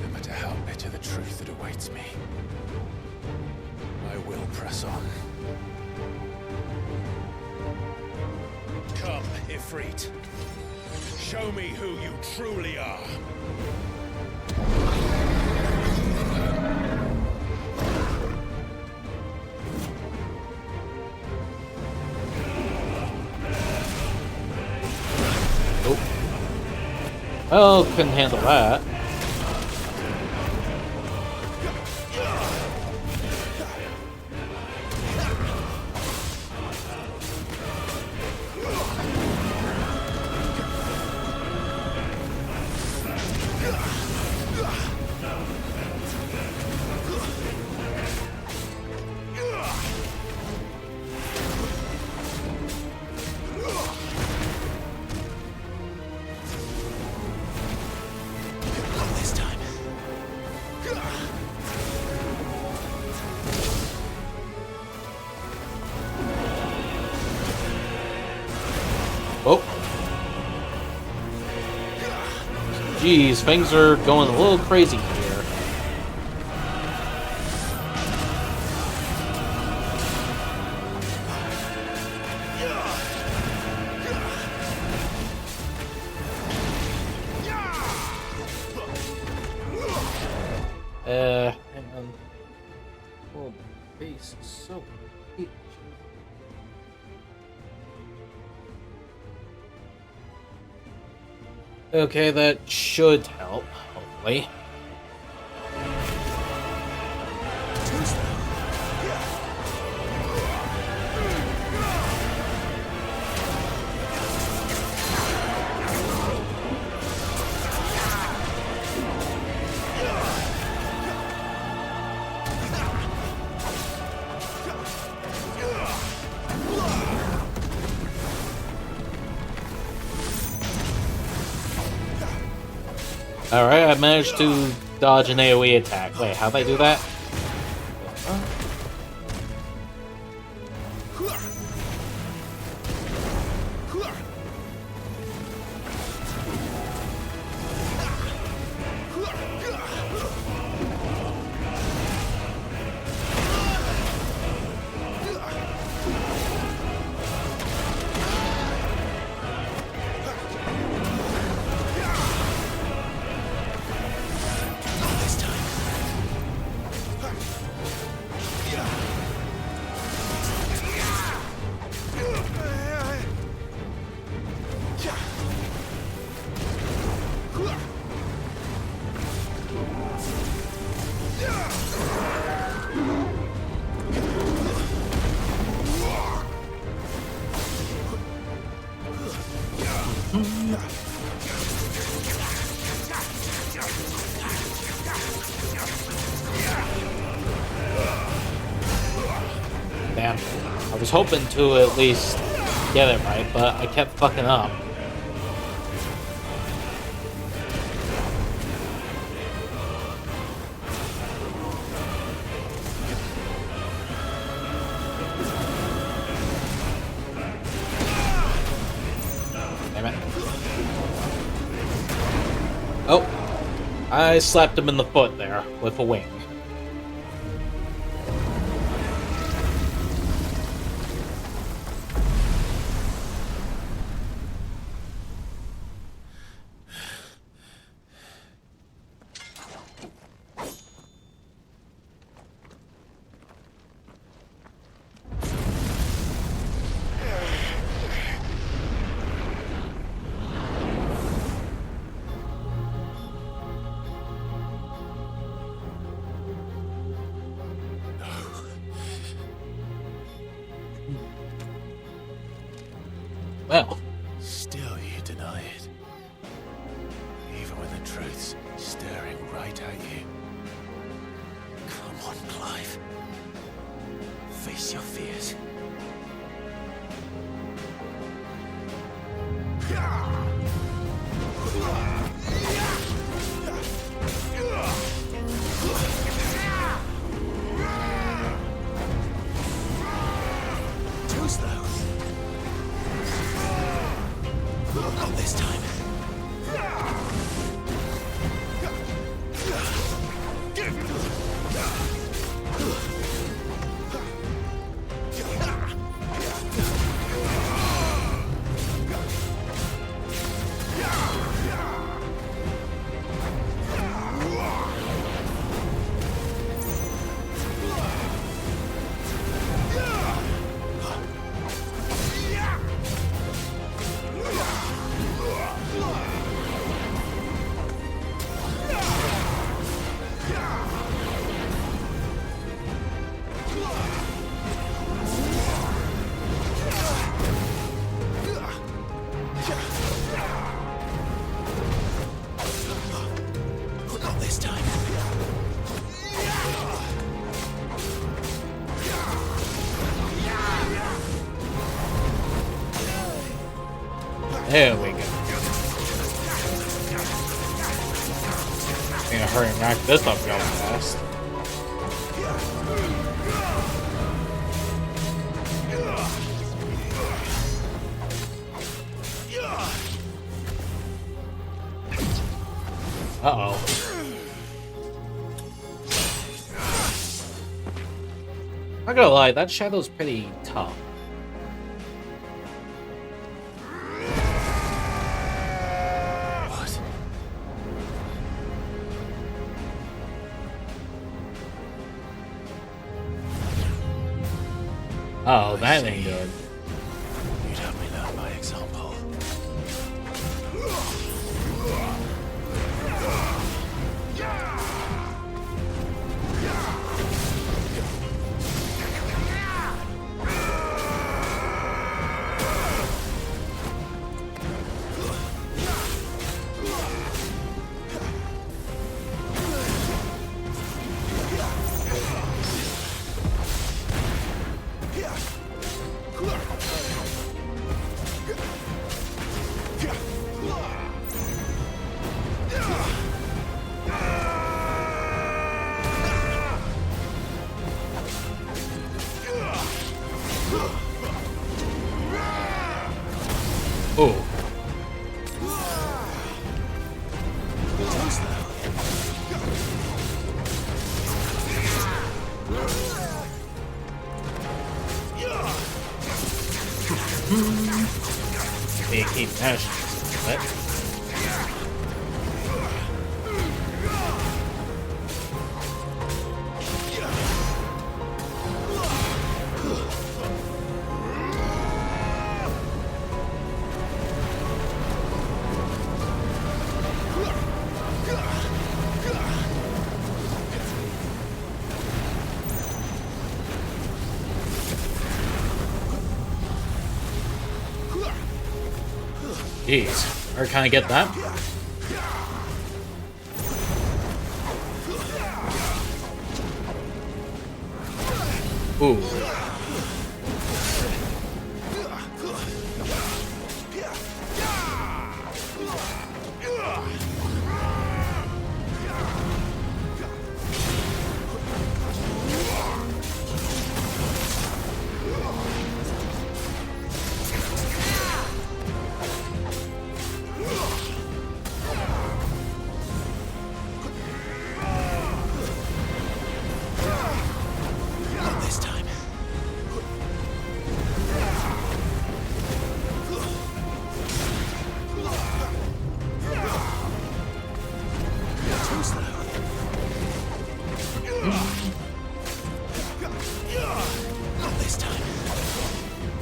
Speaker 4: No matter how bitter the truth that awaits me, I will press on.
Speaker 6: Come, Ifrit. Show me who you truly are.
Speaker 2: Well, couldn't handle that.
Speaker 6: This time.
Speaker 2: Oh. Jeez, things are going a little crazy here. Hang on. Oh, my face is so itchy. Okay, that should help, hopefully. Alright, I managed to dodge an AoE attack. Wait, how'd I do that? Damn. I was hoping to at least get it right, but I kept fucking up. Damn it. Oh. I slapped him in the foot there with a wing. Well.
Speaker 4: Still you deny it. Even when the truth's staring right at you. Come on, Clive. Face your fears. Too slow. Not this time. Not this time.
Speaker 2: There we go. I'm gonna hurry and rack this up real fast. Uh-oh. Not gonna lie, that shadow's pretty tough.
Speaker 4: What?
Speaker 2: Oh, that ain't good.
Speaker 4: You'd have me learn by example.
Speaker 2: Oh. They keep mashing. What? Jeez, where can I get that? Ooh.
Speaker 4: Not this time. Too slow. Not this time.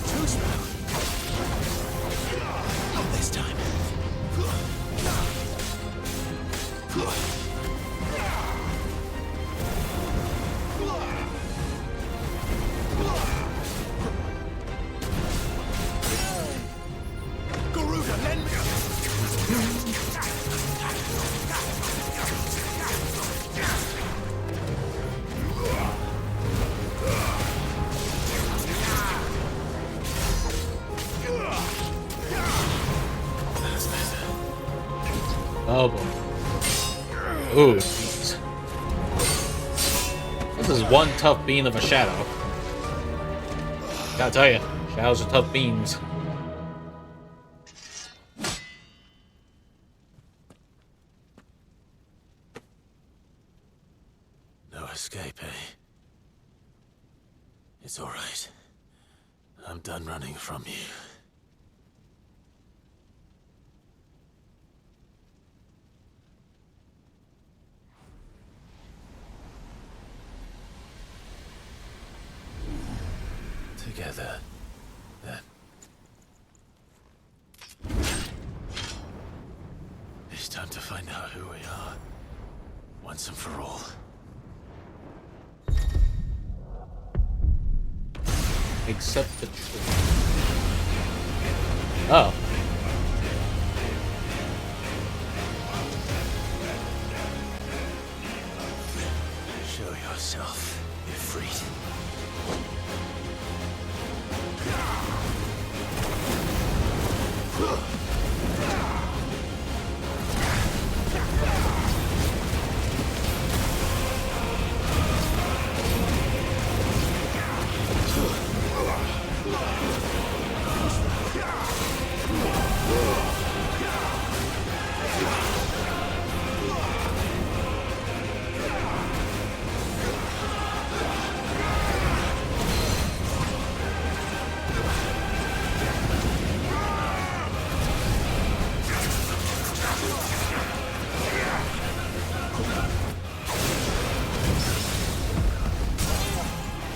Speaker 4: Too slow. Not this time. Garuda, lend me.
Speaker 2: Oh boy. Ooh, jeez. This is one tough bean of a shadow. Gotta tell you, shadows are tough beans.
Speaker 4: No escape, eh? It's all right. I'm done running from you. Together, then. It's time to find out who we are, once and for all.
Speaker 2: Except the truth. Oh.
Speaker 4: Show yourself, Ifrit.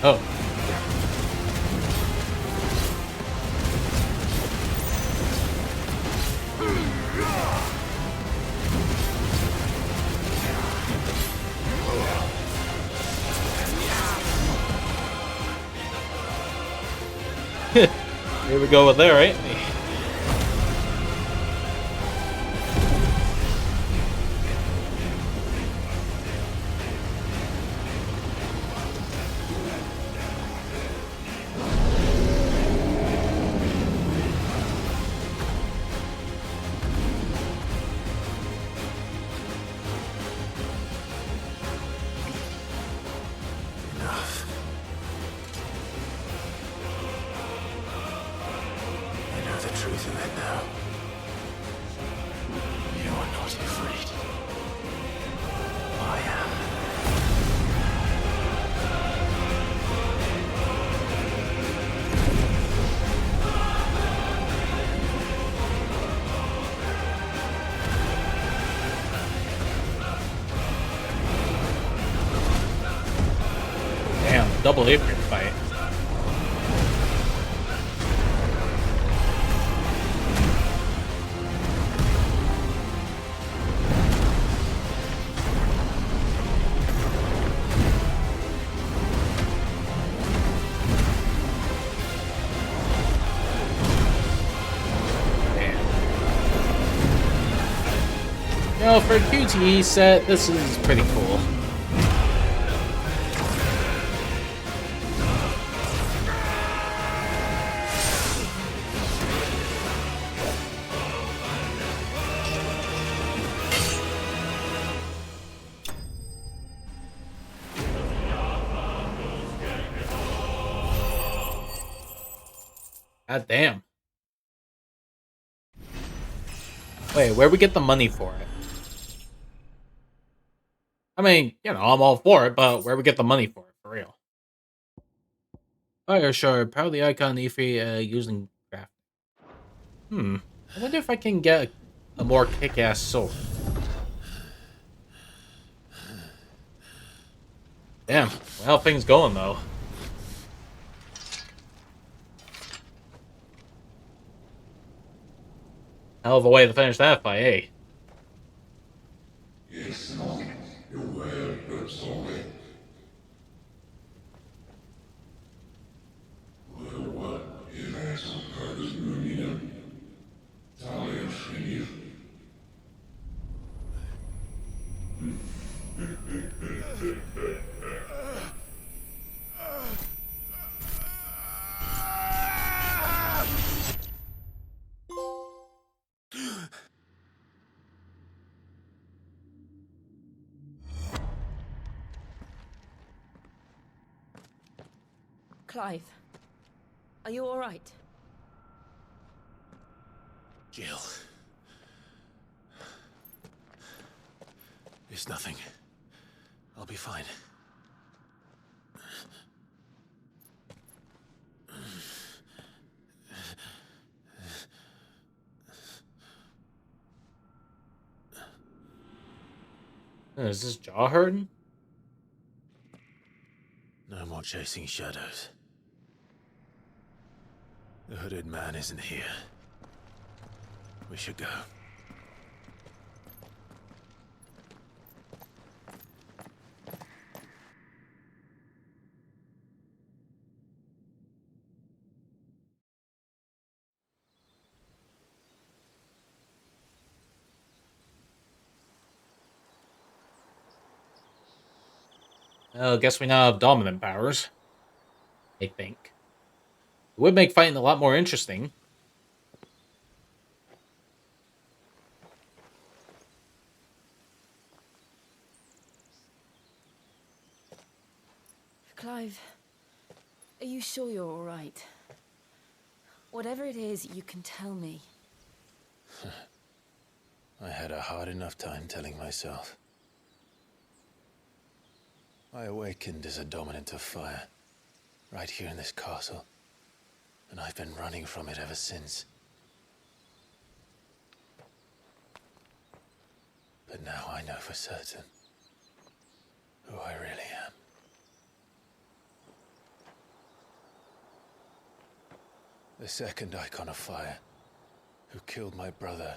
Speaker 2: Oh. Here we go with that, right?
Speaker 4: Enough. I know the truth of it now. You are not afraid. I am.
Speaker 2: Damn, double apron fight. You know, for a QTE set, this is pretty cool. God damn. Wait, where we get the money for it? I mean, you know, I'm all for it, but where we get the money for it, for real? Fire shard, power the icon Ifri using craft. I wonder if I can get a more kick-ass sword. Damn, well, things going though. Hell of a way to finish that fight, eh?
Speaker 22: Clive, are you all right?
Speaker 4: Jill. It's nothing. I'll be fine.
Speaker 2: Is this jaw hurting?
Speaker 4: No more chasing shadows. The hooded man isn't here. We should go.
Speaker 2: Well, I guess we now have dominant powers. I think. It would make fighting a lot more interesting.
Speaker 22: Clive, are you sure you're all right? Whatever it is, you can tell me.
Speaker 4: I had a hard enough time telling myself. I awakened as a dominant of fire, right here in this castle, and I've been running from it ever since. But now I know for certain who I really am. The second icon of fire, who killed my brother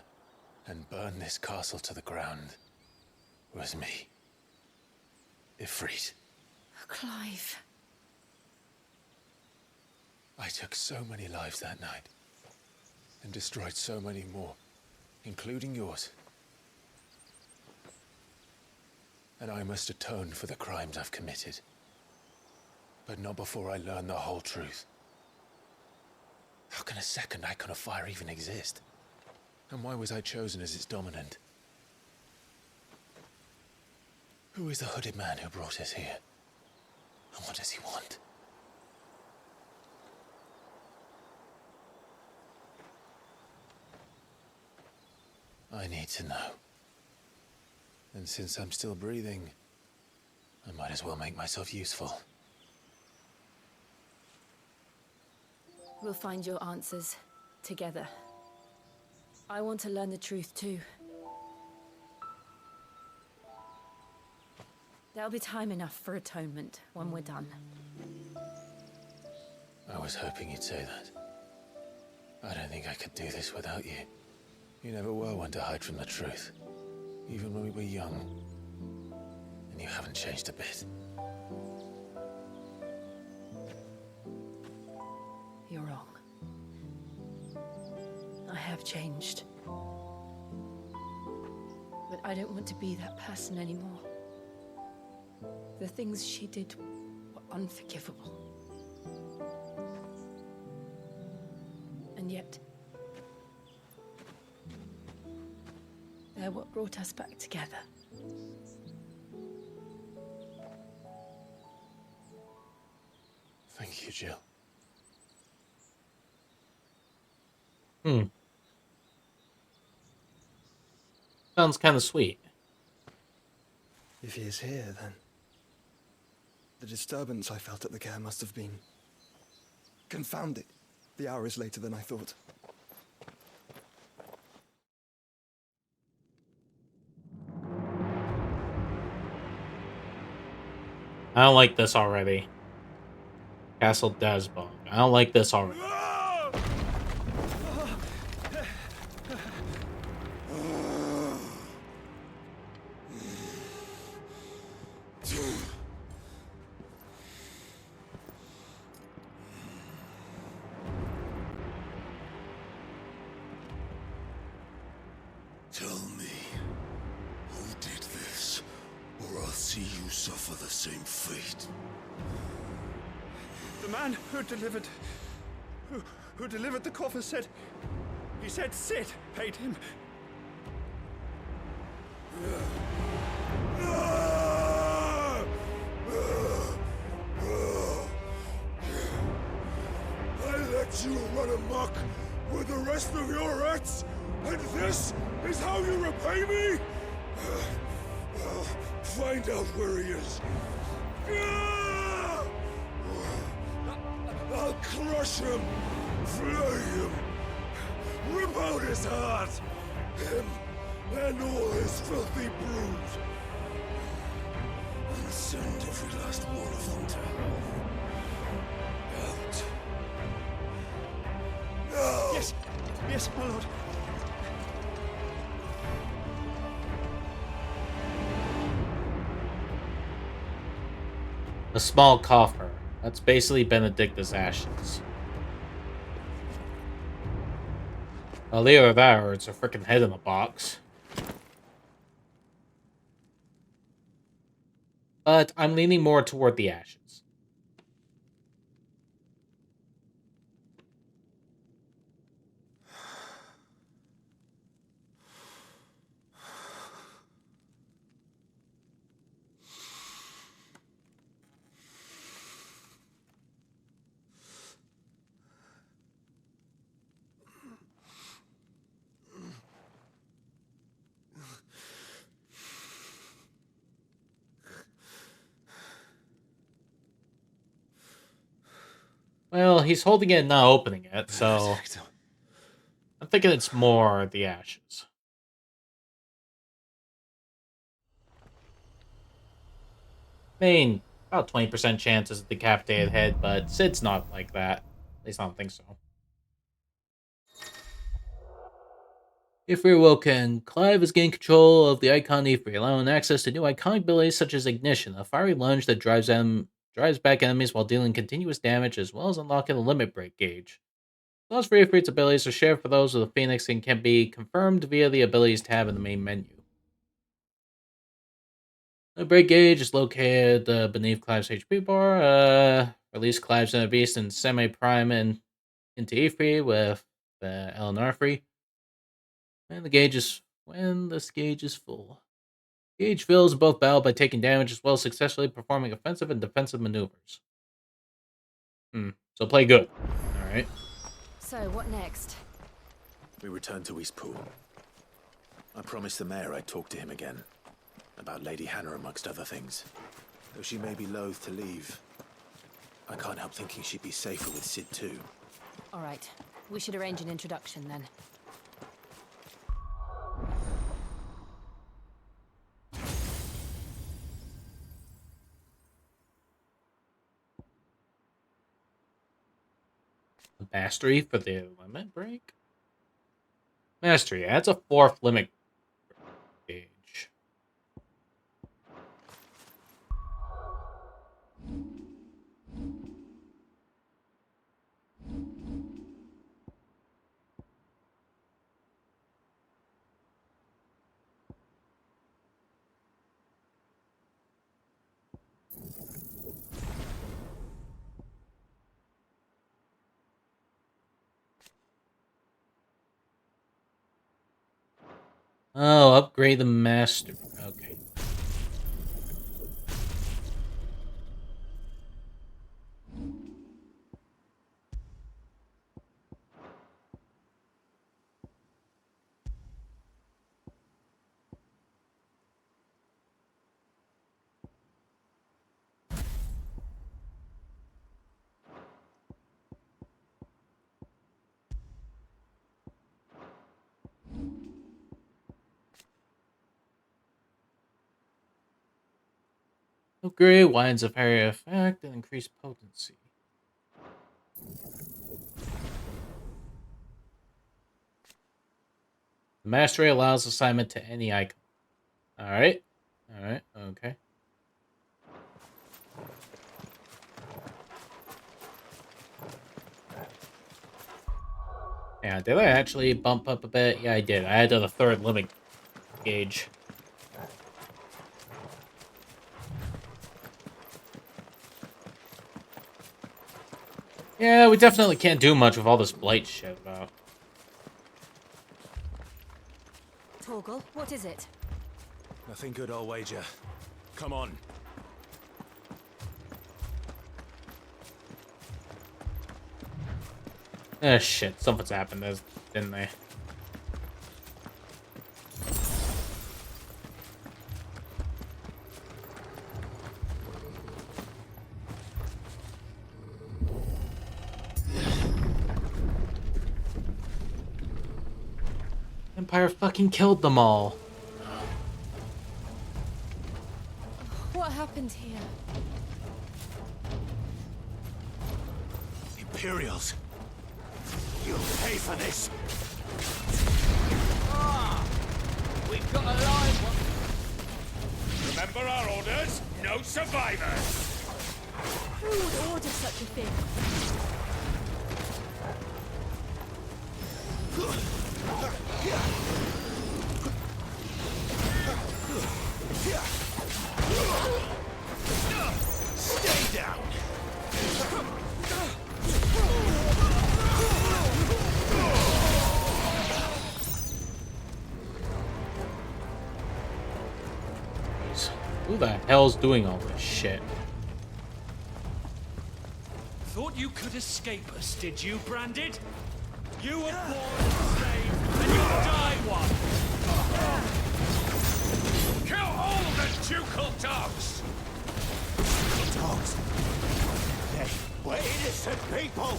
Speaker 4: and burned this castle to the ground, was me. Ifrit.
Speaker 22: Clive.
Speaker 4: I took so many lives that night, and destroyed so many more, including yours. And I must atone for the crimes I've committed. But not before I learn the whole truth. How can a second icon of fire even exist? And why was I chosen as its dominant? Who is the hooded man who brought us here? And what does he want? I need to know. And since I'm still breathing, I might as well make myself useful.
Speaker 22: We'll find your answers together. I want to learn the truth too. There'll be time enough for atonement when we're done.
Speaker 4: I was hoping you'd say that. I don't think I could do this without you. You never were one to hide from the truth, even when we were young. And you haven't changed a bit.
Speaker 22: You're wrong. I have changed. But I don't want to be that person anymore. The things she did were unforgivable. And yet, they're what brought us back together.
Speaker 4: Thank you, Jill.
Speaker 2: Sounds kind of sweet.
Speaker 11: If he is here, then the disturbance I felt at the care must have been confounded. The hour is later than I thought.
Speaker 2: I don't like this already. Castle Dasbog. I don't like this already.
Speaker 20: Tell me, who did this, or I'll see you suffer the same fate.
Speaker 11: The man who delivered the coffer said, he said Sid paid him.
Speaker 20: I let you run amok with the rest of your rats, and this is how you repay me? Find out where he is. I'll crush him, flay him, rip out his heart, him and all his filthy brood, and send every last one of them to hell. Out. Now!
Speaker 11: Yes, yes, my lord.
Speaker 2: A small coffer. That's basically Benedictus' ashes. Well, either that or it's a freaking head in a box. But I'm leaning more toward the ashes. Well, he's holding it and not opening it, so I'm thinking it's more the ashes. I mean, about 20% chance is a decapitated head, but Sid's not like that. At least I don't think so. If we're woken, Clive has gained control of the Icon Ifri, allowing access to new iconic abilities such as Ignition, a fiery lunge that drives back enemies while dealing continuous damage, as well as unlocking the Limit Break gauge. Those for Ifrit's abilities are shared for those with the Phoenix and can be confirmed via the Abilities tab in the main menu. The Break gauge is located beneath Clive's HP bar. Release Clive's Inner Beast and Semi-Prime into Ifri with the Elenarfri. And when this gauge is full. Gauge fills in both battle by taking damage as well as successfully performing offensive and defensive maneuvers. So play good. Alright.
Speaker 18: So, what next?
Speaker 4: We return to Eastpool. I promised the mayor I'd talk to him again. About Lady Hannah amongst other things. Though she may be loath to leave, I can't help thinking she'd be safer with Sid too.
Speaker 18: Alright. We should arrange an introduction then.
Speaker 2: Mastery for the limit break? Mastery adds a 4th limit gauge. Oh, upgrade the master. Okay. Upgrade winds of area effect and increase potency. The mastery allows assignment to any icon. Alright. Alright, okay. Yeah, did I actually bump up a bit? Yeah, I did. I added a third limit gauge. Yeah, we definitely can't do much with all this blight shit about.
Speaker 18: Torgal, what is it?
Speaker 4: Nothing good, I'll wager. Come on.
Speaker 2: Ah, shit. Something's happened, didn't they? Empire fucking killed them all.
Speaker 18: What happened here?
Speaker 20: Imperials. You'll pay for this.
Speaker 5: We've got a live one. Remember our orders? No survivors.
Speaker 18: Who would order such a thing?
Speaker 20: Stay down.
Speaker 2: Who the hell's doing all this shit?
Speaker 5: Thought you could escape us, did you, Branded? You were born a slave, and you'll die one. Kill all the ducal dogs!
Speaker 20: Dogs. They were innocent people.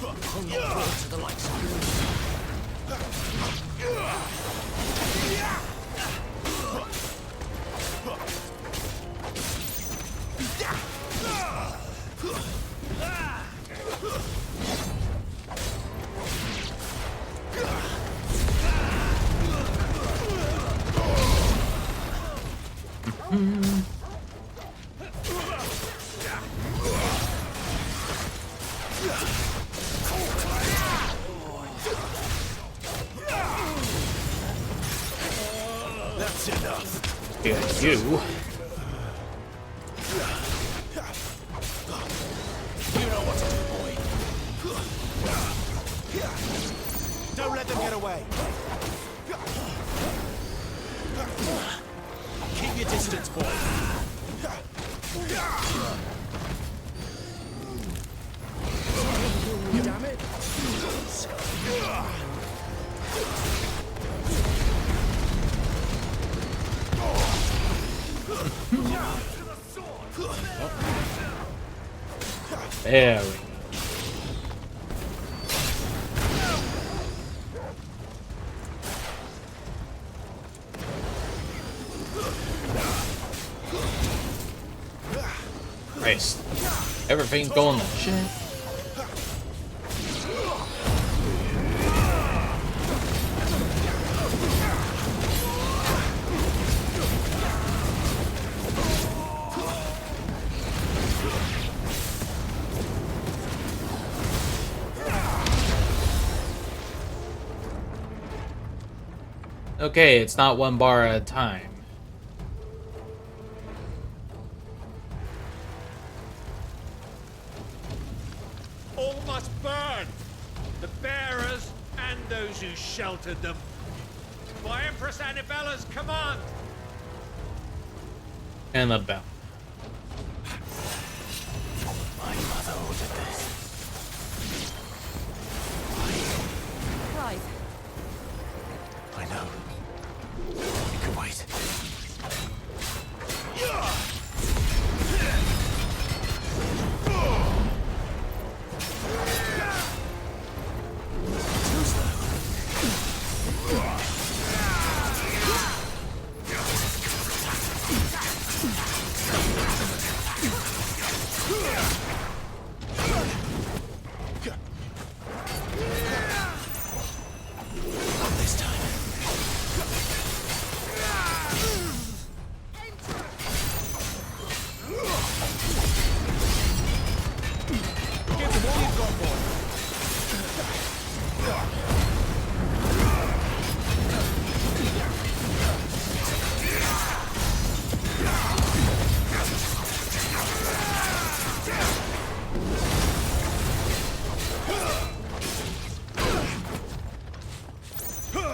Speaker 5: I'll not fall to the likes of you.
Speaker 20: That's enough.
Speaker 2: Yeah, you.
Speaker 20: You know what to do, boy. Don't let them get away. Keep your distance, boy. Damn it.
Speaker 2: There we go. Christ. Everything's going to shit. Okay, it's not one bar at a time.
Speaker 5: All must burn! The bearers and the those who sheltered them. By Empress Annabella's command.
Speaker 2: Annabelle.
Speaker 4: My mother ordered this.
Speaker 18: Clive.
Speaker 4: I know. You can wait.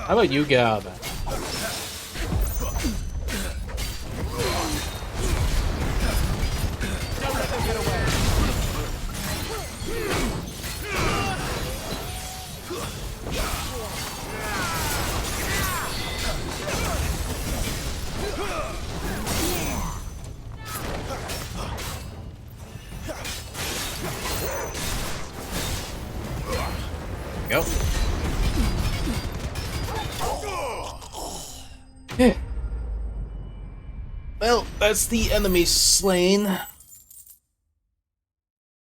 Speaker 2: How about you get out of that? Go. Well, that's the enemy slain.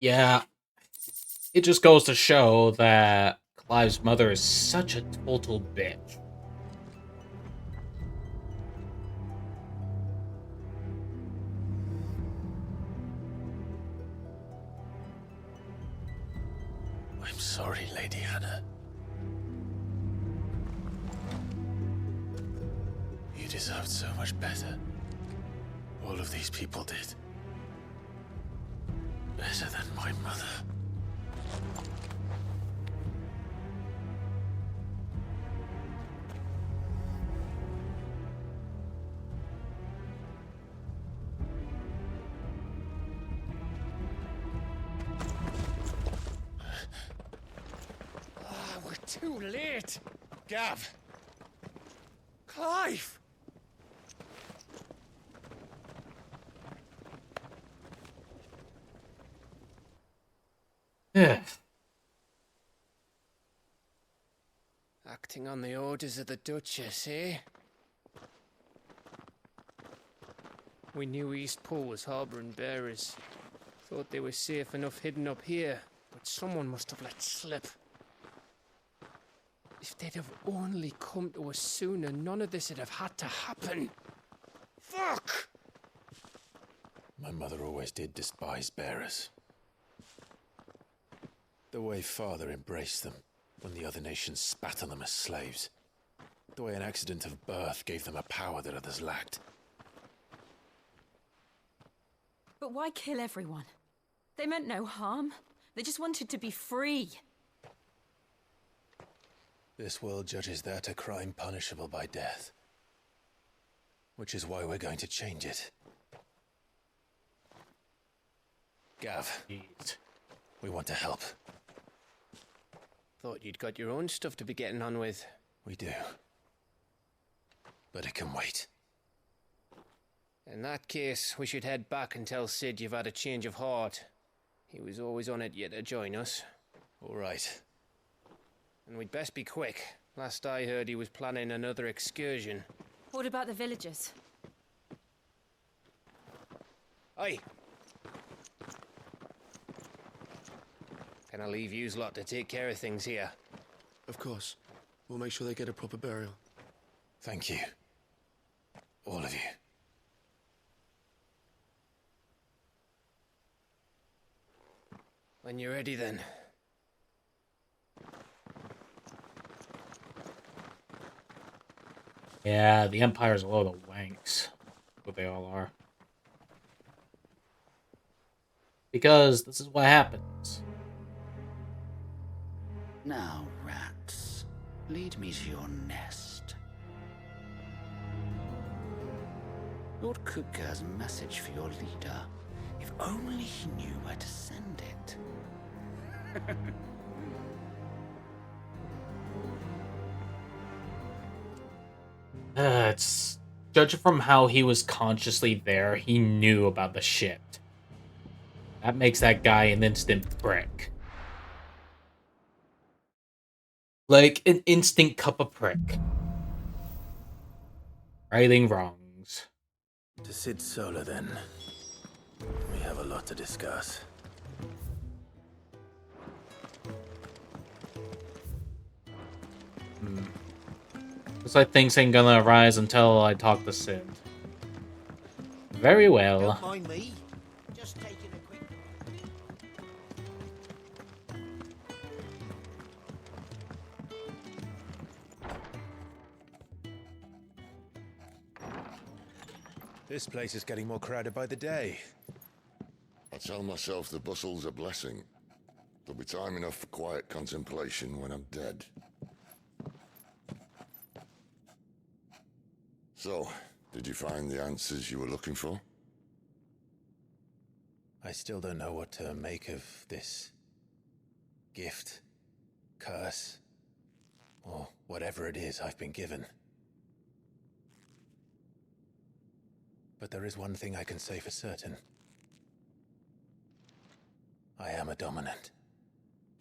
Speaker 2: Yeah. It just goes to show that Clive's mother is such a total bitch.
Speaker 4: I'm sorry, Lady Hannah. You deserved so much better. All of these people did. Better than my mother.
Speaker 13: We're too late. Gav. Clive.
Speaker 2: Yeah.
Speaker 13: Acting on the orders of the Duchess, eh? We knew Eastpool was harbouring bearers. Thought they were safe enough hidden up here, but someone must have let slip. If they'd have only come to us sooner, none of this would have had to happen. Fuck!
Speaker 4: My mother always did despise bearers. The way Father embraced them when the other nations spat on them as slaves. The way an accident of birth gave them a power that others lacked.
Speaker 18: But why kill everyone? They meant no harm. They just wanted to be free.
Speaker 4: This world judges that a crime punishable by death. Which is why we're going to change it. Gav, we want to help.
Speaker 13: Thought you'd got your own stuff to be getting on with.
Speaker 4: We do. But it can wait.
Speaker 13: In that case, we should head back and tell Sid you've had a change of heart. He was always on it yet to join us.
Speaker 4: All right.
Speaker 13: And we'd best be quick. Last I heard, he was planning another excursion.
Speaker 18: What about the villagers?
Speaker 13: Aye. Can I leave yous lot to take care of things here?
Speaker 9: Of course. We'll make sure they get a proper burial.
Speaker 4: Thank you. All of you.
Speaker 13: When you're ready, then.
Speaker 2: Yeah, the Empire's a load of wanks. What they all are. Because this is what happens.
Speaker 12: Now, rats. Lead me to your nest. Lord Kupka has a message for your leader. If only he knew where to send it.
Speaker 2: It's judging from how he was consciously there, he knew about the shit. That makes that guy an instant prick. Like an instant cup of prick. Righting wrongs.
Speaker 4: To Sid Solar, then. We have a lot to discuss.
Speaker 2: Looks like things ain't gonna arise until I talk to Sid. Very well.
Speaker 15: Don't mind me. Just taking a quick.
Speaker 10: This place is getting more crowded by the day.
Speaker 8: I tell myself the bustle's a blessing. There'll be time enough for quiet contemplation when I'm dead. So, did you find the answers you were looking for?
Speaker 4: I still don't know what to make of this gift, curse, or whatever it is I've been given. But there is one thing I can say for certain. I am a dominant,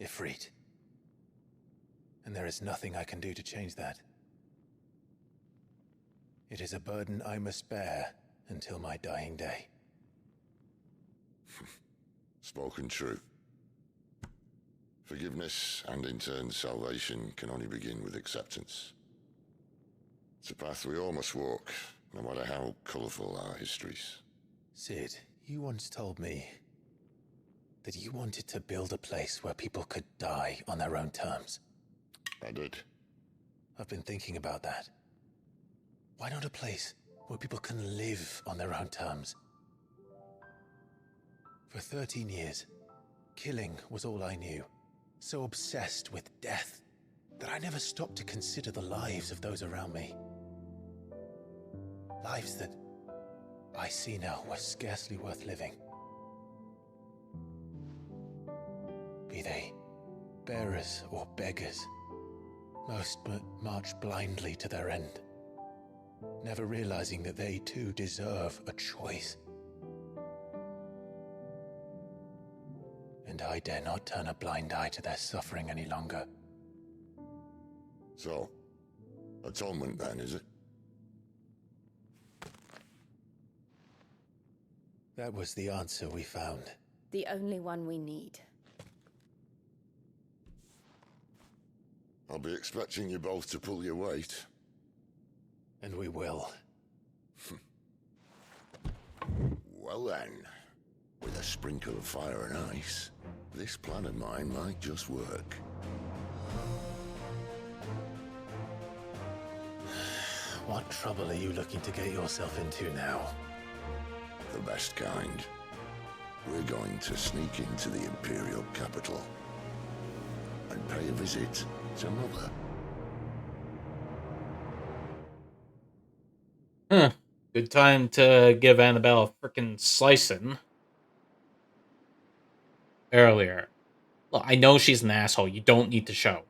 Speaker 4: Ifrit. And there is nothing I can do to change that. It is a burden I must bear until my dying day.
Speaker 8: Spoken true. Forgiveness and in turn salvation can only begin with acceptance. It's a path we all must walk, no matter how colourful our histories.
Speaker 4: Sid, you once told me that you wanted to build a place where people could die on their own terms.
Speaker 8: I did.
Speaker 4: I've been thinking about that. Why not a place where people can live on their own terms? For 13 years, killing was all I knew. So obsessed with death that I never stopped to consider the lives of those around me. Lives that I see now were scarcely worth living. Be they bearers or beggars, most march blindly to their end, never realizing that they too deserve a choice. And I dare not turn a blind eye to their suffering any longer.
Speaker 8: So, atonement then, is it?
Speaker 4: That was the answer we found.
Speaker 18: The only one we need.
Speaker 8: I'll be expecting you both to pull your weight.
Speaker 4: And we will.
Speaker 8: Well then, with a sprinkle of fire and ice, this plan of mine might just work.
Speaker 4: What trouble are you looking to get yourself into now?
Speaker 8: The best kind. We're going to sneak into the Imperial capital and pay a visit to Mother.
Speaker 2: Good time to give Annabelle a frickin' slicing. Earlier. Look, I know she's an asshole. You don't need to show.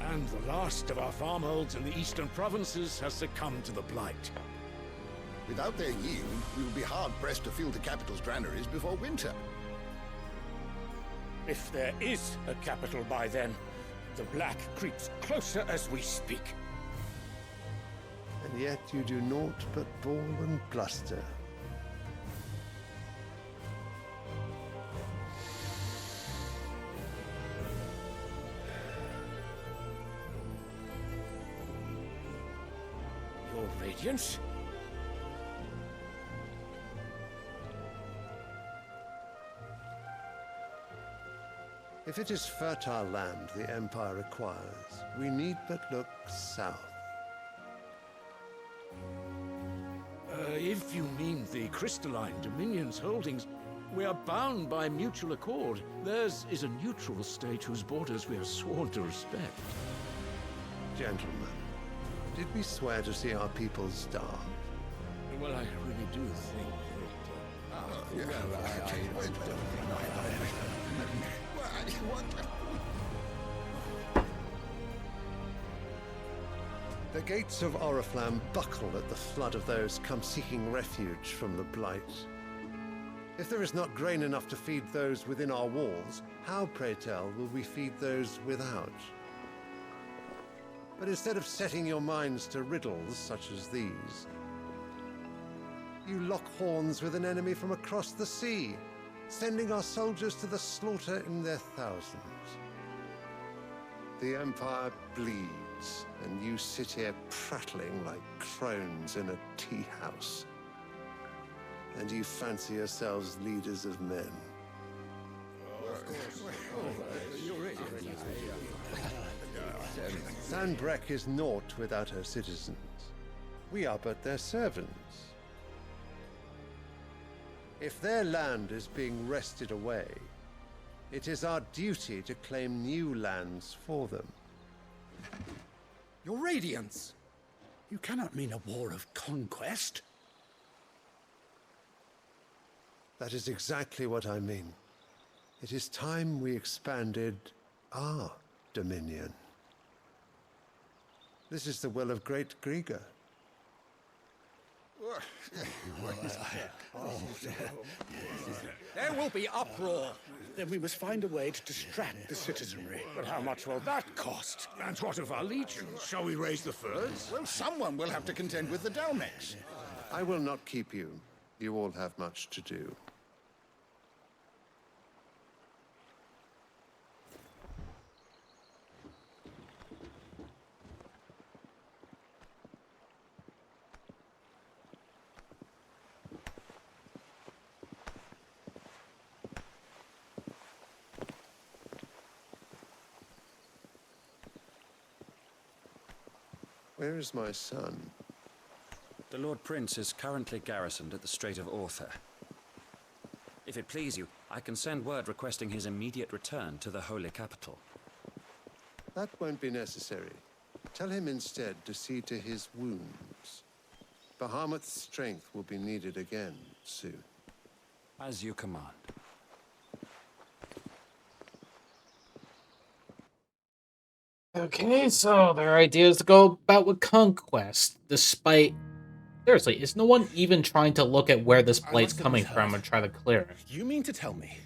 Speaker 6: And the last of our farmholds in the eastern provinces has succumbed to the blight.
Speaker 1: Without their yield, we will be hard-pressed to fill the capital's granaries before winter.
Speaker 6: If there is a capital by then, the black creeps closer as we speak.
Speaker 16: And yet you do naught but bawl and bluster.
Speaker 6: Your Radiance?
Speaker 16: If it is fertile land the Empire requires, we need but look south.
Speaker 6: If
Speaker 17: If you mean the crystalline Dominion's holdings, we are bound by mutual accord. Theirs is a neutral state whose borders we are sworn to respect.
Speaker 16: Gentlemen, did we swear to see our people starve?
Speaker 17: Well, I really do think
Speaker 16: The gates of Oriflamme buckle at the flood of those come seeking refuge from the Blight. If there is not grain enough to feed those within our walls, how, pray tell, will we feed those without? But instead of setting your minds to riddles such as these, you lock horns with an enemy from across the sea, sending our soldiers to the slaughter in their thousands. The Empire bleeds, and you sit here prattling like crones in a tea house. And you fancy yourselves leaders of men. Sanbreque is naught without her citizens. We are but their servants. If their land is being wrested away, it is our duty to claim new lands for them.
Speaker 15: Your Radiance! You cannot mean a war of conquest.
Speaker 16: That is exactly what I mean. It is time we expanded our dominion. This is the will of great Grieger.
Speaker 15: There will be uproar. Then we must find a way to distract the citizenry.
Speaker 6: But how much will that cost? And what of our legions? Shall we raise the furs?
Speaker 1: Well, someone will have to contend with the Dalmex.
Speaker 16: I will not keep you. You all have much to do. Where is my son?
Speaker 3: The Lord Prince is currently garrisoned at the Strait of Orther. If it please you, I can send word requesting his immediate return to the Holy Capital.
Speaker 16: That won't be necessary. Tell him instead to see to his wounds. Bahamut's strength will be needed again soon.
Speaker 3: As you command.
Speaker 2: Okay, so their idea is to go about with conquest, despite... Seriously, is no one even trying to look at where this blight's coming from and try to clear it?
Speaker 14: You mean to tell me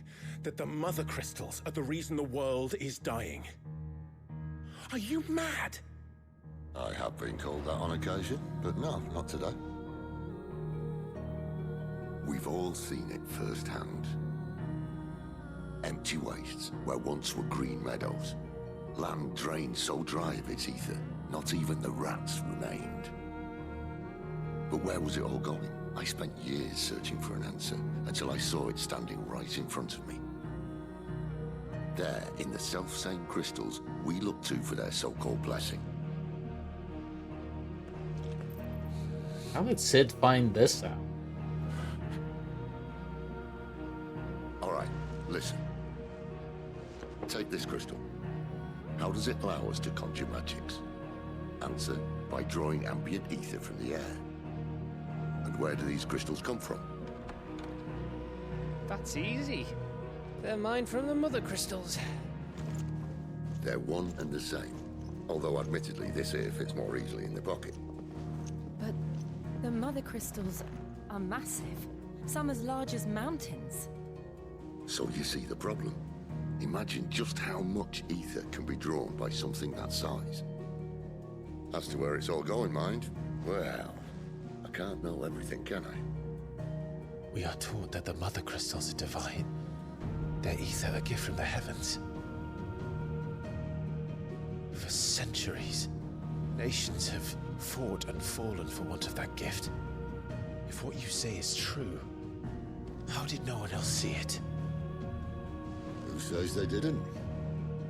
Speaker 14: that the Mother Crystals are the reason the world is dying? Are you mad?
Speaker 8: I have been called that on occasion, but no, not today. We've all seen it firsthand. Empty wastes where once were green meadows. Land drained so dry of its ether, not even the rats remained. But where was it all going? I spent years searching for an answer, until I saw it standing right in front of me. There, in the self-same crystals we look to for their so-called blessing.
Speaker 2: How did Cid find this out?
Speaker 8: Alright, listen. Take this crystal. How does it allow us to conjure magics? Answer, by drawing ambient ether from the air. And where do these crystals come from?
Speaker 23: That's easy. They're mine from the Mother Crystals.
Speaker 8: They're one and the same. Although admittedly this here fits more easily in the pocket.
Speaker 18: But the Mother Crystals are massive. Some as large as mountains.
Speaker 8: So you see the problem. Imagine just how much ether can be drawn by something that size. As to where it's all going, mind, well, I can't know everything, can I?
Speaker 4: We are taught that the Mother Crystals are divine. Their ether a gift from the heavens. For centuries, nations have fought and fallen for want of that gift. If what you say is true, how did no one else see it?
Speaker 8: Who says they didn't?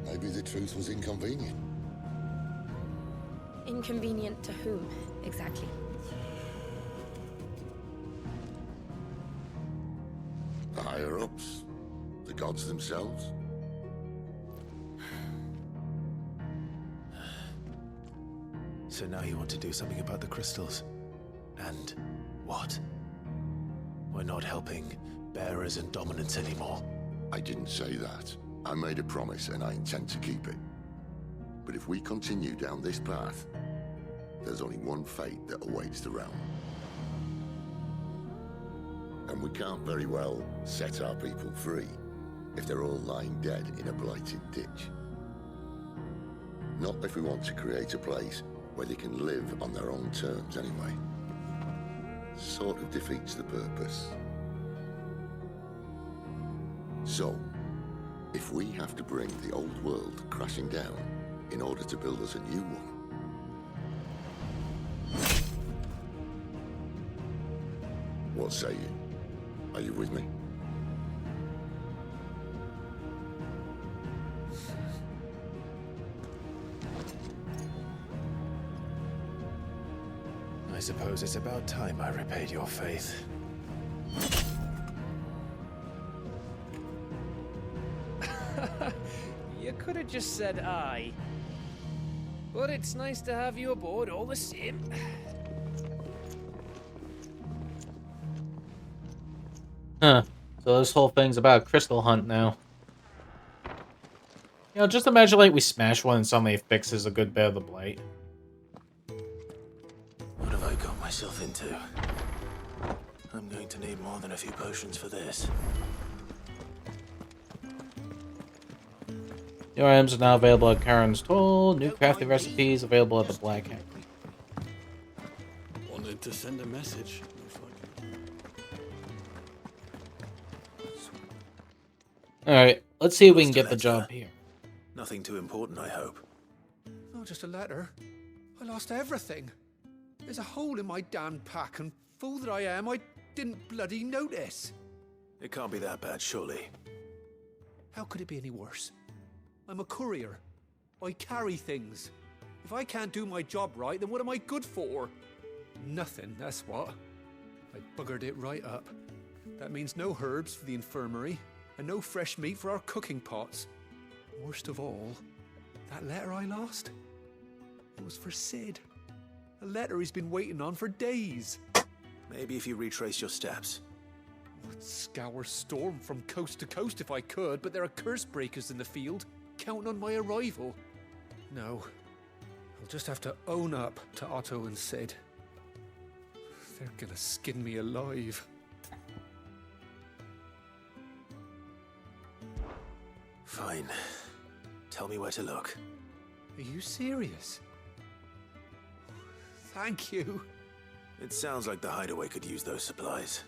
Speaker 8: Maybe the truth was inconvenient.
Speaker 22: Inconvenient to whom, exactly?
Speaker 8: The higher-ups? The gods themselves?
Speaker 4: So now you want to do something about the crystals? And what? We're not helping bearers and dominants anymore.
Speaker 8: I didn't say that. I made a promise and I intend to keep it. But if we continue down this path, there's only one fate that awaits the realm. And we can't very well set our people free if they're all lying dead in a blighted ditch. Not if we want to create a place where they can live on their own terms anyway. Sort of defeats the purpose. So, if we have to bring the old world crashing down in order to build us a new one, what say you? Are you with me?
Speaker 4: I suppose it's about time I repaid your faith.
Speaker 23: You could have just said aye. But it's nice to have you aboard all the same.
Speaker 2: Huh. So this whole thing's about a crystal hunt now. You know, just imagine like we smash one and suddenly it fixes a good bit of the blight.
Speaker 4: What have I got myself into? I'm going to need more than a few potions for this.
Speaker 2: New items are now available at Karen's Toll. New crafting recipes available at the Black Hat.
Speaker 5: Wanted to send a message.
Speaker 2: Alright, let's see if we can get the job here.
Speaker 4: Nothing too important, I hope.
Speaker 7: Not just a letter. I lost everything. There's a hole in my damn pack, and fool that I am, I didn't bloody notice.
Speaker 4: It can't be that bad, surely.
Speaker 7: How could it be any worse? I'm a courier. I carry things. If I can't do my job right, then what am I good for? Nothing, that's what. I buggered it right up. That means no herbs for the infirmary, and no fresh meat for our cooking pots. Worst of all, that letter I lost, it was for Sid. A letter he's been waiting on for days.
Speaker 4: Maybe if you retrace your steps.
Speaker 7: I'd scour Storm from coast to coast if I could, but there are curse breakers in the field, counting on my arrival. No, I'll just have to own up to Otto and Sid. They're gonna skin me alive.
Speaker 4: Fine. Tell me where to look.
Speaker 7: Are you serious? Thank you.
Speaker 4: It sounds like the hideaway could use those supplies.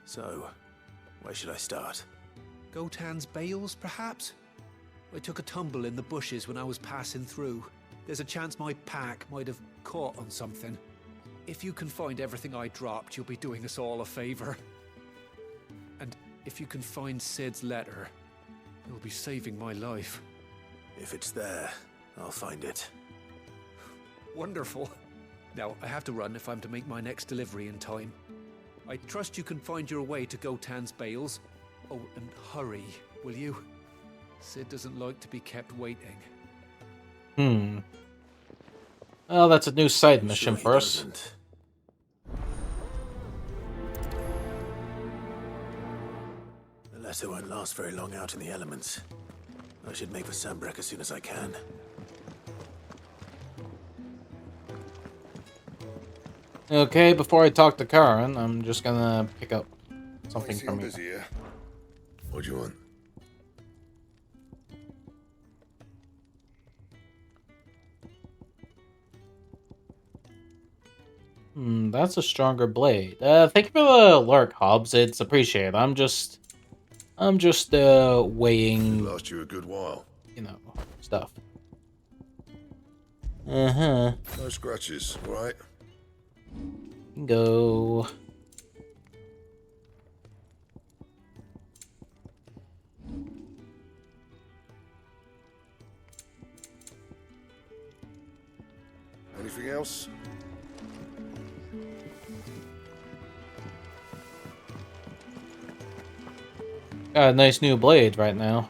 Speaker 4: So, where should I start?
Speaker 7: Gotan's bales, perhaps? I took a tumble in the bushes when I was passing through. There's a chance my pack might have caught on something. If you can find everything I dropped, you'll be doing us all a favor. And if you can find Sid's letter, you'll be saving my life.
Speaker 4: If it's there, I'll find it.
Speaker 7: Wonderful. Now, I have to run if I'm to make my next delivery in time. I trust you can find your way to Gotan's bales. Oh, and hurry, will you? Sid doesn't like to be kept waiting.
Speaker 2: Well, that's a new side mission for us.
Speaker 4: The letter won't last very long out in the elements. I should make for Sanbreque as soon as I can.
Speaker 2: Okay, before I talk to Karen, I'm just gonna pick up something from you.
Speaker 8: Here. What do you want?
Speaker 2: That's a stronger blade. Thank you for the lurk, Hobbs. It's appreciated. I'm just weighing.
Speaker 8: Last you a good while.
Speaker 2: You know, stuff. No
Speaker 8: scratches, right?
Speaker 2: Go.
Speaker 8: Anything else?
Speaker 2: Got a nice new blade right now.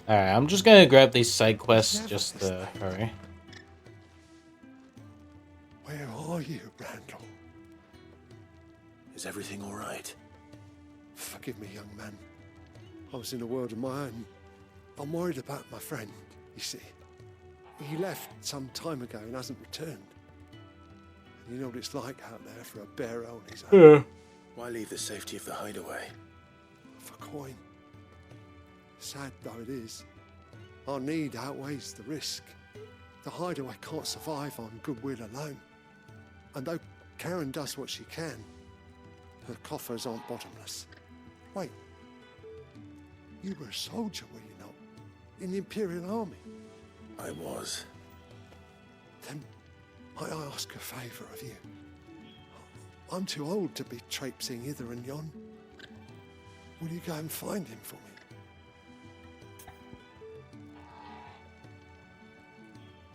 Speaker 2: Alright, I'm just gonna grab these side quests just to hurry.
Speaker 16: Where are you, Randall?
Speaker 4: Is everything all right?
Speaker 16: Forgive me, young man. I was in a world of my own. I'm worried about my friend, you see. He left some time ago and hasn't returned. And you know what it's like out there for a bearer on his own.
Speaker 2: Yeah.
Speaker 4: Why leave the safety of the hideaway?
Speaker 16: For coin. Sad though it is, our need outweighs the risk. The hideaway can't survive on goodwill alone. And though Karen does what she can, her coffers aren't bottomless. Wait, you were a soldier, were you not? In the Imperial Army?
Speaker 4: I was.
Speaker 16: Then might I ask a favour of you? I'm too old to be traipsing hither and yon. Will you go and find him for me?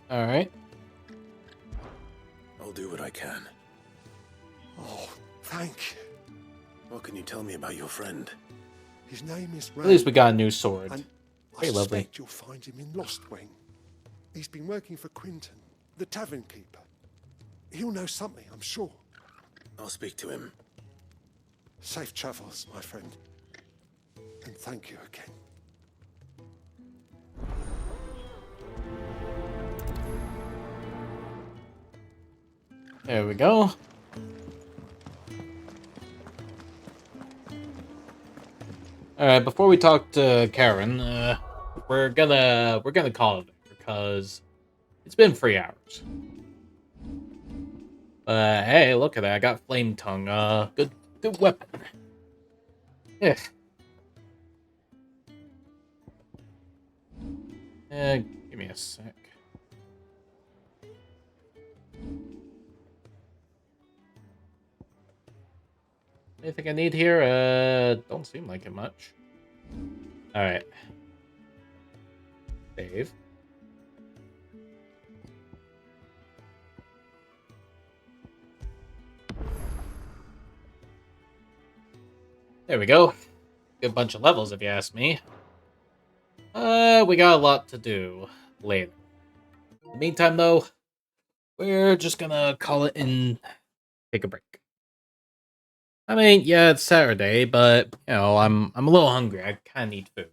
Speaker 2: Alright.
Speaker 4: I'll do what I can.
Speaker 16: Oh, thank you.
Speaker 4: What can you tell me about your friend?
Speaker 16: His name is
Speaker 2: At least we got a new sword.
Speaker 16: And
Speaker 2: Very
Speaker 16: I
Speaker 2: lovely.
Speaker 16: suspect you'll find him in Lostwing. He's been working for Quinton, the tavern keeper. He'll know something, I'm sure.
Speaker 4: I'll speak to him.
Speaker 16: Safe travels, my friend. And thank you again.
Speaker 2: There we go. Alright, before we talk to Karen, we're gonna call it because it's been 3 hours. But hey, look at that! I got Flame Tongue. Good weapon. Yeah. Give me a sec. Anything I need here? Don't seem like it much. Alright. Save. There we go. Good bunch of levels, if you ask me. We got a lot to do later. In the meantime, though, we're just gonna call it and take a break. I mean, yeah, it's Saturday, but, you know, I'm a little hungry. I kind of need food.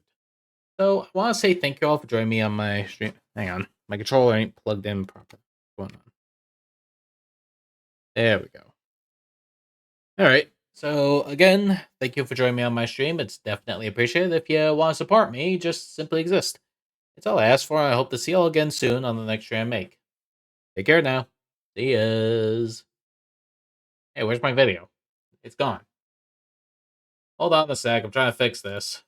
Speaker 2: So, I want to say thank you all for joining me on my stream. Hang on. My controller ain't plugged in properly. What's going on? There we go. Alright. So, again, thank you for joining me on my stream. It's definitely appreciated. If you want to support me, just simply exist. It's all I ask for. I hope to see you all again soon on the next stream I make. Take care now. See yas. Hey, where's my video? It's gone. Hold on a sec. I'm trying to fix this.